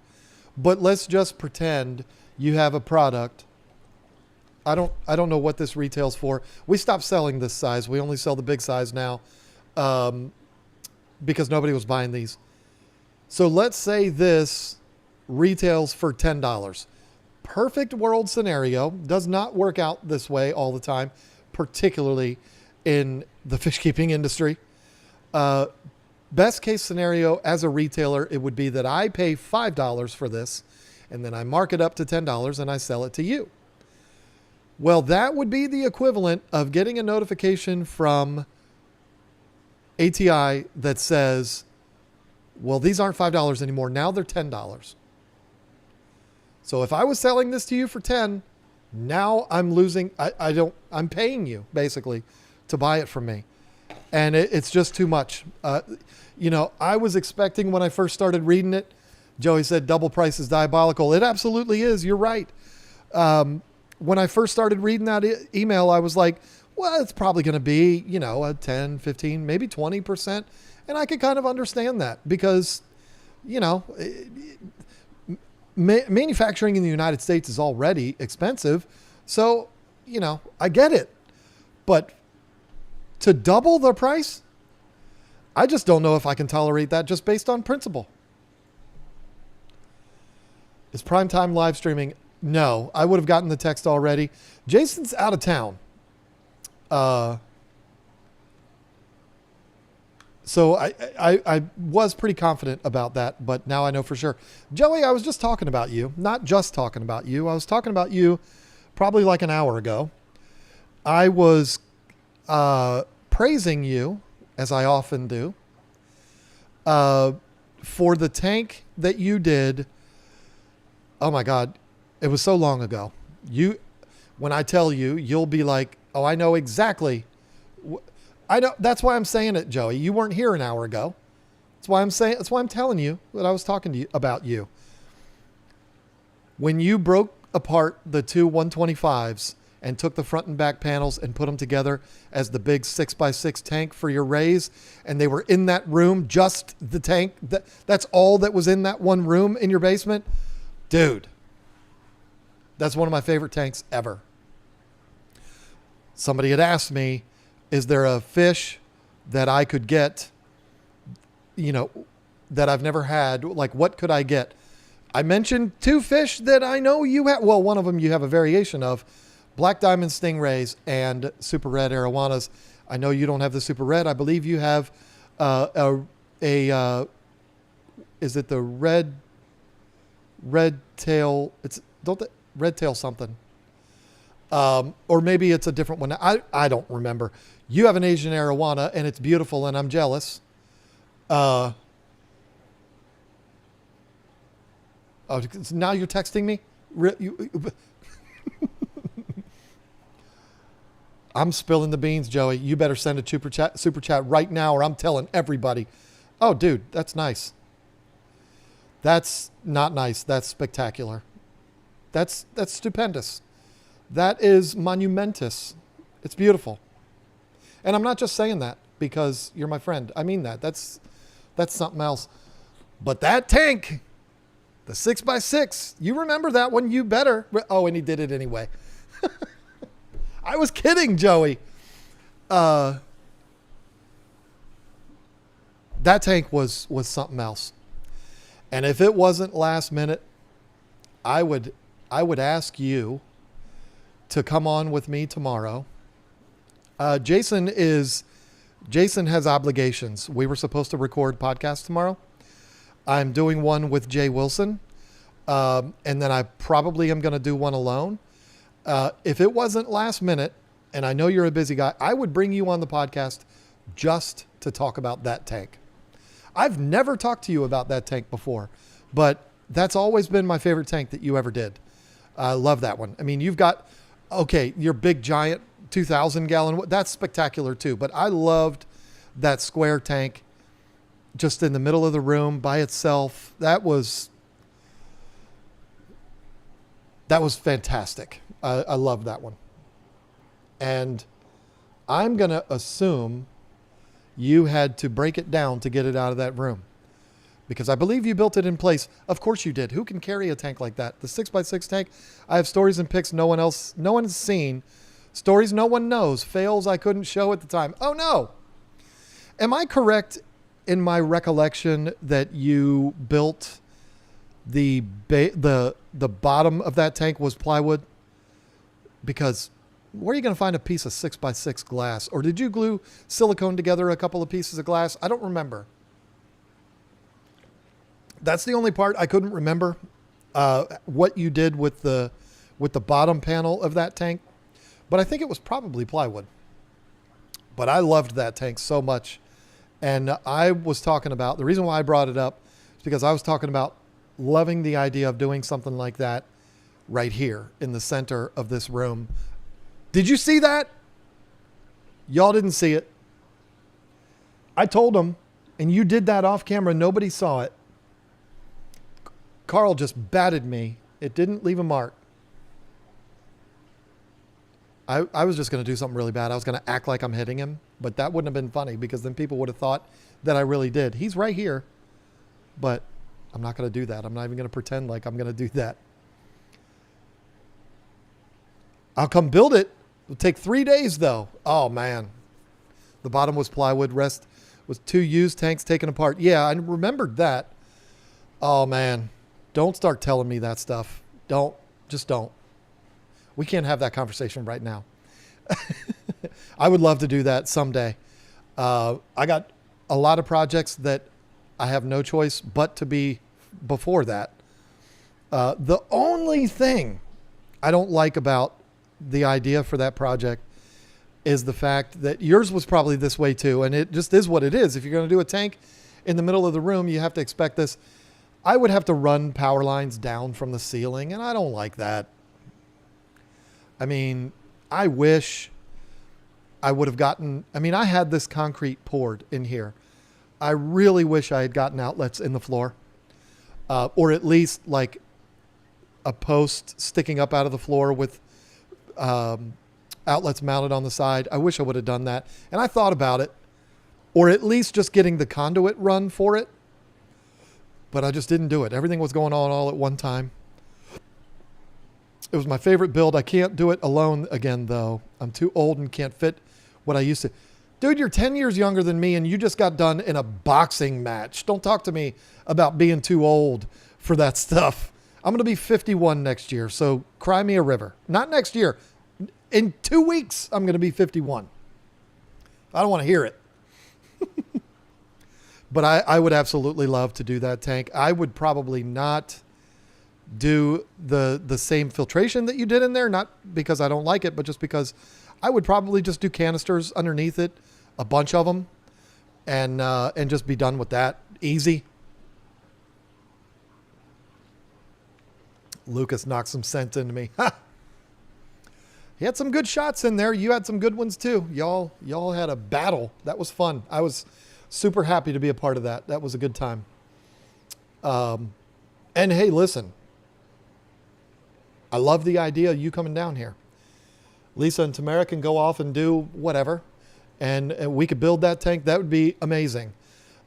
But let's just pretend you have a product. I don't know what this retails for. We stopped selling this size. We only sell the big size now because nobody was buying these. So let's say this retails for $10. Perfect world scenario. Does not work out this way all the time, particularly in the fish keeping industry. Best case scenario as a retailer, it would be that I pay $5 for this and then I mark it up to $10 and I sell it to you. Well, that would be the equivalent of getting a notification from ATI that says, well, these aren't $5 anymore. Now they're $10. So if I was selling this to you for 10, now I'm losing. I'm paying you basically to buy it from me. And it's just too much. I was expecting when I first started reading it, Joey said double price is diabolical. It absolutely is. You're right. When I first started reading that email, I was like, well, it's probably going to be, a 10, 15, maybe 20%. And I could kind of understand that because, manufacturing in the United States is already expensive. So, I get it. But to double the price, I just don't know if I can tolerate that just based on principle. Is Primetime live streaming? No, I would have gotten the text already. Jason's out of town. So I was pretty confident about that, but now I know for sure. Joey, I was just talking about you. Not just talking about you. I was talking about you probably like an hour ago. I was praising you, as I often do, for the tank that you did. Oh my God, it was so long ago. When I tell you, you'll be like, oh, I know exactly. I know. That's why I'm saying it, Joey. You weren't here an hour ago. That's why I'm telling you that I was talking to you about you. When you broke apart the two 125s and took the front and back panels and put them together as the big 6x6 tank for your raise, and they were in that room, just the tank. That's all that was in that one room in your basement. Dude, that's one of my favorite tanks ever. Somebody had asked me, is there a fish that I could get, that I've never had? Like, what could I get? I mentioned two fish that I know you have. Well, one of them you have a variation of, black diamond stingrays and super red arowanas. I know you don't have the super red. I believe you have is it the red tail? Red tail something. Or maybe it's a different one. I don't remember. You have an Asian arowana and it's beautiful and I'm jealous. Oh, now you're texting me? I'm spilling the beans, Joey. You better send a super chat right now or I'm telling everybody. Oh, dude, that's nice. That's not nice. That's spectacular. That's stupendous. That is monumentous. It's beautiful. And I'm not just saying that because you're my friend. I mean that. That's something else. But that tank, the 6x6, you remember that one, you better. Oh, and he did it anyway. I was kidding, Joey. That tank was something else. And if it wasn't last minute, I would ask you to come on with me tomorrow. Jason has obligations. We were supposed to record podcasts tomorrow. I'm doing one with Jay Wilson. And then I probably am going to do one alone. If it wasn't last minute, and I know you're a busy guy, I would bring you on the podcast just to talk about that tank. I've never talked to you about that tank before, but that's always been my favorite tank that you ever did. I love that one. I mean, you've got, okay, your big giant 2,000 gallon, that's spectacular too, but I loved that square tank just in the middle of the room by itself. That was fantastic. I love that one. And I'm going to assume you had to break it down to get it out of that room, because I believe you built it in place. Of course you did. Who can carry a tank like that? The 6x6 tank. I have stories and pics no one has seen. Stories no one knows. Fails I couldn't show at the time. Oh no. Am I correct in my recollection that you built the bottom of that tank was plywood? Because where are you going to find a piece of 6x6 glass? Or did you glue silicone together a couple of pieces of glass? I don't remember. That's the only part I couldn't remember, what you did with the bottom panel of that tank. But I think it was probably plywood. But I loved that tank so much. And I was talking about, the reason why I brought it up is because I was talking about loving the idea of doing something like that right here in the center of this room. Did you see that? Y'all didn't see it. I told them, and you did that off camera. Nobody saw it. Carl just batted me. It didn't leave a mark. I was just going to do something really bad. I was going to act like I'm hitting him, but that wouldn't have been funny, because then people would have thought that I really did. He's right here, but I'm not going to do that. I'm not even going to pretend like I'm going to do that. I'll come build it. It'll take 3 days though. Oh man. The bottom was plywood. Rest was 2 used tanks taken apart. Yeah, I remembered that. Oh man. Don't start telling me that stuff. Just don't. We can't have that conversation right now. I would love to do that someday. I got a lot of projects that I have no choice but to be before that. The only thing I don't like about the idea for that project is the fact that yours was probably this way too. And it just is what it is. If you're going to do a tank in the middle of the room, you have to expect this. I would have to run power lines down from the ceiling, and I don't like that. I mean, I wish I would have gotten, I had this concrete poured in here. I really wish I had gotten outlets in the floor, or at least like a post sticking up out of the floor with outlets mounted on the side. I wish I would have done that. And I thought about it, or at least just getting the conduit run for it. But I just didn't do it. Everything was going on all at one time. It was my favorite build. I can't do it alone again, though. I'm too old and can't fit what I used to. Dude, you're 10 years younger than me, and you just got done in a boxing match. Don't talk to me about being too old for that stuff. I'm going to be 51 next year, so cry me a river. Not next year. In 2 weeks, I'm going to be 51. I don't want to hear it. But I would absolutely love to do that tank. I would probably not do the same filtration that you did in there, not because I don't like it, but just because I would probably just do canisters underneath it, a bunch of them, and just be done with that. Easy. Lucas knocked some sense into me. He had some good shots in there. You had some good ones too. Y'all had a battle. That was fun. I was super happy to be a part of that. That was a good time. And hey, listen, I love the idea of you coming down here. Lisa and Tamara can go off and do whatever, and we could build that tank. That would be amazing.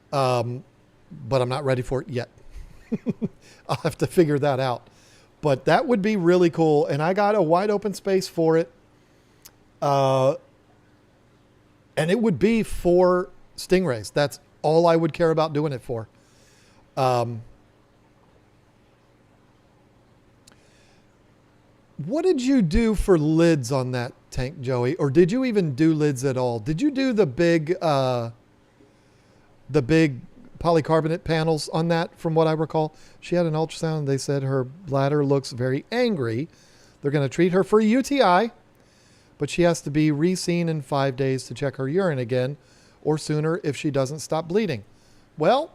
But I'm not ready for it yet. I'll have to figure that out. But that would be really cool. And I got a wide open space for it. And it would be for stingrays. That's all I would care about doing it for. What did you do for lids on that tank, Joey? Or did you even do lids at all? Did you do the big polycarbonate panels on that, from what I recall. She had an ultrasound. They said her bladder looks very angry. They're going to treat her for a UTI, but she has to be re-seen in 5 days to check her urine again, or sooner if she doesn't stop bleeding. Well,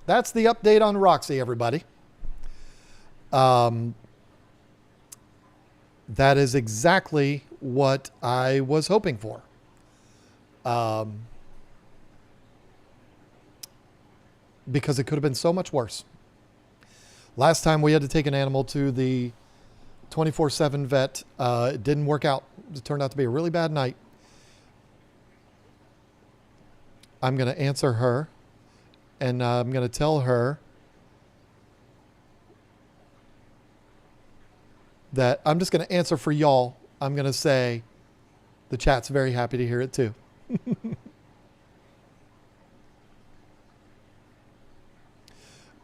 that's the update on Roxy, everybody. That is exactly what I was hoping for. Because it could have been so much worse. Last time we had to take an animal to the 24/7 vet. It didn't work out. It turned out to be a really bad night. I'm going to answer her, and I'm going to tell her that I'm just going to answer for y'all. I'm going to say the chat's very happy to hear it too.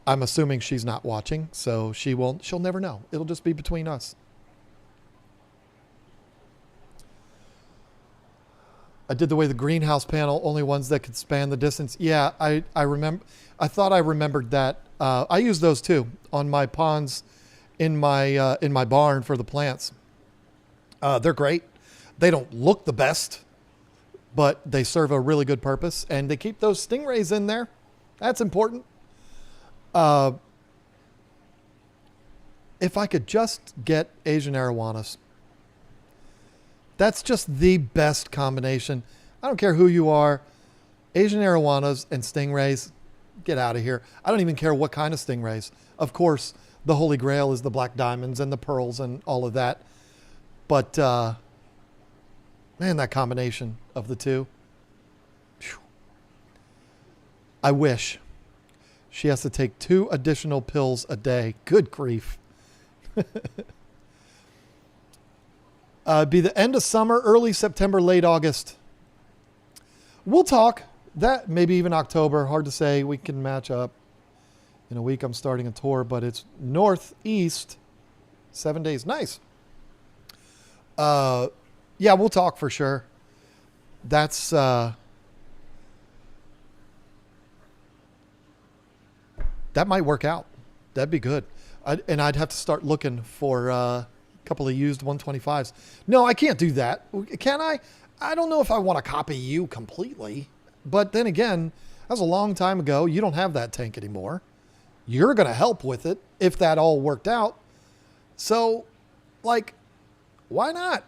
I'm assuming she's not watching, so she'll never know. It'll just be between us. I did the way the greenhouse panel, only ones that could span the distance. Yeah, I remember. I thought I remembered that. I use those too on my ponds in my barn for the plants. They're great. They don't look the best, but they serve a really good purpose, and they keep those stingrays in there. That's important. If I could just get Asian arowanas, that's just the best combination. I don't care who you are. Asian arowanas and stingrays, get out of here. I don't even care what kind of stingrays. Of course, the holy grail is the black diamonds and the pearls and all of that. But, man, that combination of the two. Whew. I wish. She has to take 2 additional pills a day. Good grief. Be the end of summer, early September, late August. We'll talk. That maybe even October. Hard to say. We can match up. In a week I'm starting a tour, but it's northeast. 7 days. Nice. Yeah, we'll talk for sure. That's that might work out. That'd be good. And I'd have to start looking for a couple of used 125s. No, I can't do that. Can I? I don't know if I want to copy you completely. But then again, that was a long time ago. You don't have that tank anymore. You're going to help with it if that all worked out. So, like, why not?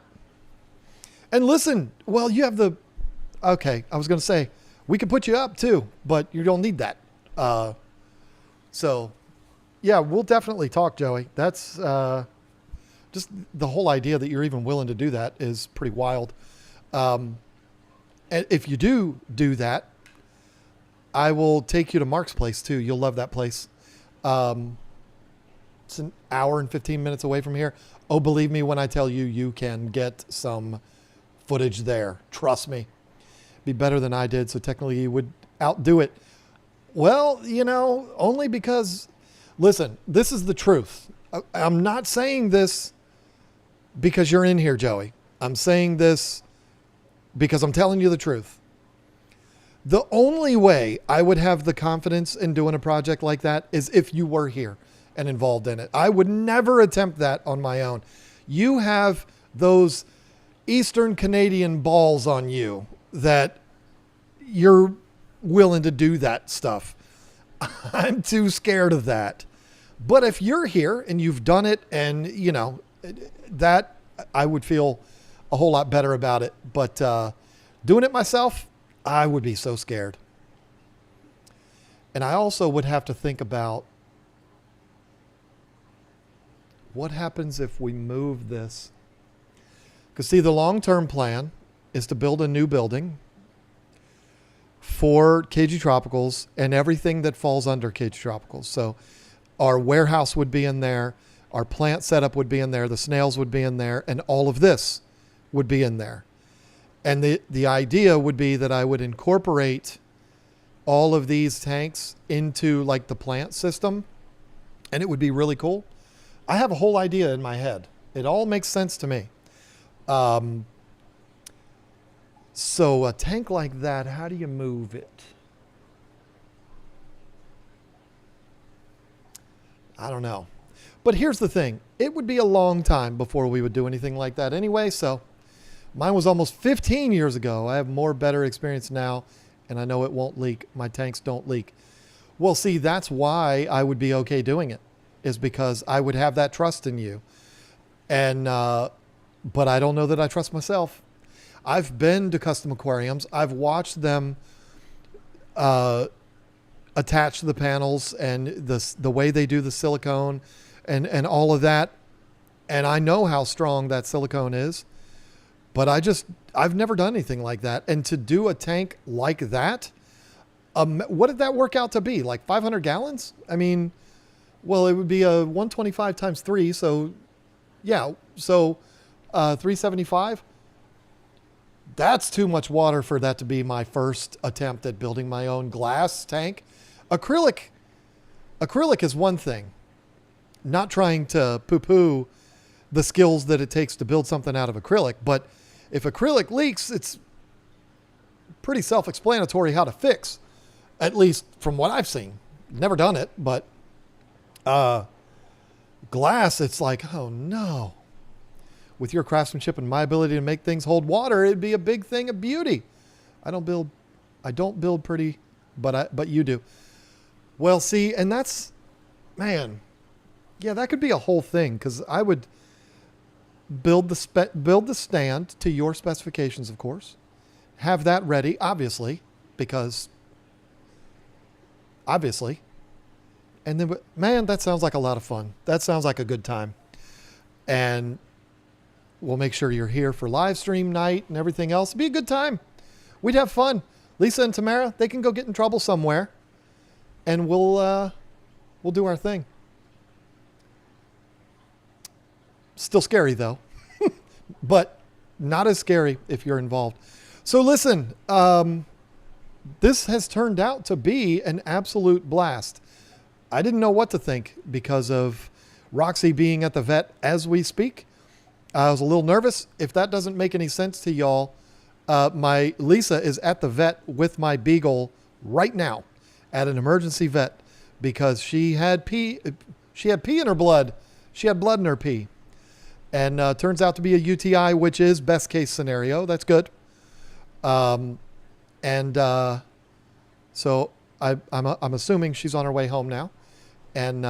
And listen, well, you have the... Okay, I was going to say, we can put you up too, but you don't need that. So, yeah, we'll definitely talk, Joey. That's just the whole idea that you're even willing to do that is pretty wild. And if you do that, I will take you to Mark's place too. You'll love that place. It's an hour and 15 minutes away from here. Oh, believe me when I tell you, you can get some footage there. Trust me. Be better than I did, so technically you would outdo it. Well, you know, only because, listen, this is the truth. I'm not saying this because you're in here, Joey. I'm saying this because I'm telling you the truth. The only way I would have the confidence in doing a project like that is if you were here and involved in it. I would never attempt that on my own. You have those Eastern Canadian balls on you that you're willing to do that stuff. I'm too scared of that. But if you're here and you've done it and, you know, that I would feel a whole lot better about it. But doing it myself, I would be so scared. And I also would have to think about what happens if we move this. Because see, the long-term plan is to build a new building for KG Tropicals and everything that falls under KG Tropicals. So our warehouse would be in there. Our plant setup would be in there. The snails would be in there. And all of this would be in there. And the idea would be that I would incorporate all of these tanks into like the plant system. And it would be really cool. I have a whole idea in my head. It all makes sense to me. So a tank like that, how do you move it? I don't know. But here's the thing. It would be a long time before we would do anything like that anyway. So mine was almost 15 years ago. I have more better experience now, and I know it won't leak. My tanks don't leak. Well, see, that's why I would be okay doing it, is because I would have that trust in you. And, but I don't know that I trust myself. I've been to custom aquariums. I've watched them attach the panels and the way they do the silicone and all of that. And I know how strong that silicone is, but I've never done anything like that. And to do a tank like that, what did that work out to be? Like 500 gallons? I mean, well, it would be a 125 times 3. So yeah. So 375. That's too much water for that to be my first attempt at building my own glass tank. Acrylic is one thing. Not trying to poo-poo the skills that it takes to build something out of acrylic, but if acrylic leaks, it's pretty self-explanatory how to fix, at least from what I've seen. Never done it, but glass, it's like, oh no. With your craftsmanship and my ability to make things hold water, it'd be a big thing of beauty. I don't build pretty, but you do. Well, see, and that's, man, yeah, that could be a whole thing, because I would build the stand to your specifications, of course. Have that ready, obviously. And then, man, that sounds like a lot of fun. That sounds like a good time. And we'll make sure you're here for live stream night and everything else. It'd be a good time. We'd have fun. Lisa and Tamara, they can go get in trouble somewhere, and we'll do our thing. Still scary though, but not as scary if you're involved. So listen, this has turned out to be an absolute blast. I didn't know what to think because of Roxy being at the vet as we speak. I was a little nervous. If that doesn't make any sense to y'all, my Lisa is at the vet with my beagle right now at an emergency vet because she had pee in her blood. She had blood in her pee. And turns out to be a UTI, which is best case scenario. That's good. So I'm assuming she's on her way home now. And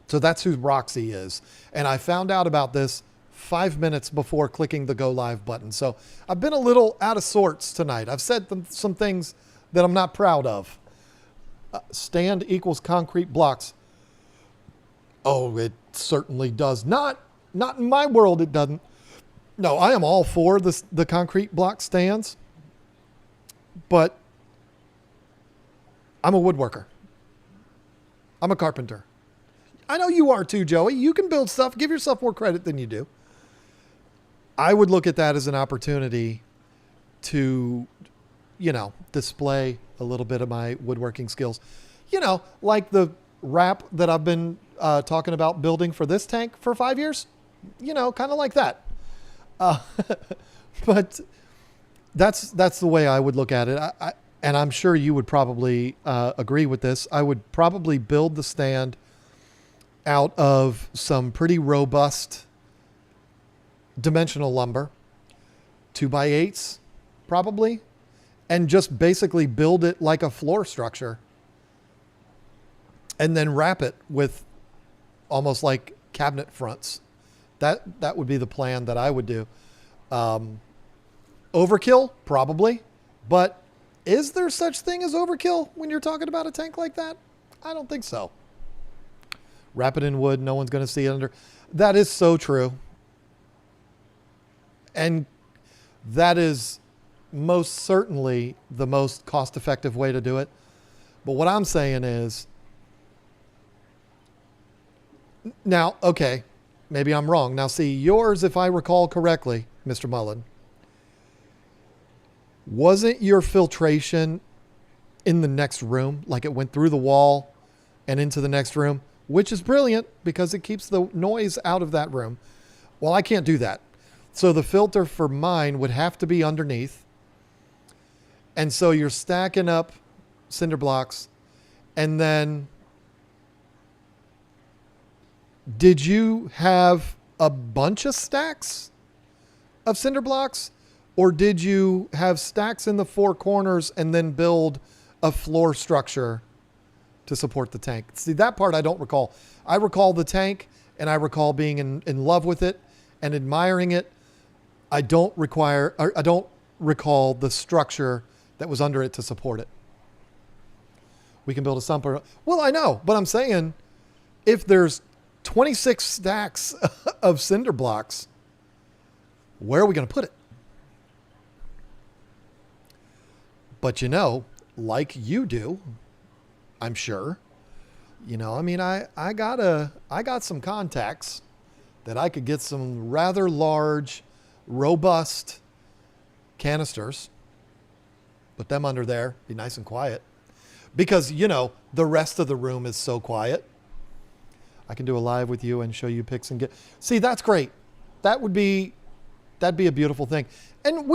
so that's who Roxy is. And I found out about this 5 minutes before clicking the go live button. So I've been a little out of sorts tonight. I've said some things that I'm not proud of. Stand equals concrete blocks. Oh, it certainly does not. Not in my world, it doesn't. No, I am all for the concrete block stands, but I'm a woodworker. I'm a carpenter. I know you are too, Joey. You can build stuff. Give yourself more credit than you do. I would look at that as an opportunity to, display a little bit of my woodworking skills. Like the wrap that I've been talking about building for this tank for 5 years, kind of like that. But that's the way I would look at it. And I'm sure you would probably agree with this. I would probably build the stand out of some pretty robust dimensional lumber, 2x8s probably, and just basically build it like a floor structure. And then wrap it with almost like cabinet fronts. That would be the plan that I would do. Overkill, probably. But is there such thing as overkill when you're talking about a tank like that? I don't think so. Wrap it in wood. No one's going to see it under. That is so true. And that is most certainly the most cost-effective way to do it. But what I'm saying is, now, okay, maybe I'm wrong. Now, see, yours, if I recall correctly, Mr. Mullen, wasn't your filtration in the next room? Like it went through the wall and into the next room, which is brilliant because it keeps the noise out of that room. Well, I can't do that. So the filter for mine would have to be underneath. And so you're stacking up cinder blocks and then did you have a bunch of stacks of cinder blocks, or did you have stacks in the four corners and then build a floor structure to support the tank? See, that part I don't recall. I recall the tank, and I recall being in love with it and admiring it. I don't recall the structure that was under it to support it. We can build a sumper. Well, I know, but I'm saying if there's 26 stacks of cinder blocks, where are we going to put it? But like you do, I'm sure, I got some contacts that I could get some rather large, robust canisters, put them under there, be nice and quiet, because the rest of the room is so quiet. I can do a live with you and show you pics and see, that's great. That'd be a beautiful thing. And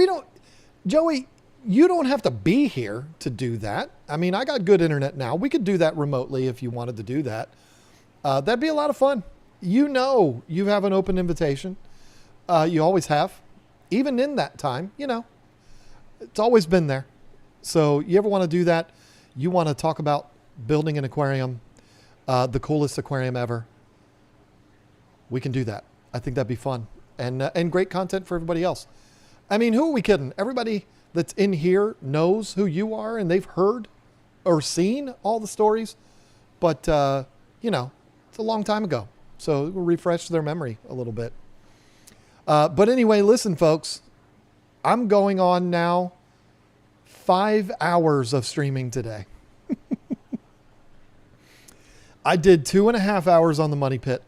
Joey, you don't have to be here to do that. I mean, I got good internet now. We could do that remotely if you wanted to do that. That'd be a lot of fun. You have an open invitation. You always have. Even in that time, it's always been there. So you ever want to do that? You want to talk about building an aquarium, the coolest aquarium ever. We can do that. I think that'd be fun and great content for everybody else. I mean, who are we kidding? Everybody that's in here knows who you are, and they've heard or seen all the stories, but it's a long time ago. So we'll refresh their memory a little bit. But anyway, listen, folks, I'm going on now 5 hours of streaming today. I did 2.5 hours on the Money Pit,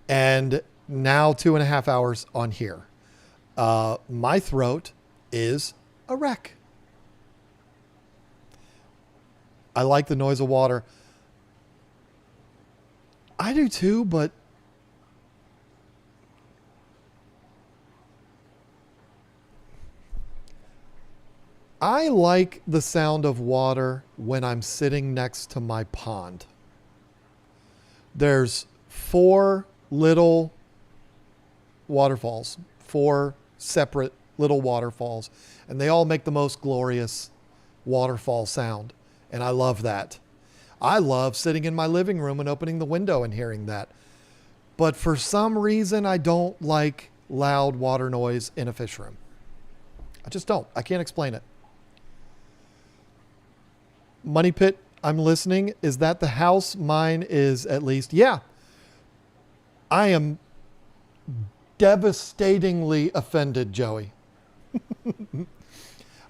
and now 2.5 hours on here. My throat is a wreck. I like the noise of water. I do too, but I like the sound of water when I'm sitting next to my pond. There's 4 little waterfalls, 4 separate little waterfalls, and they all make the most glorious waterfall sound. And I love that. I love sitting in my living room and opening the window and hearing that. But for some reason, I don't like loud water noise in a fish room. I just don't. I can't explain it. Money Pit, I'm listening. Is that the house? Mine is at least. Yeah. I am devastatingly offended, Joey.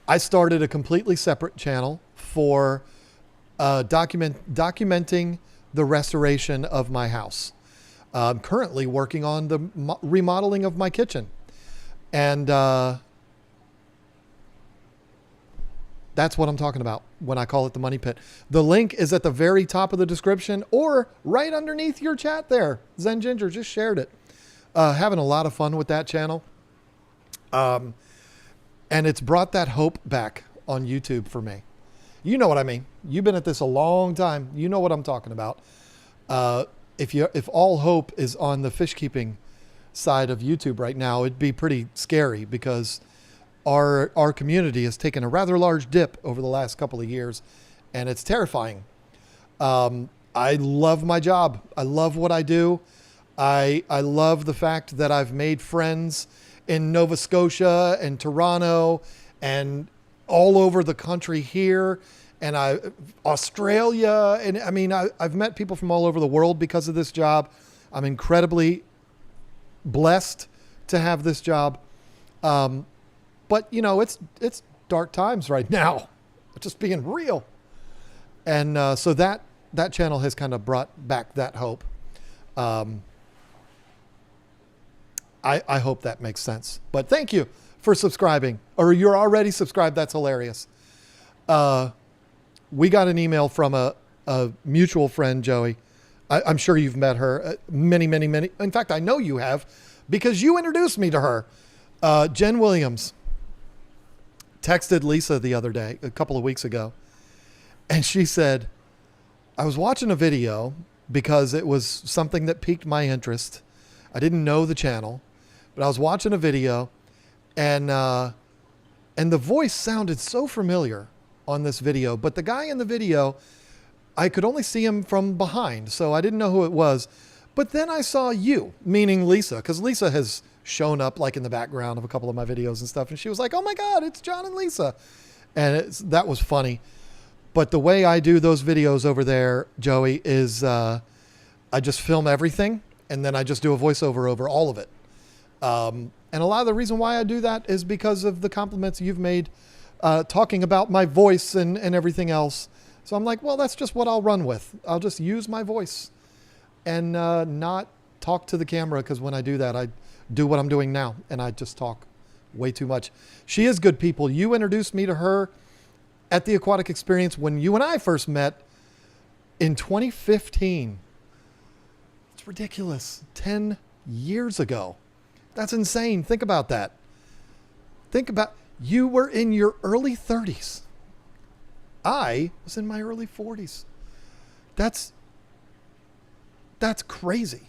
I started a completely separate channel for documenting the restoration of my house. I'm currently working on the remodeling of my kitchen. And that's what I'm talking about when I call it the Money Pit. The link is at the very top of the description or right underneath your chat there. Zen Ginger just shared it. Having a lot of fun with that channel. And it's brought that hope back on YouTube for me. You know what I mean. You've been at this a long time. You know what I'm talking about. If all hope is on the fish keeping side of YouTube right now, it'd be pretty scary because our community has taken a rather large dip over the last couple of years, and it's terrifying. I love my job. I love what I do. I love the fact that I've made friends in Nova Scotia and Toronto and all over the country here, and Australia. And I mean, I've met people from all over the world because of this job. I'm incredibly blessed to have this job. But it's dark times right now, just being real. And so that channel has kind of brought back that hope. I hope that makes sense. But thank you for subscribing, or you're already subscribed. That's hilarious. We got an email from a mutual friend, Joey. I'm sure you've met her many. In fact, I know you have because you introduced me to her. Jen Williams texted Lisa the other day, a couple of weeks ago. And she said, I was watching a video because it was something that piqued my interest. I didn't know the channel, but I was watching a video, and the voice sounded so familiar on this video. But the guy in the video, I could only see him from behind, so I didn't know who it was. But then I saw you, meaning Lisa, because Lisa has shown up like in the background of a couple of my videos and stuff. And she was like, oh my God, it's John and Lisa. And that was funny. But the way I do those videos over there, Joey, is I just film everything and then I just do a voiceover over all of it. And a lot of the reason why I do that is because of the compliments you've made talking about my voice and everything else. So I'm like, well, that's just what I'll run with. I'll just use my voice and not talk to the camera, because when I do that, I do what I'm doing now and I just talk way too much. She is good people. You introduced me to her at the Aquatic Experience when you and I first met in 2015. It's ridiculous. 10 years ago. That's insane. Think about that. You were in your early 30s. I was in my early 40s. That's crazy.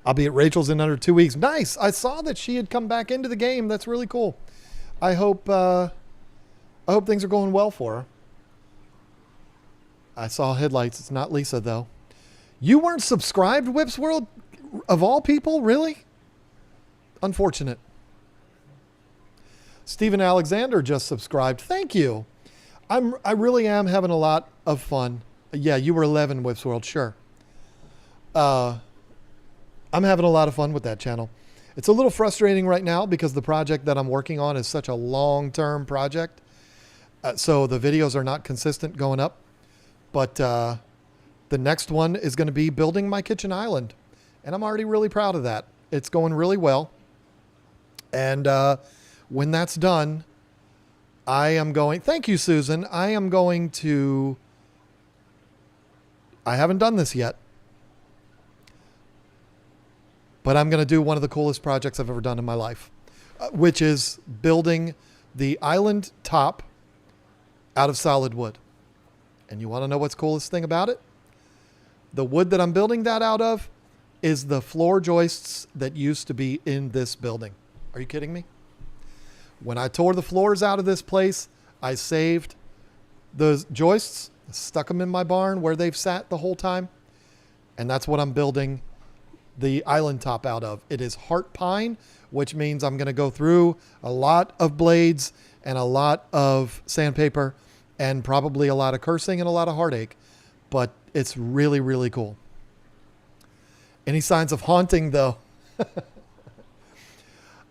I'll be at Rachel's in under 2 weeks. Nice. I saw that she had come back into the game. That's really cool. I hope things are going well for her. I saw headlights. It's not Lisa, though. You weren't subscribed, Whips World? Of all people? Really? Unfortunate. Stephen Alexander just subscribed. Thank you. I really am having a lot of fun. Yeah, you were 11, Whips World. Sure. I'm having a lot of fun with that channel. It's a little frustrating right now because the project that I'm working on is such a long-term project. So the videos are not consistent going up. But the next one is going to be building my kitchen island. And I'm already really proud of that. It's going really well. And when that's done, thank you, Susan. I haven't done this yet, but I'm going to do one of the coolest projects I've ever done in my life, which is building the island top out of solid wood. And you want to know what's the coolest thing about it? The wood that I'm building that out of is the floor joists that used to be in this building. Are you kidding me? When I tore the floors out of this place, I saved those joists, stuck them in my barn where they've sat the whole time. And that's what I'm building the island top out of. It is heart pine, which means I'm going to go through a lot of blades and a lot of sandpaper and probably a lot of cursing and a lot of heartache. But it's really, really cool. Any signs of haunting, though?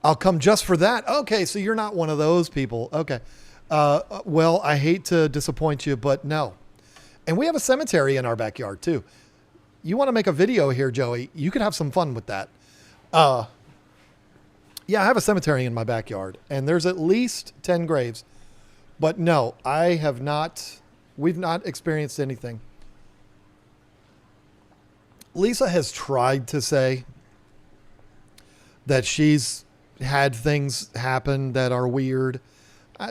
I'll come just for that. Okay, so you're not one of those people. Okay. Well, I hate to disappoint you, but no. And we have a cemetery in our backyard, too. You want to make a video here, Joey? You could have some fun with that. Yeah, I have a cemetery in my backyard, and there's at least 10 graves. But no, we've not experienced anything. Lisa has tried to say that she's had things happen that are weird.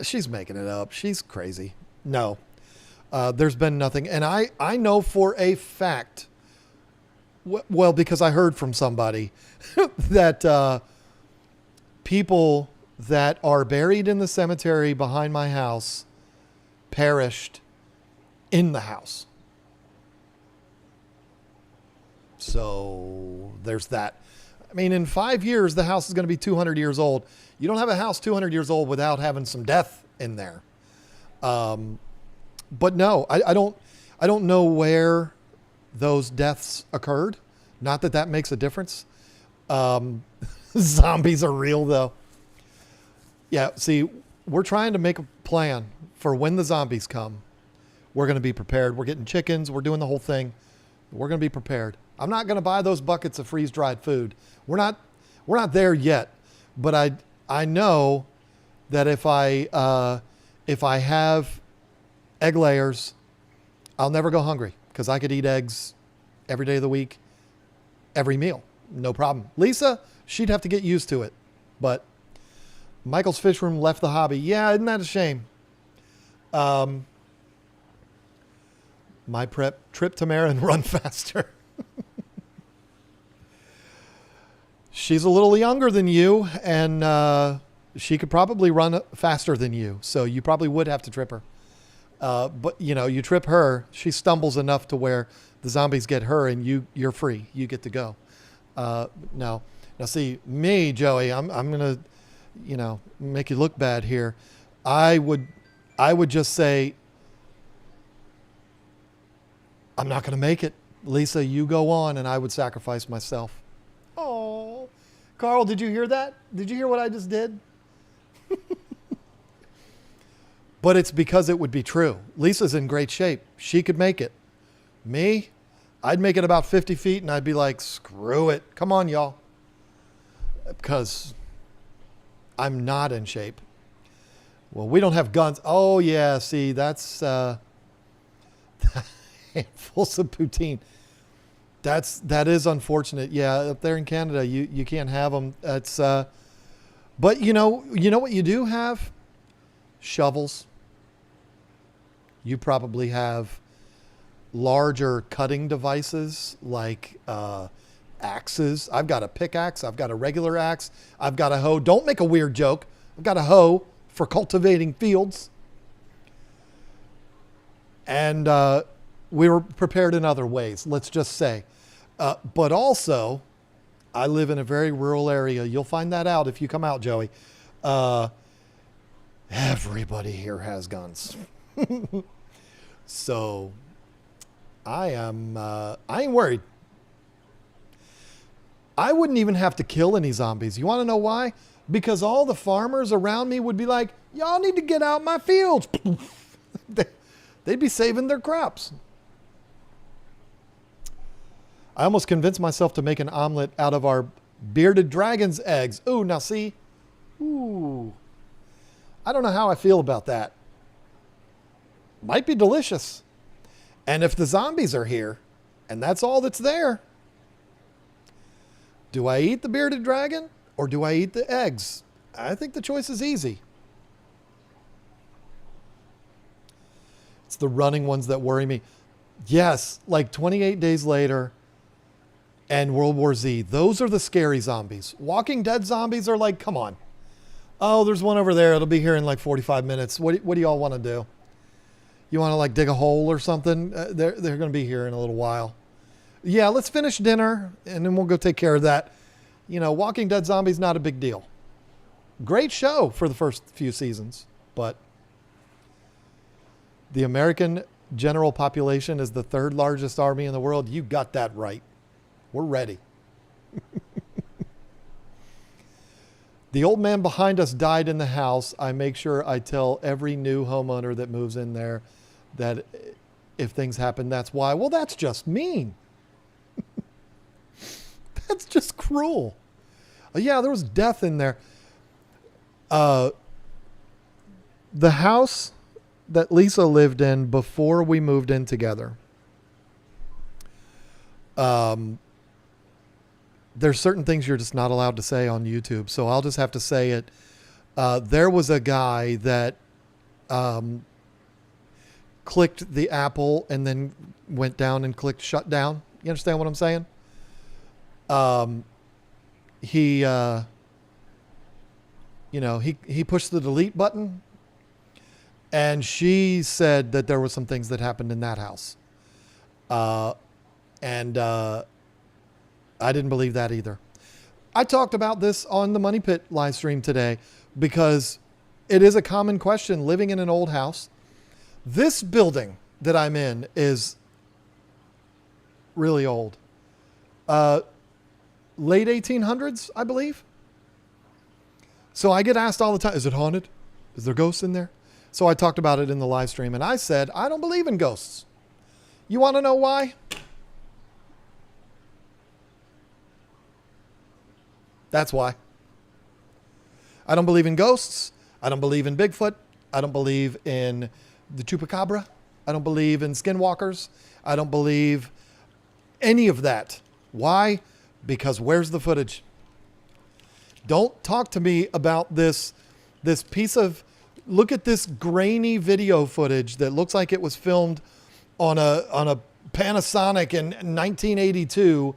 She's making it up. She's crazy. No, there's been nothing. And I know for a fact, well, because I heard from somebody that people that are buried in the cemetery behind my house perished in the house. So there's that. I mean, in 5 years, the house is going to be 200 years old. You don't have a house 200 years old without having some death in there. But no, I don't know where those deaths occurred. Not that that makes a difference. Zombies are real, though. Yeah, see, we're trying to make a plan for when the zombies come. We're going to be prepared. We're getting chickens. We're doing the whole thing. We're going to be prepared. I'm not going to buy those buckets of freeze-dried food. We're not there yet. But I know that if I have egg layers, I'll never go hungry because I could eat eggs every day of the week, every meal, no problem. Lisa, she'd have to get used to it. But Michael's Fish Room left the hobby. Yeah, isn't that a shame? My trip to Marin, run faster. She's a little younger than you, and she could probably run faster than you. So you probably would have to trip her. But, you trip her, she stumbles enough to where the zombies get her and you're free. You get to go. Now see, me, Joey, I'm going to, make you look bad here. I would just say, I'm not going to make it. Lisa, you go on, and I would sacrifice myself. Oh, Carl, did you hear that? Did you hear what I just did? But it's because it would be true. Lisa's in great shape. She could make it. Me, I'd make it about 50 feet, and I'd be like, screw it. Come on, y'all. Because I'm not in shape. Well, we don't have guns. Oh, yeah, see, that's handfuls of poutine. That is unfortunate. Yeah, up there in Canada, you can't have them. That's but you know what you do have? Shovels. You probably have larger cutting devices like axes. I've got a pickaxe. I've got a regular axe. I've got a hoe. Don't make a weird joke. I've got a hoe for cultivating fields. And we were prepared in other ways, let's just say. But also, I live in a very rural area. You'll find that out if you come out, Joey. Everybody here has guns. So I ain't worried. I wouldn't even have to kill any zombies. You want to know why? Because all the farmers around me would be like, y'all need to get out my fields. They'd be saving their crops. I almost convinced myself to make an omelet out of our bearded dragon's eggs. Ooh, now see? Ooh. I don't know how I feel about that. Might be delicious. And if the zombies are here, and that's all that's there, do I eat the bearded dragon or do I eat the eggs? I think the choice is easy. It's the running ones that worry me. Yes, like 28 Days Later and World War Z. Those are the scary zombies. Walking Dead zombies are like, come on. Oh, there's one over there. It'll be here in like 45 minutes. What do y'all want to do? You want to like dig a hole or something? They're going to be here in a little while. Yeah, let's finish dinner and then we'll go take care of that. Walking Dead zombies, not a big deal. Great show for the first few seasons, but the American general population is the third largest army in the world. You got that right. We're ready. The old man behind us died in the house. I make sure I tell every new homeowner that moves in there that if things happen, that's why. Well, that's just mean. That's just cruel. Yeah, there was death in there. The house that Lisa lived in before we moved in together. There's certain things you're just not allowed to say on YouTube. So I'll just have to say it. There was a guy that clicked the apple and then went down and clicked shut down. You understand what I'm saying? He pushed the delete button, and she said that there were some things that happened in that house. And I didn't believe that either. I talked about this on the Money Pit live stream today because it is a common question living in an old house. This building that I'm in is really old. Late 1800s, I believe. So I get asked all the time, is it haunted? Is there ghosts in there? So I talked about it in the live stream and I said, I don't believe in ghosts. You want to know why? That's why. I don't believe in ghosts. I don't believe in Bigfoot. I don't believe in the chupacabra. I don't believe in skinwalkers. I don't believe any of that. Why? Because where's the footage? Don't talk to me about this piece of, look at this grainy video footage that looks like it was filmed on a Panasonic in 1982,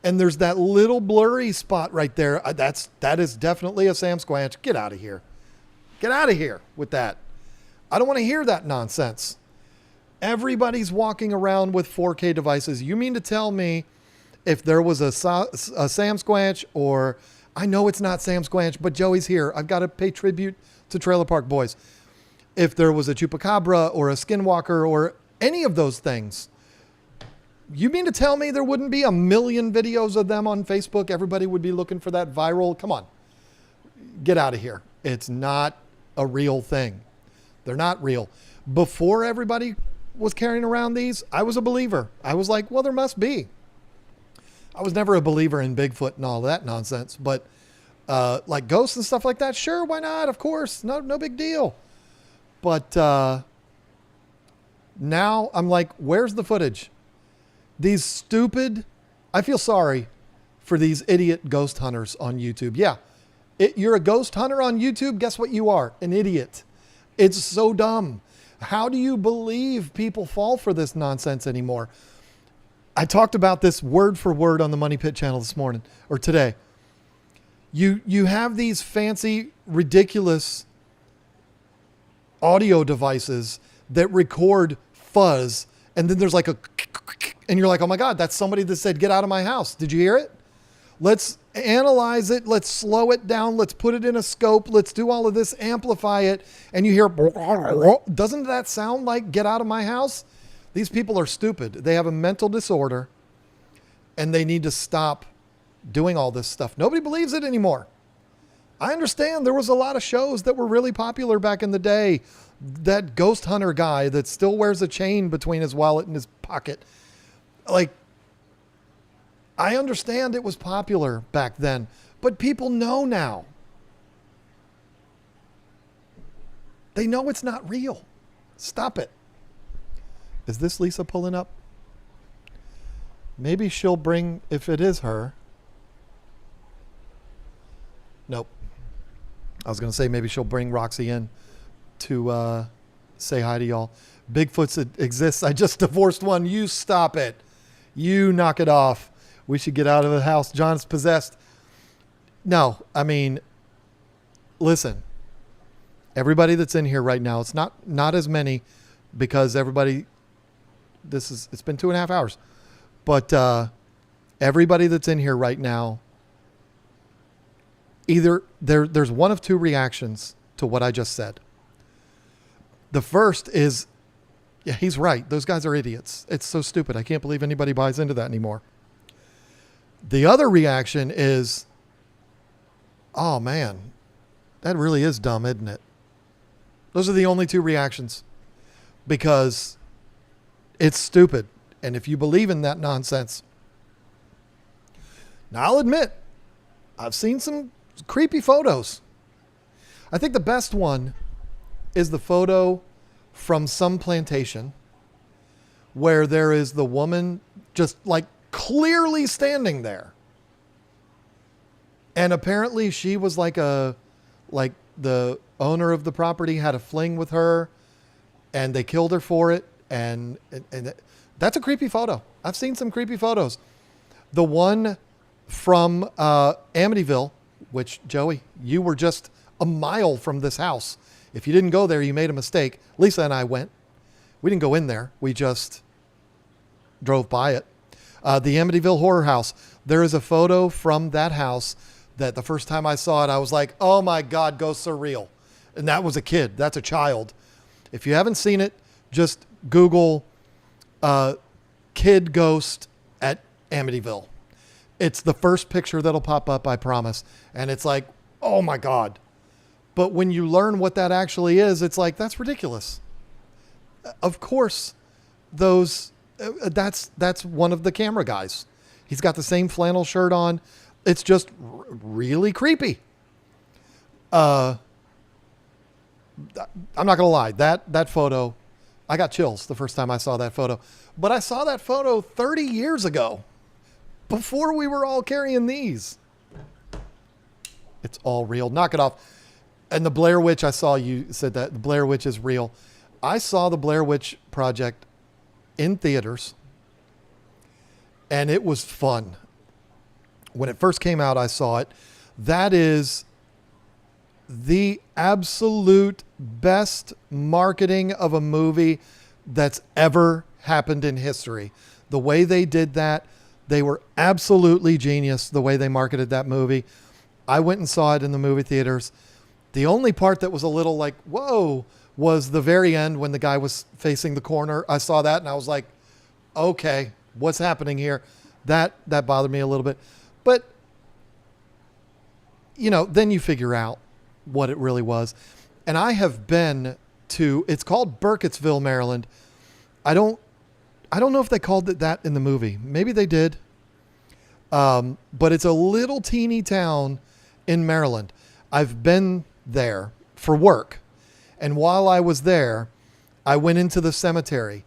and there's that little blurry spot right there. That is definitely a Sam Squanch. Get out of here. Get out of here with that. I don't want to hear that nonsense. Everybody's walking around with 4K devices. You mean to tell me if there was a Sam Squanch, or I know it's not Sam Squanch, but Joey's here. I've got to pay tribute to Trailer Park Boys. If there was a Chupacabra or a Skinwalker or any of those things, you mean to tell me there wouldn't be a million videos of them on Facebook? Everybody would be looking for that viral. Come on, get out of here. It's not a real thing. They're not real. Before everybody was carrying around these, I was a believer. I was like, well, there must be. I was never a believer in Bigfoot and all that nonsense, but like ghosts and stuff like that, sure, why not? Of course, no big deal. But now I'm like, where's the footage? These stupid, I feel sorry for these idiot ghost hunters on YouTube. Yeah, you're a ghost hunter on YouTube. Guess what you are? An idiot. It's so dumb. How do you believe people fall for this nonsense anymore? I talked about this word for word on the Money Pit channel this morning or today. You have these fancy, ridiculous audio devices that record fuzz, and then there's like a, and you're like, oh my God, that's somebody that said, get out of my house. Did you hear it? Let's analyze it. Let's slow it down. Let's put it in a scope. Let's do all of this, amplify it. And you hear, doesn't that sound like get out of my house? These people are stupid. They have a mental disorder, and they need to stop doing all this stuff. Nobody believes it anymore. I understand there was a lot of shows that were really popular back in the day. That ghost hunter guy that still wears a chain between his wallet and his pocket. Like, I understand it was popular back then, but people know now. They know it's not real. Stop it. Is this Lisa pulling up? Maybe she'll bring, if it is her. Nope. I was going to say maybe she'll bring Roxy in to say hi to y'all. Bigfoots exists. I just divorced one. You stop it. You knock it off. We should get out of the house. John's possessed. No, I mean, listen. Everybody that's in here right now, it's not as many because everybody, it's been 2.5 hours. But everybody that's in here right now, either there's one of two reactions to what I just said. The first is, yeah, he's right. Those guys are idiots. It's so stupid. I can't believe anybody buys into that anymore. The other reaction is, oh man, that really is dumb, isn't it? Those are the only two reactions because it's stupid. And if you believe in that nonsense, now I'll admit, I've seen some creepy photos. I think the best one is the photo from some plantation where there is the woman just like clearly standing there. And apparently she was like the owner of the property had a fling with her and they killed her for it. And that's a creepy photo. I've seen some creepy photos. The one from Amityville, which, Joey, you were just a mile from this house. If you didn't go there, you made a mistake. Lisa and I went. We didn't go in there. We just drove by it. The Amityville Horror House. There is a photo from that house that the first time I saw it, I was like, oh my God, ghosts are real. And that was a kid. That's a child. If you haven't seen it, just Google kid ghost at Amityville. It's the first picture that'll pop up, I promise. And it's like, oh my God. But when you learn what that actually is, it's like, that's ridiculous. Of course, that's one of the camera guys. He's got the same flannel shirt on. It's just really creepy. I'm not going to lie. That photo, I got chills the first time I saw that photo. But I saw that photo 30 years ago, before we were all carrying these. It's all real. Knock it off. And the Blair Witch, I saw you said that the Blair Witch is real. I saw the Blair Witch Project in theaters, and it was fun. When it first came out, I saw it. That is the absolute best marketing of a movie that's ever happened in history. The way they did that, they were absolutely genius, the way they marketed that movie. I went and saw it in the movie theaters. The only part that was a little like, whoa, was the very end when the guy was facing the corner. I saw that and I was like, okay, what's happening here? That bothered me a little bit. But, you know, then you figure out what it really was. And I have been to, it's called Burkittsville, Maryland. I don't know if they called it that in the movie. Maybe they did. But it's a little teeny town in Maryland. I've been there for work. And while I was there, I went into the cemetery,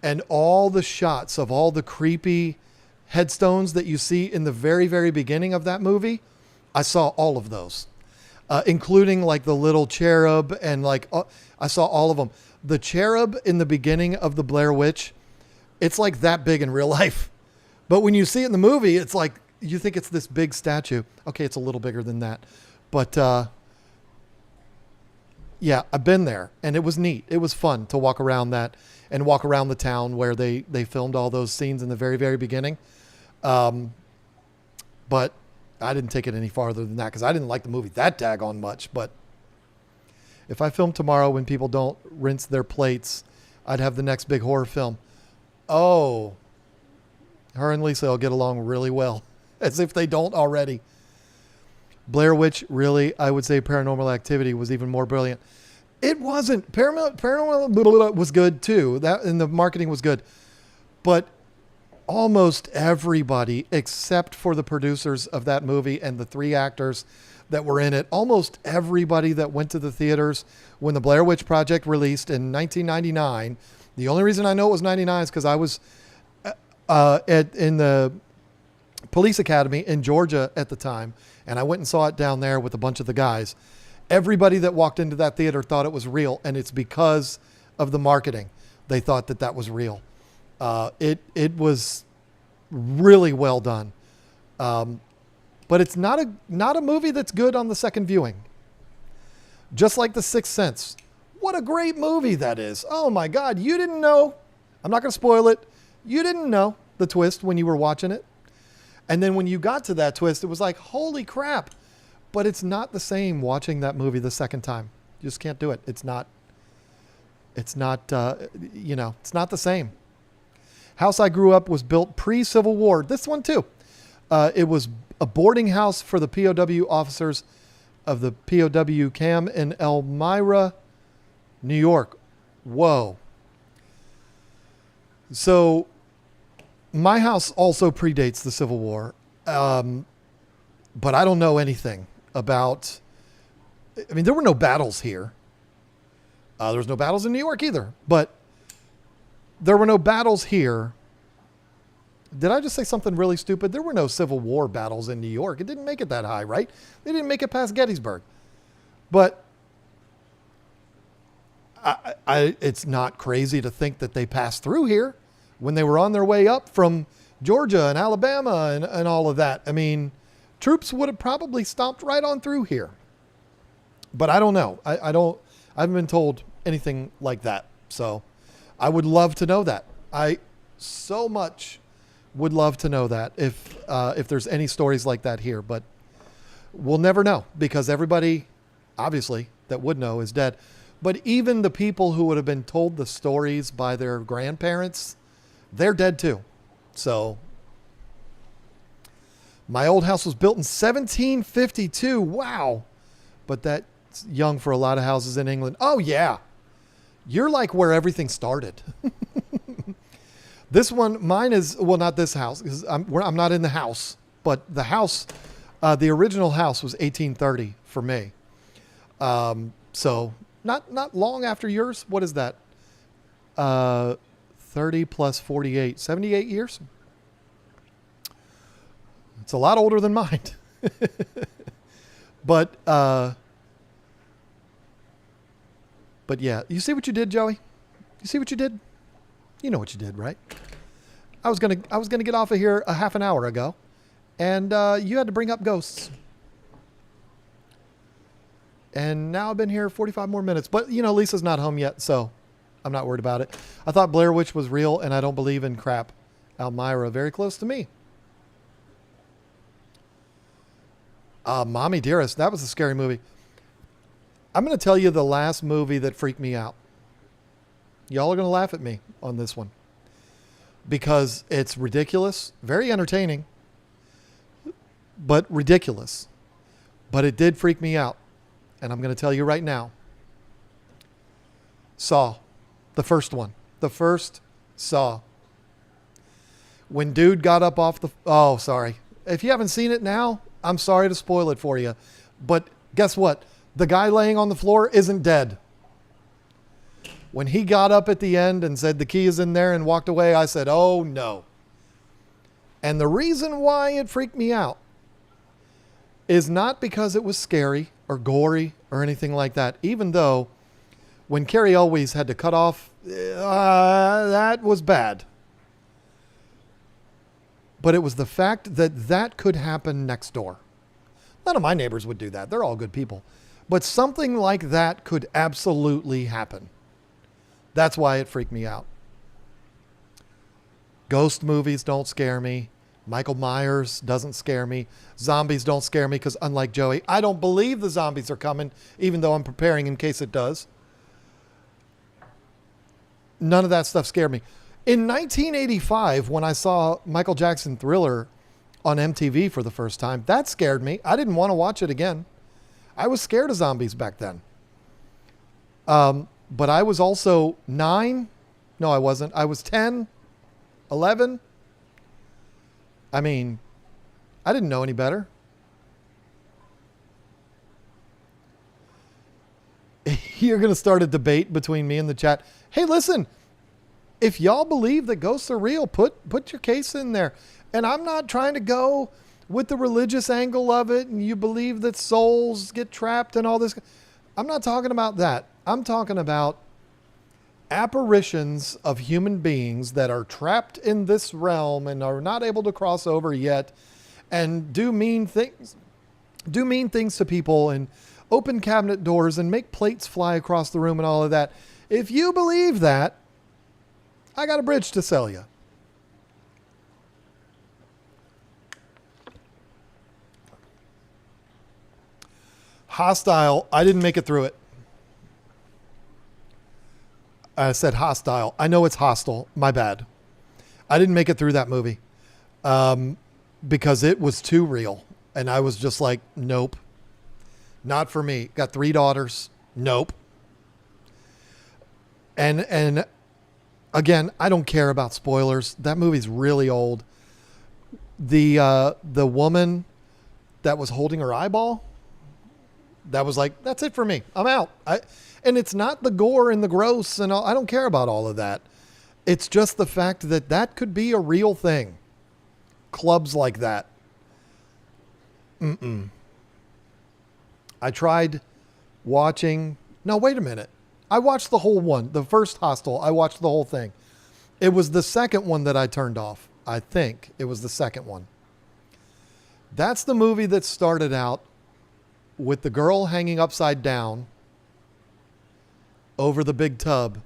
and all the shots of all the creepy headstones that you see in the very, very beginning of that movie, I saw all of those, including like the little cherub and like, I saw all of them. The cherub in the beginning of the Blair Witch, it's like that big in real life. But when you see it in the movie, it's like, you think it's this big statue. Okay, it's a little bigger than that. But yeah, I've been there, and it was neat. It was fun to walk around that and walk around the town where they filmed all those scenes in the very, very beginning. But I didn't take it any farther than that because I didn't like the movie that daggone much. But if I film tomorrow when people don't rinse their plates, I'd have the next big horror film. Oh, her and Lisa will get along really well, as if they don't already. Blair Witch, really, I would say Paranormal Activity was even more brilliant. It wasn't. Paranormal was good too. That, and the marketing was good. But almost everybody, except for the producers of that movie and the 3 actors that were in it, almost everybody that went to the theaters when the Blair Witch Project released in 1999, the only reason I know it was 99 is because I was in the police academy in Georgia at the time, and I went and saw it down there with a bunch of the guys. Everybody that walked into that theater thought it was real, and it's because of the marketing. They thought that that was real. It was really well done. But it's not a movie that's good on the second viewing. Just like The Sixth Sense. What a great movie that is. Oh my God, you didn't know. I'm not going to spoil it. You didn't know the twist when you were watching it. And then when you got to that twist, it was like, holy crap. But it's not the same watching that movie the second time. You just can't do it. It's not it's not the same. House I grew up was built pre-Civil War. This one too. It was a boarding house for the POW officers of the POW camp in Elmira, New York. Whoa. So my house also predates the Civil War. But I don't know anything about, I mean, there were no battles here. There was no battles in New York either, but there were no battles here. Did I just say something really stupid? There were no Civil War battles in New York. It didn't make it that high, right? They didn't make it past Gettysburg. But it's not crazy to think that they passed through here when they were on their way up from Georgia and Alabama and all of that. I mean, troops would have probably stomped right on through here. But I don't know. I haven't been told anything like that. So I would love to know that. I so much would love to know that if there's any stories like that here, but we'll never know because everybody obviously that would know is dead. But even the people who would have been told the stories by their grandparents, they're dead too. So my old house was built in 1752. Wow. But that's young for a lot of houses in England. Oh yeah. You're like where everything started. This one, mine is, well, not this house because I'm not in the house, but the house, the original house was 1830 for me. So not long after yours. What is that? 30 plus 48, 78 years. It's a lot older than mine. But yeah, you see what you did, Joey? You see what you did? You know what you did, right? I was gonna get off of here a half an hour ago, and you had to bring up ghosts. And now I've been here 45 more minutes. But, Lisa's not home yet, so I'm not worried about it. I thought Blair Witch was real, and I don't believe in crap. Elmira, very close to me. Mommy Dearest, that was a scary movie. I'm going to tell you the last movie that freaked me out. Y'all are going to laugh at me on this one. Because it's ridiculous, very entertaining, but ridiculous. But it did freak me out. And I'm going to tell you right now. Saw. The first one. The first Saw. When dude got up off the... Oh, sorry. If you haven't seen it now, I'm sorry to spoil it for you. But guess what? The guy laying on the floor isn't dead. When he got up at the end and said the key is in there and walked away, I said, oh no. And the reason why it freaked me out is not because it was scary or gory or anything like that. Even though when Carrie Elwes had to cut off, that was bad. But it was the fact that that could happen next door. None of my neighbors would do that. They're all good people. But something like that could absolutely happen. That's why it freaked me out. Ghost movies don't scare me. Michael Myers doesn't scare me. Zombies don't scare me because unlike Joey, I don't believe the zombies are coming, even though I'm preparing in case it does. None of that stuff scared me. In 1985, when I saw Michael Jackson Thriller on MTV for the first time, that scared me. I didn't want to watch it again. I was scared of zombies back then. But I was also 9. No, I wasn't. I was 10, 11. I mean, I didn't know any better. You're going to start a debate between me and the chat. Hey, listen, if y'all believe that ghosts are real, put your case in there. And I'm not trying to go with the religious angle of it and you believe that souls get trapped and all this. I'm not talking about that. I'm talking about apparitions of human beings that are trapped in this realm and are not able to cross over yet and do mean things to people and open cabinet doors and make plates fly across the room and all of that. If you believe that, I got a bridge to sell you. Hostile. I didn't make it through it. I said hostile. I know it's hostile. My bad. I didn't make it through that movie because it was too real. And I was just like, nope. Not for me. Got 3 daughters. Nope. And again, I don't care about spoilers. That movie's really old. The woman that was holding her eyeball, that was like, that's it for me. I'm out. And it's not the gore and the gross and all. I don't care about all of that. It's just the fact that that could be a real thing. Clubs like that. I tried watching. No, wait a minute. I watched the whole one. The first Hostel, I watched the whole thing. It was the second one that I turned off. I think it was the second one. That's the movie that started out with the girl hanging upside down over the big tub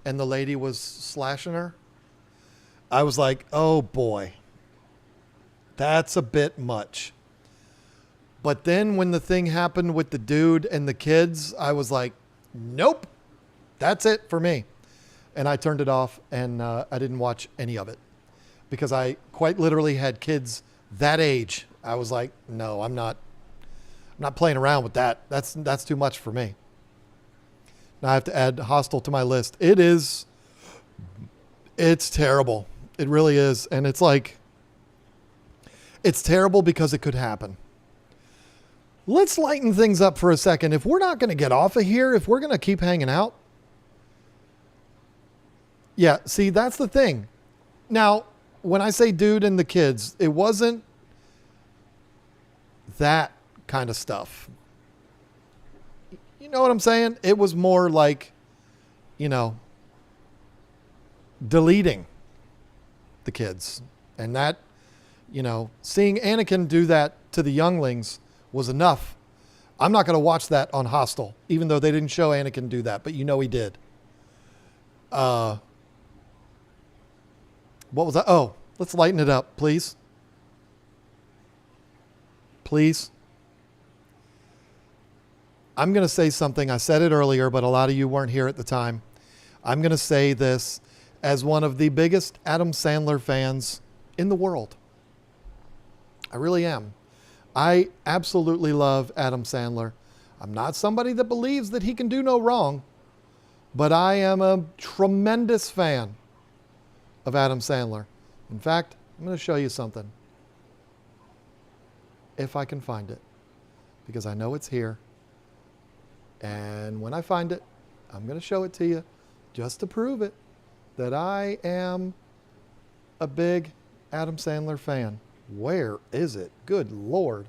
and the lady was slashing her. I was like, oh boy, that's a bit much. But then when the thing happened with the dude and the kids, I was like, nope, that's it for me. And I turned it off and I didn't watch any of it because I quite literally had kids that age. I was like, no, I'm not playing around with that. That's too much for me. Now I have to add Hostel to my list. It's terrible. It really is. And it's like, it's terrible because it could happen. Let's lighten things up for a second. If we're not going to get off of here, if we're going to keep hanging out. Yeah, see, that's the thing. Now, when I say dude and the kids, it wasn't that kind of stuff. You know what I'm saying? It was more like, deleting the kids. And that, seeing Anakin do that to the younglings was enough. I'm not going to watch that on Hostel, even though they didn't show Anakin do that, but he did. What was that? Oh, let's lighten it up, please. Please. I'm going to say something. I said it earlier, but a lot of you weren't here at the time. I'm going to say this as one of the biggest Adam Sandler fans in the world. I really am. I absolutely love Adam Sandler. I'm not somebody that believes that he can do no wrong, but I am a tremendous fan of Adam Sandler. In fact, I'm going to show you something. If I can find it, because I know it's here. And when I find it, I'm going to show it to you just to prove it that I am a big Adam Sandler fan. Where is it? Good Lord.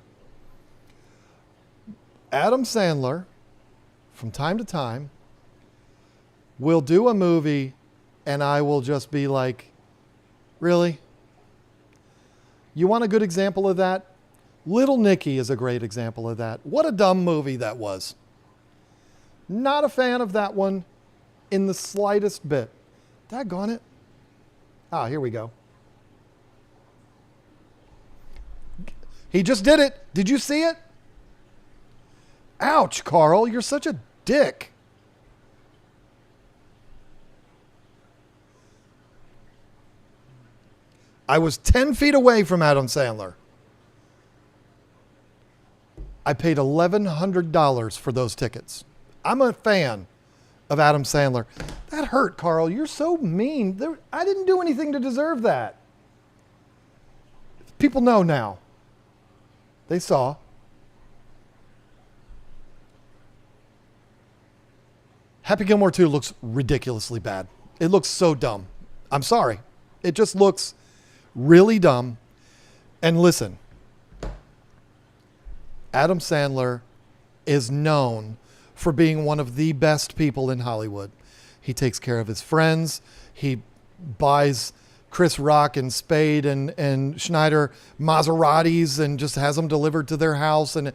Adam Sandler, from time to time, will do a movie and I will just be like, really? You want a good example of that? Little Nicky is a great example of that. What a dumb movie that was. Not a fan of that one in the slightest bit. Daggone it. Ah, here we go. He just did it. Did you see it? Ouch, Carl. You're such a dick. I was 10 feet away from Adam Sandler. I paid $1,100 for those tickets. I'm a fan of Adam Sandler. That hurt, Carl. You're so mean. I didn't do anything to deserve that. People know now. They saw. Happy Gilmore 2 looks ridiculously bad. It looks so dumb. I'm sorry. It just looks really dumb. And listen, Adam Sandler is known for being one of the best people in Hollywood. He takes care of his friends. He buys Chris Rock and Spade and Schneider Maseratis and just has them delivered to their house. And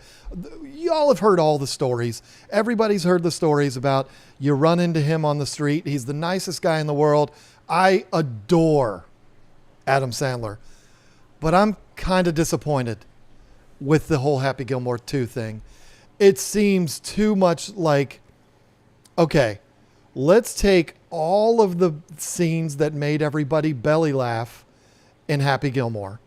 y'all have heard all the stories. Everybody's heard the stories about you run into him on the street. He's the nicest guy in the world. I adore Adam Sandler, but I'm kind of disappointed with the whole Happy Gilmore 2 thing. It seems too much like, okay, let's take all of the scenes that made everybody belly laugh in Happy Gilmore,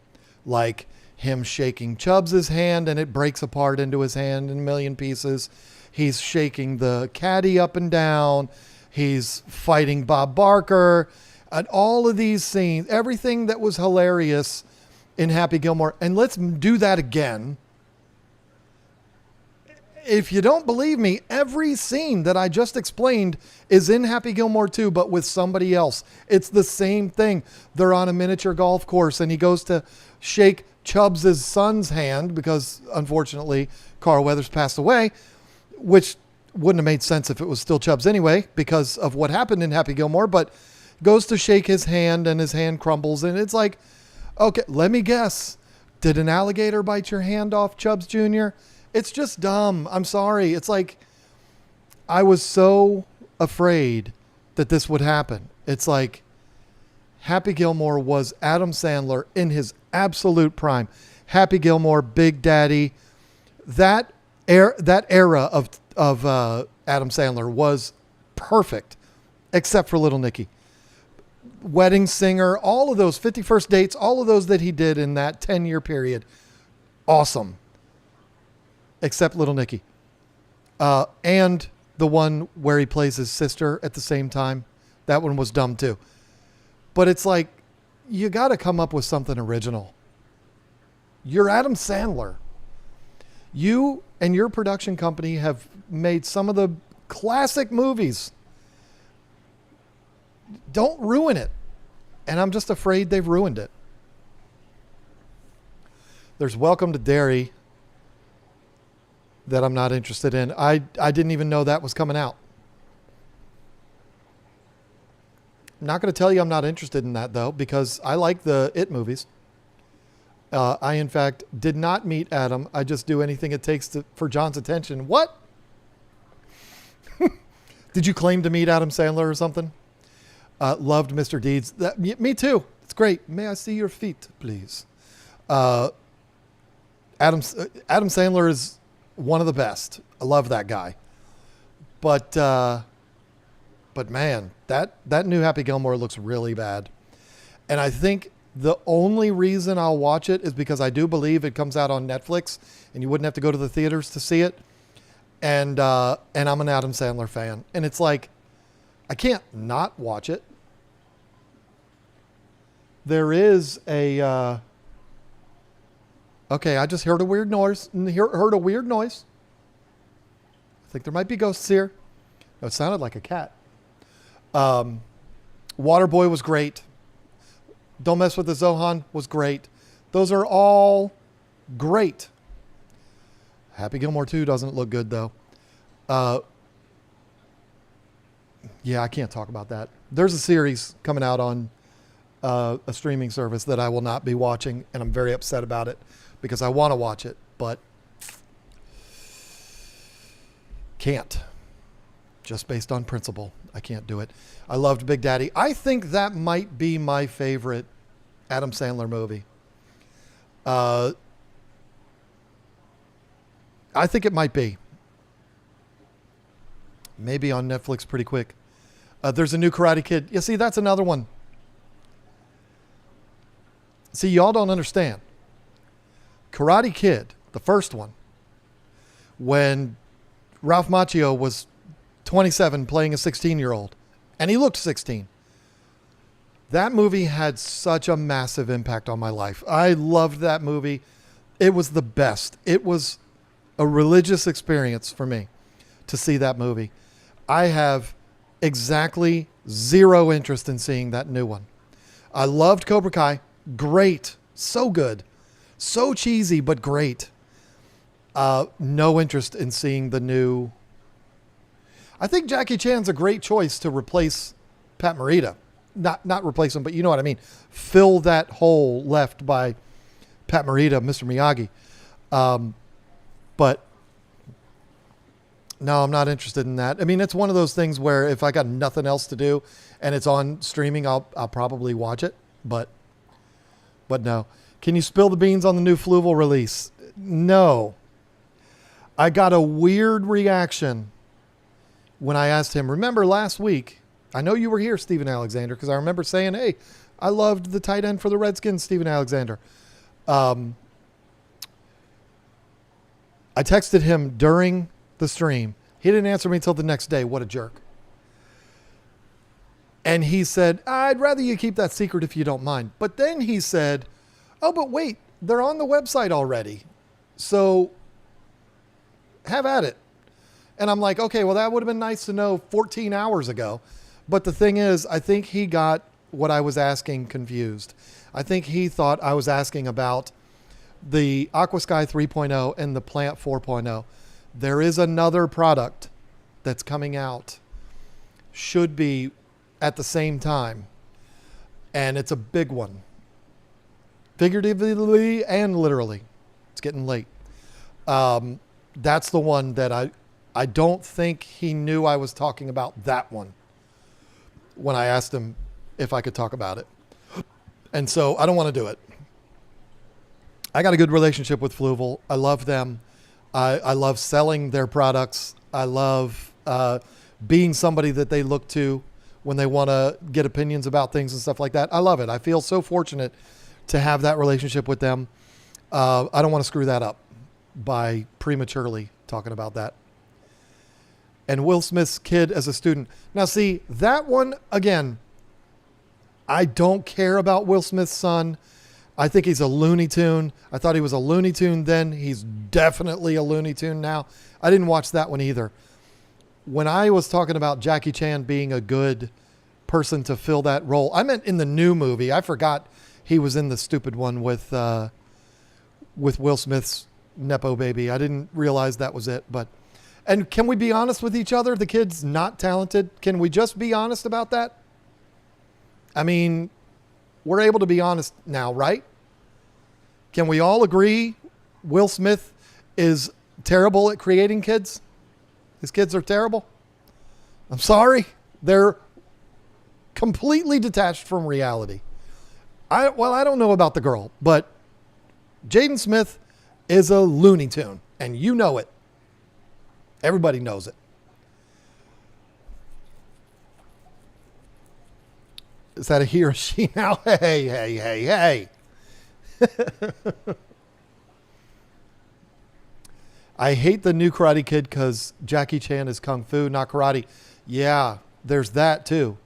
like him shaking Chubbs' hand and it breaks apart into his hand in a million pieces. He's shaking the caddy up and down. He's fighting Bob Barker. And all of these scenes, everything that was hilarious in Happy Gilmore. And let's do that again. If you don't believe me, every scene that I just explained is in Happy Gilmore 2, but with somebody else. It's the same thing. They're on a miniature golf course and he goes to shake Chubbs' son's hand because, unfortunately, Carl Weathers passed away, which wouldn't have made sense if it was still Chubbs anyway because of what happened in Happy Gilmore, but goes to shake his hand and his hand crumbles. And it's like, okay, let me guess. Did an alligator bite your hand off, Chubbs Jr.? It's just dumb. I'm sorry. It's like, I was so afraid that this would happen. It's like, Happy Gilmore was Adam Sandler in his absolute prime. Happy Gilmore, Big Daddy. That era of Adam Sandler was perfect, except for Little Nicky. Wedding Singer, all of those 51st Dates, all of those that he did in that 10-year period. Awesome. Except Little Nicky. And the one where he plays his sister at the same time. That one was dumb too. But it's like, you got to come up with something original. You're Adam Sandler. You and your production company have made some of the classic movies. Don't ruin it. And I'm just afraid they've ruined it. There's Welcome to Derry that I'm not interested in. I didn't even know that was coming out. Not going to tell you I'm not interested in that, though, because I like the It movies. I, in fact, did not meet Adam. I just do anything it takes for John's attention. What? Did you claim to meet Adam Sandler or something? Loved Mr. Deeds. Me too. It's great. May I see your feet, please? Adam Sandler is one of the best. I love that guy. But man, that new Happy Gilmore looks really bad. And I think the only reason I'll watch it is because I do believe it comes out on Netflix and you wouldn't have to go to the theaters to see it. And I'm an Adam Sandler fan. And it's like, I can't not watch it. There is a, okay, I just heard a weird noise. Heard a weird noise. I think there might be ghosts here. No, it sounded like a cat. Waterboy was great. Don't Mess with the Zohan was great. Those are all great. Happy Gilmore 2 doesn't look good, though. Yeah, I can't talk about that. There's a series coming out on a streaming service that I will not be watching, and I'm very upset about it because I want to watch it, but can't. Just based on principle. I can't do it. I loved Big Daddy. I think that might be my favorite Adam Sandler movie. I think it might be. Maybe on Netflix pretty quick. There's a new Karate Kid. You see, that's another one. See, y'all don't understand. Karate Kid, the first one, when Ralph Macchio was 27 playing a 16-year-old, and he looked 16. That movie had such a massive impact on my life. I loved that movie. It was the best. It was a religious experience for me to see that movie. I have exactly zero interest in seeing that new one. I loved Cobra Kai. Great. So good. So cheesy, but great. No interest in seeing the new. I think Jackie Chan's a great choice to replace Pat Morita. Not replace him, but you know what I mean. Fill that hole left by Pat Morita, Mr. Miyagi. But no, I'm not interested in that. I mean, it's one of those things where if I got nothing else to do and it's on streaming, I'll probably watch it. But no. Can you spill the beans on the new Fluval release? No. I got a weird reaction when I asked him. Remember last week, I know you were here, Stephen Alexander, because I remember saying, hey, I loved the tight end for the Redskins, Stephen Alexander. I texted him during the stream. He didn't answer me until the next day. What a jerk. And he said, I'd rather you keep that secret if you don't mind. But then he said, oh, but wait, they're on the website already. So have at it. And I'm like, okay, well, that would have been nice to know 14 hours ago. But the thing is, I think he got what I was asking confused. I think he thought I was asking about the Aquasky 3.0 and the Plant 4.0. There is another product that's coming out. Should be at the same time. And it's a big one. Figuratively and literally. It's getting late. That's the one that I don't think he knew I was talking about that one when I asked him if I could talk about it. And so I don't want to do it. I got a good relationship with Fluval. I love them. I love selling their products. I love being somebody that they look to when they want to get opinions about things and stuff like that. I love it. I feel so fortunate to have that relationship with them. I don't want to screw that up by prematurely talking about that. And Will Smith's kid as a student. Now, see, that one, again, I don't care about Will Smith's son. I think he's a Looney Tune. I thought he was a Looney Tune then. He's definitely a Looney Tune now. I didn't watch that one either. When I was talking about Jackie Chan being a good person to fill that role, I meant in the new movie. I forgot he was in the stupid one with Will Smith's Nepo baby. I didn't realize that was it, but. And can we be honest with each other? The kid's not talented. Can we just be honest about that? I mean, we're able to be honest now, right? Can we all agree Will Smith is terrible at creating kids? His kids are terrible. I'm sorry. They're completely detached from reality. I don't know about the girl, but Jaden Smith is a Looney Tune, and you know it. Everybody knows it. Is that a he or she now? Hey. I hate the new Karate Kid because Jackie Chan is Kung Fu, not karate. Yeah, there's that too.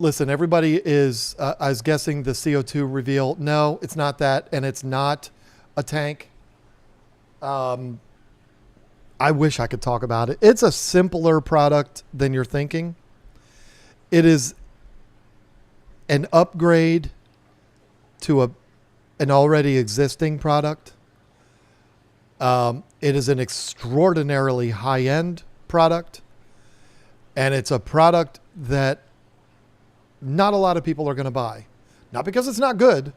Listen, everybody is, I was guessing the CO2 reveal. No, it's not that. And it's not a tank. I wish I could talk about it. It's a simpler product than you're thinking. It is an upgrade to an already existing product. It is an extraordinarily high-end product. And it's a product that not a lot of people are going to buy. Not because it's not good,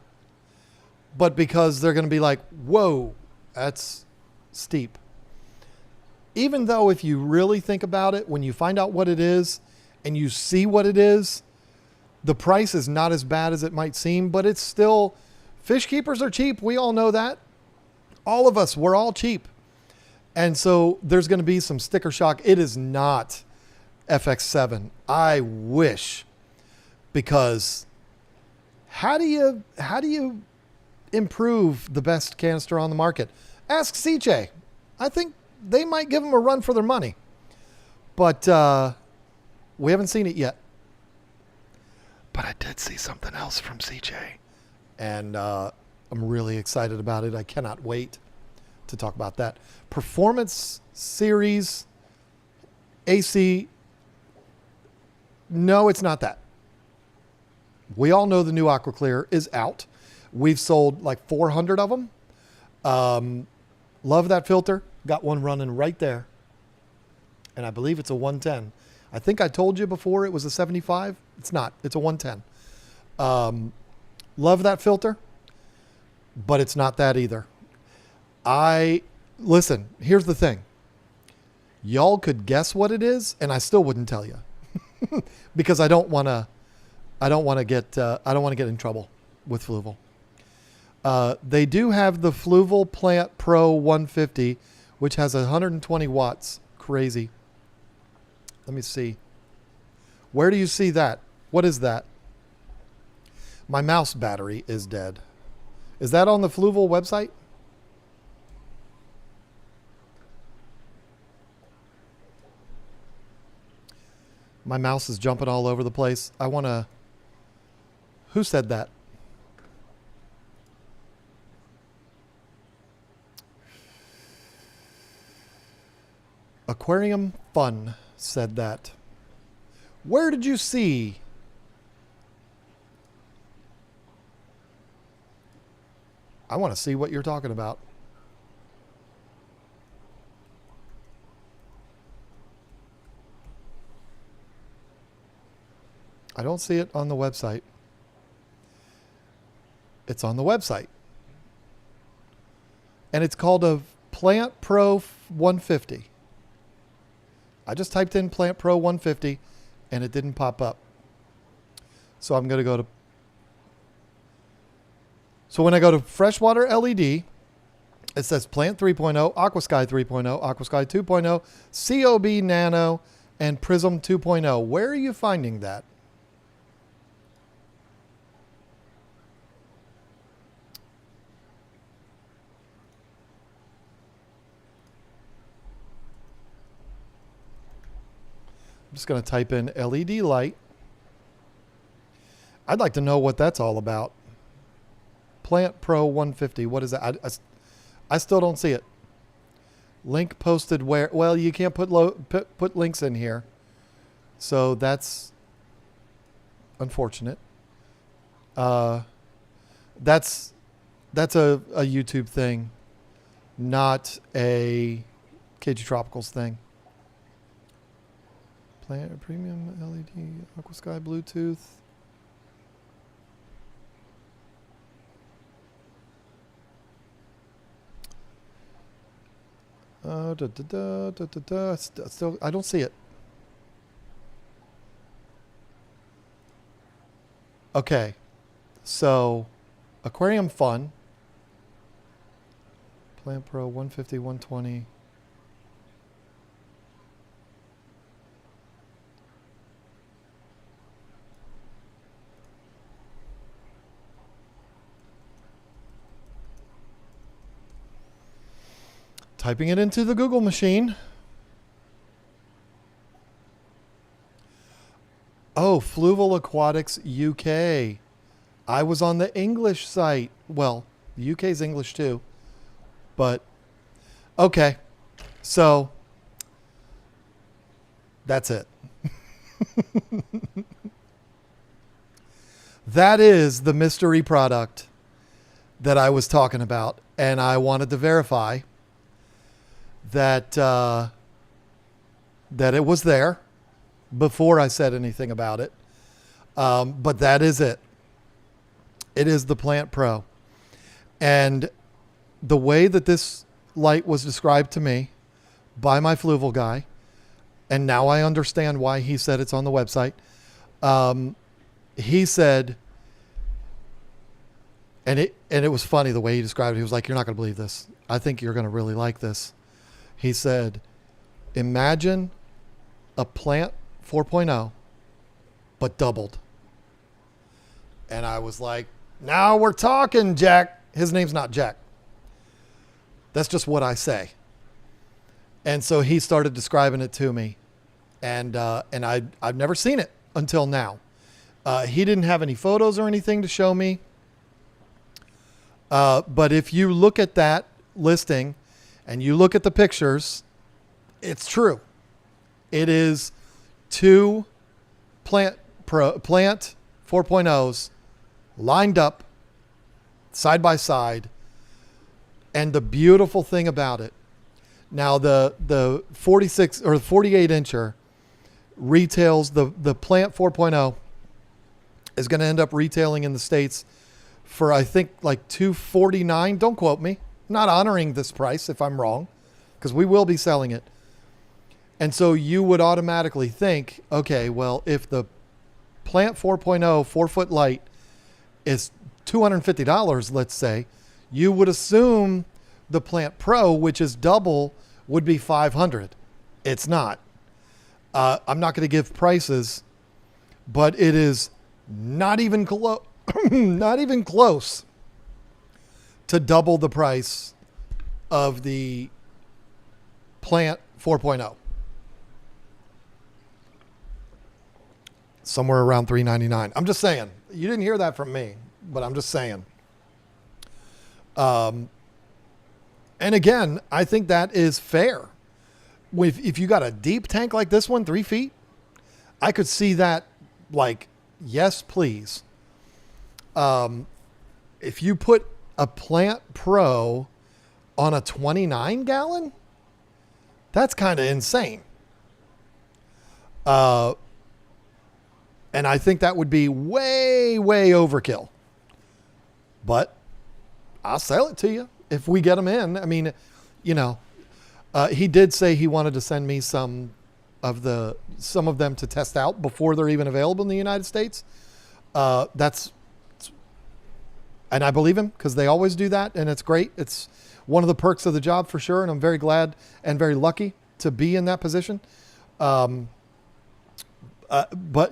but because they're going to be like, whoa, that's steep. Even though if you really think about it, when you find out what it is and you see what it is, the price is not as bad as it might seem, but it's still, fish keepers are cheap. We all know that. All of us, we're all cheap. And so there's going to be some sticker shock. It is not FX7. I wish, because how do you improve the best canister on the market? Ask CJ. I think they might give them a run for their money, but we haven't seen it yet. But I did see something else from CJ, and I'm really excited about it. I cannot wait to talk about that. Performance Series AC. No, it's not that. We all know the new AquaClear is out. We've sold like 400 of them. Love that filter. Got one running right there. And I believe it's a 110. I think I told you before it was a 75. It's not. It's a 110. Love that filter, but it's not that either. Listen, here's the thing. Y'all could guess what it is, and I still wouldn't tell you because I don't want to get in trouble with Fluval. They do have the Fluval Plant Pro 150, which has 120 watts. Crazy. Let me see. Where do you see that? What is that? My mouse battery is dead. Is that on the Fluval website? My mouse is jumping all over the place. Who said that? Aquarium Fun said that. Where did you see? I want to see what you're talking about. I don't see it on the website. It's on the website. And it's called a Plant Pro 150. I just typed in Plant Pro 150 and it didn't pop up. So I'm going to go to... So when I go to Freshwater LED, it says Plant 3.0, Aquasky 3.0, Aquasky 2.0, COB Nano, and Prism 2.0. Where are you finding that? I'm just going to type in LED light. I'd like to know what that's all about. Plant Pro 150. What is that? I still don't see it. Link posted where? Well, you can't put links in here. So that's unfortunate. That's a YouTube thing, not a KG Tropicals thing. Plant premium LED aqua sky Bluetooth. Still, I don't see it. Okay, so Aquarium Fun. Plant Pro 150, 120. Typing it into the Google machine. Oh, Fluval Aquatics UK. I was on the English site. Well, the UK's English too. But, okay. So, that's it. That is the mystery product that I was talking about. And I wanted to verify that that it was there before I said anything about it. But that is it. It is the Plant Pro. And the way that this light was described to me by my Fluval guy, and now I understand why he said it's on the website. He said, and it was funny the way he described it. He was like, "You're not going to believe this. I think you're going to really like this." He said, "Imagine a Plant 4.0, but doubled." And I was like, "Now we're talking, Jack." His name's not Jack. That's just what I say. And so he started describing it to me. And I've never seen it until now. He didn't have any photos or anything to show me. But if you look at that listing and you look at the pictures, it's true. It is two Plant 4.0s lined up side by side. And the beautiful thing about it, now the 46 or 48 incher retails, the Plant 4.0 is going to end up retailing in the States for, I think, like $249. Don't quote me. I'm not honoring this price if I'm wrong, because we will be selling it. And so you would automatically think, okay, well, if the Plant 4.0 4-foot light is $250, let's say, you would assume the Plant Pro, which is double, would be $500. It's not. I'm not going to give prices, but it is not even not even close to double the price of the Plant 4.0. Somewhere around $399. I'm just saying. You didn't hear that from me, but I'm just saying. And again, I think that is fair. If you got a deep tank like this one, 3 feet, I could see that like, yes, please. If you put a Plant Pro on a 29 gallon, that's kind of insane. And I think that would be way, way overkill. But I'll sell it to you if we get them in. I mean, you know, he did say he wanted to send me some of them to test out before they're even available in the United States. And I believe him, because they always do that, and it's great. It's one of the perks of the job for sure, and I'm very glad and very lucky to be in that position. But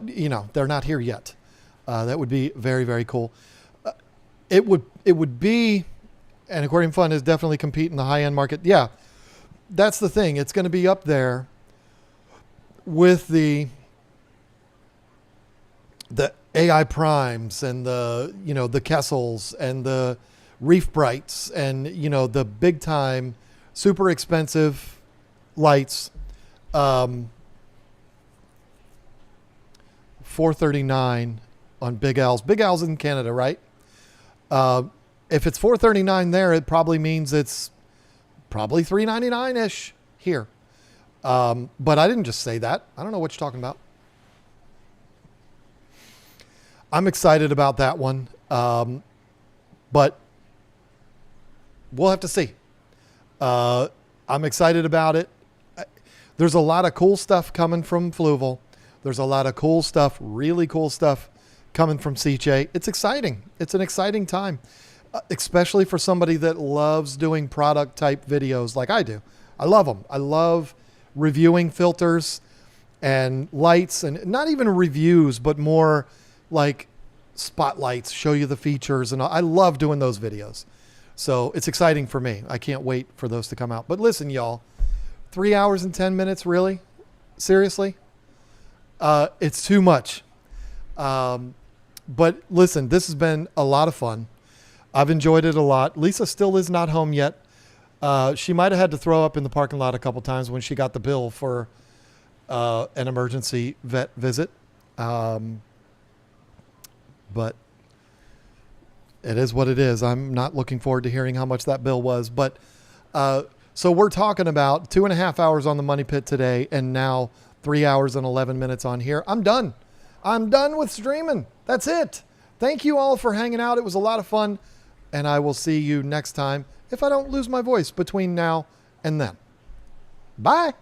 you know, they're not here yet. That would be very, very cool. It would be, and Aquarium Fun is definitely competing in the high end market. Yeah, that's the thing. It's going to be up there with the AI Primes and the Kessels and the Reef Brights and, the big time, super expensive lights. $439 on Big Al's. Big Al's in Canada, right? If it's $439 there, it probably means it's probably $399-ish here. But I didn't just say that. I don't know what you're talking about. I'm excited about that one. But we'll have to see. I'm excited about it. There's a lot of cool stuff coming from Fluval. There's a lot of cool stuff, really cool stuff coming from CJ. It's exciting. It's an exciting time, especially for somebody that loves doing product type videos like I do. I love them. I love reviewing filters and lights, and not even reviews, but more like spotlights, show you the features. And I love doing those videos. So it's exciting for me. I can't wait for those to come out. But listen, y'all, 3 hours and 10 minutes, really? Seriously? It's too much. But listen, this has been a lot of fun. I've enjoyed it a lot. Lisa still is not home yet. She might have had to throw up in the parking lot a couple times when she got the bill for an emergency vet visit. But it is what it is. I'm not looking forward to hearing how much that bill was. But so we're talking about 2.5 hours on the Money Pit today, and now 3 hours and 11 minutes on here. I'm done. I'm done with streaming. That's it. Thank you all for hanging out. It was a lot of fun. And I will see you next time if I don't lose my voice between now and then. Bye.